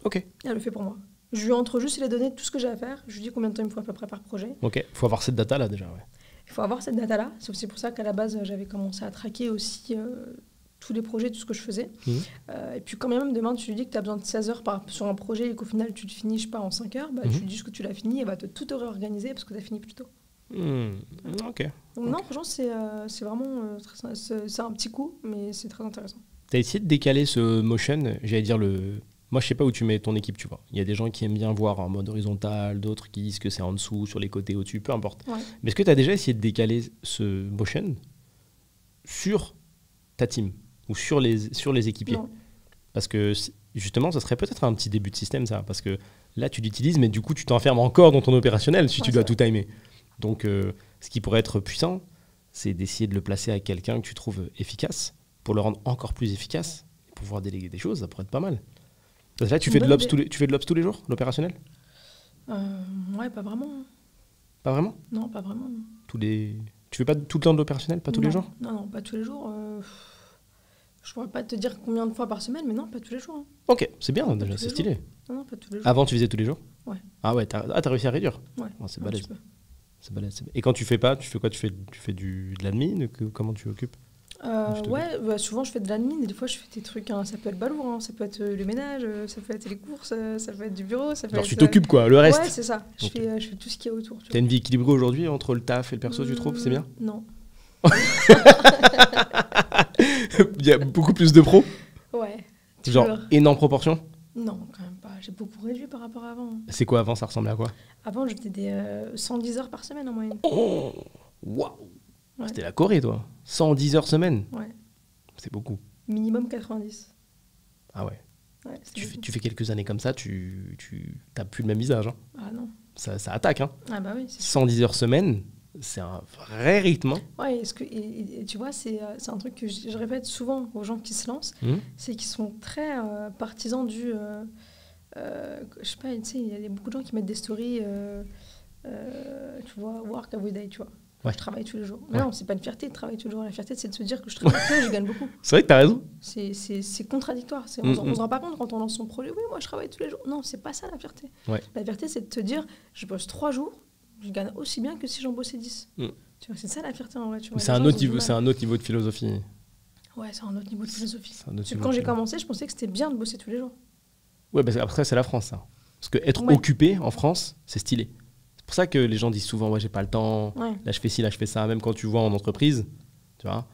Ok. Et elle le fait pour moi. Je lui entre juste les données, tout ce que j'ai à faire. Je lui dis combien de temps il me faut à peu près par projet. Ok, il faut avoir cette data-là déjà. Ouais. Il faut avoir cette data-là. C'est aussi pour ça qu'à la base, j'avais commencé à traquer aussi tous les projets, tout ce que je faisais. Et puis quand même, demain, tu lui dis que tu as besoin de 16 heures sur un projet et qu'au final, tu le finis, je sais pas, en 5 heures, tu lui dis que tu l'as fini et va te tout réorganiser parce que tu as fini plus tôt. Ok. Donc non, franchement, c'est vraiment... c'est un petit coup, mais c'est très intéressant. Tu as essayé de décaler ce motion, j'allais dire Moi, je sais pas où tu mets ton équipe, tu vois. Il y a des gens qui aiment bien voir en mode horizontal, d'autres qui disent que c'est en dessous, sur les côtés, au-dessus, peu importe. Ouais. Mais est-ce que tu as déjà essayé de décaler ce motion sur ta team ou sur les équipiers? Non. Parce que justement, ça serait peut-être un petit début de système, ça. Parce que là, tu l'utilises, mais du coup, tu t'enfermes encore dans ton opérationnel si tu dois tout timer. Donc, ce qui pourrait être puissant, c'est d'essayer de le placer à quelqu'un que tu trouves efficace pour le rendre encore plus efficace et pouvoir déléguer des choses. Ça pourrait être pas mal. Là, tu fais de l'Ops tous les jours, l'opérationnel? Ouais, pas vraiment. Pas vraiment? Non, pas vraiment. Tu fais pas tout le temps de l'opérationnel, pas tous les jours? Non, pas tous les jours. Je pourrais pas te dire combien de fois par semaine, mais non, pas tous les jours. Hein. Ok, c'est bien déjà, c'est stylé. Non, pas tous les jours. Avant, tu faisais tous les jours? Ouais. Ah ouais, t'as réussi à réduire? Ouais. Oh, c'est balèze. C'est balèze. Et quand tu fais pas, tu fais quoi? Tu fais de l'admin? Comment tu occupes? Souvent je fais de l'admin et des fois je fais des trucs, hein, ça peut être balourd, hein, ça peut être le ménage, ça peut être les courses, ça peut être du bureau, ça peut Alors être... tu t'occupes quoi, le reste? Ouais, c'est ça, je fais tout ce qu'il y a autour. T'as une vie équilibrée aujourd'hui entre le taf et le perso, tu trouves? C'est bien? Non. Il y a beaucoup plus de pros? Ouais. Genre énorme proportion? Non, quand même pas, j'ai beaucoup réduit par rapport à avant. C'est quoi avant, ça ressemblait à quoi? Avant j'étais des 110 heures par semaine en moyenne. Oh, waouh! Ouais. C'était la Corée, toi. 110 heures semaine. Ouais. C'est beaucoup. Minimum 90. Ah ouais. Ouais, tu fais quelques années comme ça, tu n'as plus le même visage. Hein. Ah non. Ça attaque. Hein. Ah bah oui. 110 heures semaine, c'est un vrai rythme. Hein. Ouais, et tu vois, c'est un truc que je répète souvent aux gens qui se lancent, c'est qu'ils sont très partisans du... je sais pas, tu sais, il y a beaucoup de gens qui mettent des stories, tu vois, work every day, tu vois. Ouais. Je travaille tous les jours. Mais non, c'est pas une fierté de travailler tous les jours. La fierté, c'est de se dire que je travaille tous les jours et je gagne beaucoup. C'est vrai que t'as raison. C'est contradictoire. On se rend pas compte quand on lance son projet. Oui, moi, je travaille tous les jours. Non, c'est pas ça la fierté. Ouais. La fierté, c'est de te dire, je bosse 3 jours, je gagne aussi bien que si j'en bossais 10. Tu vois, c'est ça la fierté en vrai. Tu vois, c'est un autre niveau de philosophie. Ouais, c'est un autre niveau de philosophie. Quand j'ai commencé, je pensais que c'était bien de bosser tous les jours. Ouais, parce qu'après, c'est la France, ça. Parce que être occupé en France, c'est stylé. C'est pour ça que les gens disent souvent, ouais, j'ai pas le temps, là je fais ci, là je fais ça. Même quand tu vois en entreprise, tu vois,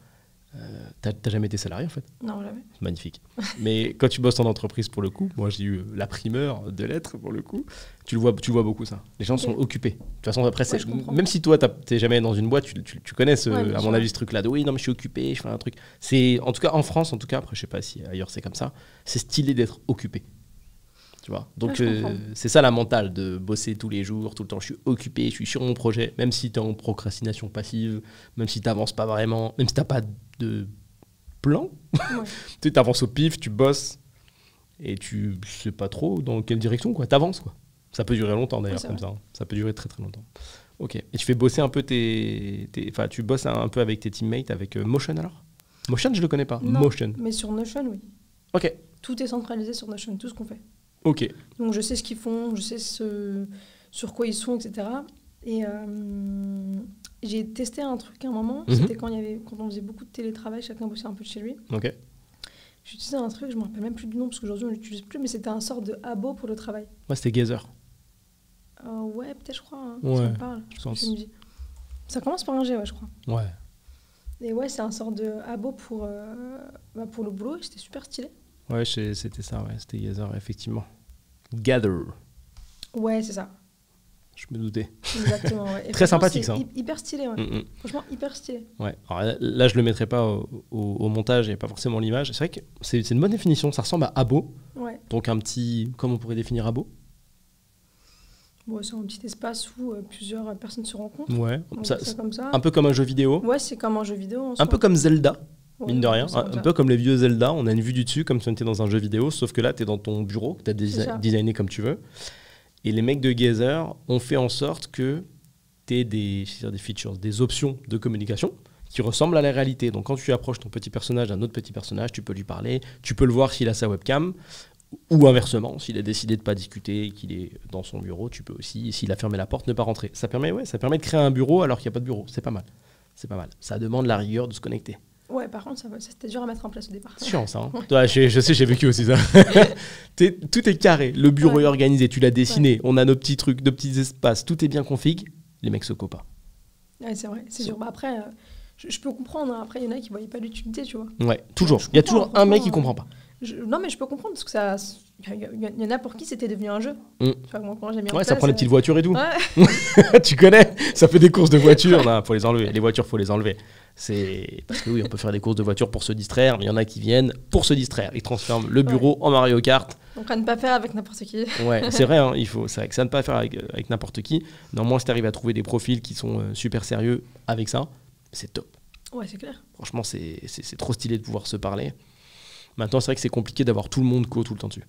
t'as jamais été salarié en fait? Non, jamais. C'est magnifique. Mais quand tu bosses en entreprise, pour le coup, moi j'ai eu la primeur de l'être, pour le coup, tu le vois beaucoup ça. Les gens sont occupés. De toute façon, après, même si toi t'es jamais dans une boîte, tu connais à mon avis ce truc-là de oui, non, mais je suis occupé, je fais un truc. C'est, en tout cas en France, après, je sais pas si ailleurs c'est comme ça, c'est stylé d'être occupé. Tu vois. Donc c'est ça la mentale de bosser tous les jours, tout le temps. Je suis occupé, je suis sur mon projet, même si tu es en procrastination passive, même si tu n'avances pas vraiment, même si tu n'as pas de plan. Tu avances au pif, tu bosses et tu sais pas trop dans quelle direction. Tu avances. Ça peut durer longtemps d'ailleurs, comme ça. Ça peut durer très très longtemps. Ok. Et tu fais bosser un peu tu bosses un peu avec tes teammates, avec Motion alors? Motion, je le connais pas. Non, Motion. Mais sur Notion, oui. Ok. Tout est centralisé sur Notion, tout ce qu'on fait. Ok. Donc je sais ce qu'ils font, je sais sur quoi ils sont, etc. Et j'ai testé un truc à un moment, c'était quand on faisait beaucoup de télétravail, chacun bossait un peu de chez lui. Ok. J'ai utilisé un truc, je ne me rappelle même plus du nom parce qu'aujourd'hui on ne l'utilise plus, mais c'était un sort de abo pour le travail. Moi c'était Gazer. Ouais, peut-être je crois. Hein, ouais, ça me parle. je pense. Ça commence par un G, ouais, je crois. Ouais. Et ouais, c'est un sort de abo pour le boulot, et c'était super stylé. Ouais, c'était ça, ouais, c'était Gazer, effectivement. Gather. Ouais, c'est ça. Je me doutais. Exactement, ouais. Très sympathique, ça. Hyper stylé, ouais. Franchement, hyper stylé. Ouais. Alors là, je le mettrai pas au montage et pas forcément l'image. C'est vrai que c'est une bonne définition. Ça ressemble à abo. Ouais. Donc un petit... Comment on pourrait définir abo? Bon, c'est un petit espace où plusieurs personnes se rencontrent. Ouais. Ça, comme ça. Un peu comme un jeu vidéo. Ouais, c'est comme un jeu vidéo. Un peu comme Zelda. Ouais, mine de rien, un peu comme les vieux Zelda, on a une vue du dessus comme si on était dans un jeu vidéo, sauf que là, tu es dans ton bureau, que tu as designé comme tu veux. Et les mecs de Gazer ont fait en sorte que tu aies des features, des options de communication qui ressemblent à la réalité. Donc quand tu approches ton petit personnage d'un autre petit personnage, tu peux lui parler, tu peux le voir s'il a sa webcam, Ou inversement, s'il a décidé de ne pas discuter et qu'il est dans son bureau, tu peux aussi, s'il a fermé la porte, ne pas rentrer. Ça permet de créer un bureau alors qu'il n'y a pas de bureau. C'est pas mal. C'est pas mal. Ça demande la rigueur de se connecter. Ouais, par contre, ça c'était dur à mettre en place au départ. C'est chiant, ça. Hein. Ouais, je sais, j'ai vécu aussi ça. Tout est carré. Le bureau est organisé. Tu l'as dessiné. Ouais. On a nos petits trucs, nos petits espaces. Tout est bien config. Les mecs se copent pas. Ouais, c'est vrai. C'est dur. Bah, après, je peux comprendre. Hein. Après, il y en a qui ne voyaient pas l'utilité, tu vois. Ouais, toujours. Il y a toujours un mec qui ne comprend pas. Non, mais je peux comprendre parce que ça. Il y en a pour qui c'était devenu un jeu. Tu vois, moi, quand j'ai mis en place, ça prend les petites voitures et tout. Ouais. Tu connais. Ça fait des courses de voitures. Non, faut les enlever. Les voitures, faut les enlever. C'est parce que oui, on peut faire des courses de voitures pour se distraire, mais il y en a qui viennent pour se distraire. Ils transforment le bureau en Mario Kart. Donc à ne pas faire avec n'importe qui. Ouais, c'est vrai. Hein, c'est vrai que ça ne pas faire avec n'importe qui. Néanmoins, si tu arrives à trouver des profils qui sont super sérieux avec ça, c'est top. Ouais, c'est clair. Franchement, c'est trop stylé de pouvoir se parler. Maintenant, c'est vrai que c'est compliqué d'avoir tout le monde tout le temps dessus.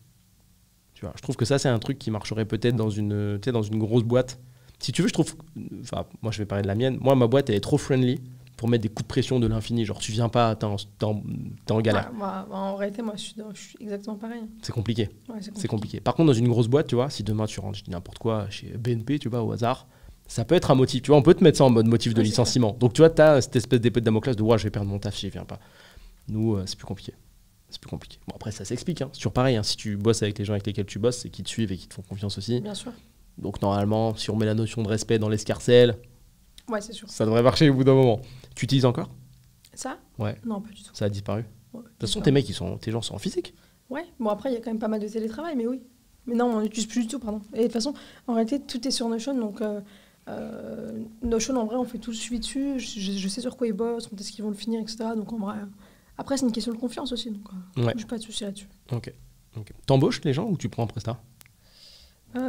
Tu vois, je trouve que ça, c'est un truc qui marcherait peut-être dans une grosse boîte. Si tu veux, je trouve... Enfin, moi, je vais parler de la mienne. Moi, ma boîte, elle est trop friendly pour mettre des coups de pression de l'infini. Genre, tu viens pas, t'es en galère. En réalité, moi, je suis exactement pareil. C'est compliqué. Ouais, c'est compliqué. Par contre, dans une grosse boîte, tu vois, si demain, tu rentres, je dis n'importe quoi, chez BNP, tu vois, au hasard, ça peut être un motif. Tu vois, on peut te mettre ça en mode motif de licenciement. Donc, tu vois, tu as cette espèce d'épée de Damoclès de « ouais, je vais perdre mon taf si je viens pas ». Nous, c'est plus compliqué. C'est plus compliqué. Bon, après, ça s'explique. Hein. C'est toujours pareil. Hein. Si tu bosses avec les gens avec lesquels tu bosses, c'est qu'ils te suivent et qui te font confiance aussi. Bien sûr. Donc, normalement, si on met la notion de respect dans l'escarcelle, ouais, c'est sûr. Ça devrait marcher au bout d'un moment. Tu utilises encore ? Ça ? Ouais. Non, pas du tout. Ça a disparu ? Ouais, de toute façon, tes gens sont en physique. Ouais. Bon, après, il y a quand même pas mal de télétravail, mais oui. Mais non, on n'utilise plus du tout, pardon. Et de toute façon, en réalité, tout est sur Notion. Donc, Notion, en vrai, on fait tout le suivi dessus. Je sais sur quoi ils bossent, quand est-ce qu'ils vont le finir, etc. Donc, en vrai... Après, c'est une question de confiance aussi, donc j'ai pas de souci là-dessus. Ok. T'embauches les gens ou tu prends un prestat ?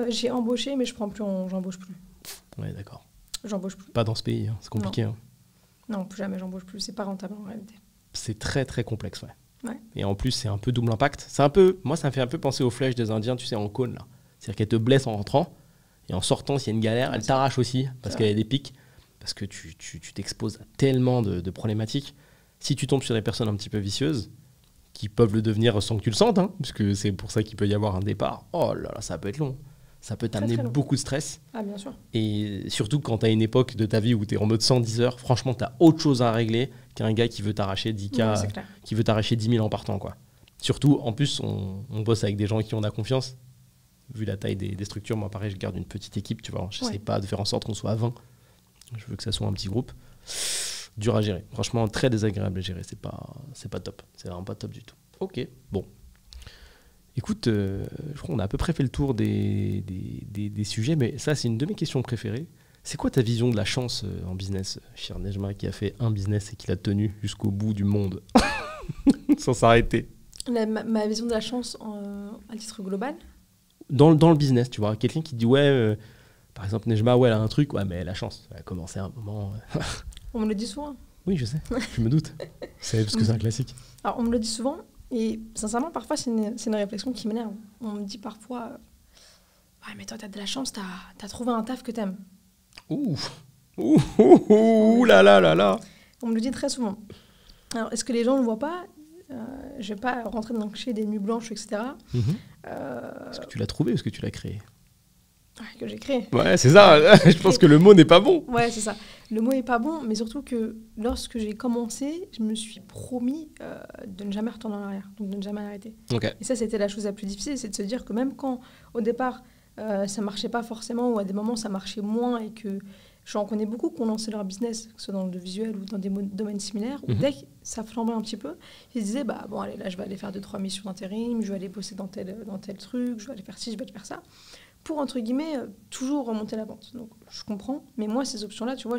J'ai embauché, mais j'embauche plus. Ouais, d'accord. J'embauche plus. Pas dans ce pays, hein. C'est compliqué. Non, plus jamais, j'embauche plus. C'est pas rentable en réalité. C'est très, très complexe, ouais. Et en plus, c'est un peu double impact. Moi, ça me fait un peu penser aux flèches des Indiens, tu sais, en cône, là. C'est-à-dire qu'elles te blessent en rentrant, et en sortant, s'il y a une galère, elles t'arrachent aussi, parce qu'il y a des pics, parce que tu t'exposes à tellement de problématiques. Si tu tombes sur des personnes un petit peu vicieuses, qui peuvent le devenir sans que tu le sentes, hein, parce que c'est pour ça qu'il peut y avoir un départ, oh là là, ça peut être long. Ça peut t'amener beaucoup de stress. Ah, bien sûr. Et surtout quand tu as une époque de ta vie où tu es en mode 110 heures, franchement, tu as autre chose à régler qu'un gars qui veut t'arracher 10K, qui veut t'arracher 10 000 en partant, quoi. Surtout, en plus, on bosse avec des gens qui ont de la confiance. Vu la taille des structures, moi, pareil, je garde une petite équipe, tu vois. Je n'essaie pas de faire en sorte qu'on soit à 20. Je veux que ça soit un petit groupe. Dur à gérer. Franchement, très désagréable à gérer. C'est pas top. C'est vraiment pas top du tout. Ok, bon. Écoute, je crois qu'on a à peu près fait le tour des sujets, mais ça, c'est une de mes questions préférées. C'est quoi ta vision de la chance en business, cher Nejma, qui a fait un business et qui l'a tenu jusqu'au bout du monde, sans s'arrêter? Ma vision de la chance à titre global? Dans le business, tu vois. Quelqu'un qui dit, ouais, par exemple, Nejma, ouais, elle a un truc, ouais, mais elle a la chance. Elle a commencé à un moment... On me le dit souvent. Oui, je sais. Je me doute. C'est parce que c'est un classique. Alors, on me le dit souvent. Et sincèrement, parfois, c'est une réflexion qui m'énerve. On me dit parfois, ouais, mais toi, t'as de la chance, t'as trouvé un taf que t'aimes. Ouh là là là là. On me le dit très souvent. Alors, est-ce que les gens ne le voient pas? Je vais pas rentrer dans le cliché des nuits blanches, etc. Est-ce que tu l'as trouvé ou est-ce que tu l'as créé? Que j'ai créé. Ouais, c'est ça. Je pense que le mot n'est pas bon. Ouais, c'est ça. Le mot n'est pas bon, mais surtout que lorsque j'ai commencé, je me suis promis de ne jamais retourner en arrière, donc de ne jamais arrêter. Okay. Et ça, c'était la chose la plus difficile, c'est de se dire que même quand, au départ, ça ne marchait pas forcément, ou à des moments, ça marchait moins, et que j'en connais beaucoup qui ont lancé leur business, que ce soit dans le visuel ou dans des domaines similaires, où dès que ça flambait un petit peu, ils se disaient, bah, bon, allez, là, je vais aller faire 2-3 missions d'intérim, je vais aller bosser dans tel truc, je vais aller faire ci, je vais aller faire ça. Pour, entre guillemets, toujours remonter la pente. Donc, je comprends. Mais moi, ces options-là, tu vois,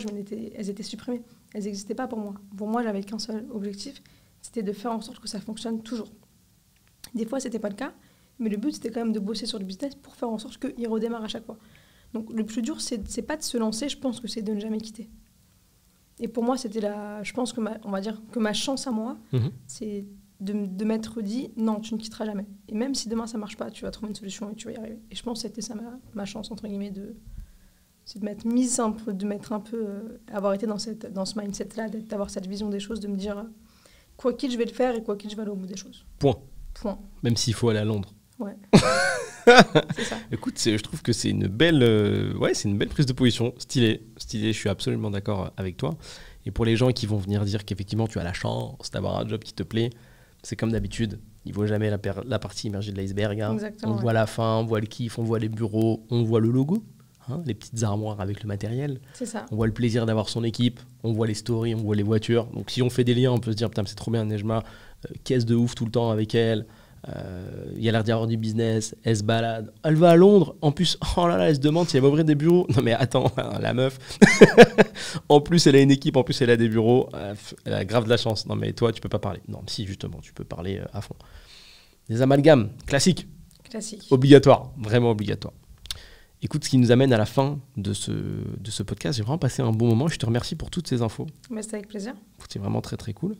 elles étaient supprimées. Elles n'existaient pas pour moi. Pour moi, j'avais qu'un seul objectif, c'était de faire en sorte que ça fonctionne toujours. Des fois, ce n'était pas le cas, mais le but, c'était quand même de bosser sur le business pour faire en sorte qu'il redémarre à chaque fois. Donc, le plus dur, c'est pas de se lancer, je pense que c'est de ne jamais quitter. Et pour moi, c'était je pense que on va dire que ma chance à moi, c'est de m'être dit, non, tu ne quitteras jamais. Et même si demain ça ne marche pas, tu vas trouver une solution et tu vas y arriver. Et je pense que c'était ça ma chance, entre guillemets, c'est de m'être mise avoir été dans ce mindset-là, d'avoir cette vision des choses, de me dire, quoi qu'il, je vais le faire et quoi qu'il, je vais aller au bout des choses. Point. Point. Même s'il faut aller à Londres. Ouais. C'est ça. Écoute, je trouve que c'est une belle, c'est une belle prise de position, stylée. Je suis absolument d'accord avec toi. Et pour les gens qui vont venir dire qu'effectivement tu as la chance d'avoir un job qui te plaît, c'est comme d'habitude. Il ne voit jamais la partie immergée de l'iceberg. Hein. On voit la fin, on voit le kiff, on voit les bureaux, on voit le logo, hein, les petites armoires avec le matériel. C'est ça. On voit le plaisir d'avoir son équipe, on voit les stories, on voit les voitures. Donc si on fait des liens, on peut se dire putain, c'est trop bien Nejma, caisse de ouf tout le temps avec elle. Il y a l'air d'y avoir du business, elle se balade, elle va à Londres, en plus, oh là là, elle se demande si elle va ouvrir des bureaux. Non mais attends, la meuf, en plus elle a une équipe, en plus elle a des bureaux, elle a grave de la chance. Non mais toi tu peux pas parler. Non si justement, tu peux parler à fond. Des amalgames, classiques, obligatoire, vraiment obligatoire. Écoute, ce qui nous amène à la fin de ce podcast, j'ai vraiment passé un bon moment, je te remercie pour toutes ces infos. Mais c'est avec plaisir. C'est vraiment très très cool.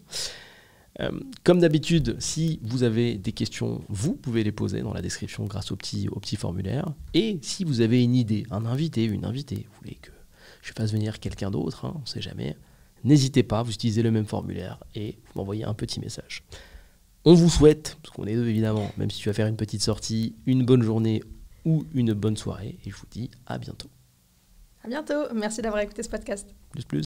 Comme d'habitude, si vous avez des questions, vous pouvez les poser dans la description grâce au petit formulaire. Et si vous avez une idée, un invité, une invitée, vous voulez que je fasse venir quelqu'un d'autre, hein, on ne sait jamais, n'hésitez pas, vous utilisez le même formulaire et vous m'envoyez un petit message. On vous souhaite, parce qu'on est deux évidemment, même si tu vas faire une petite sortie, une bonne journée ou une bonne soirée. Et je vous dis à bientôt. À bientôt. Merci d'avoir écouté ce podcast. Plus.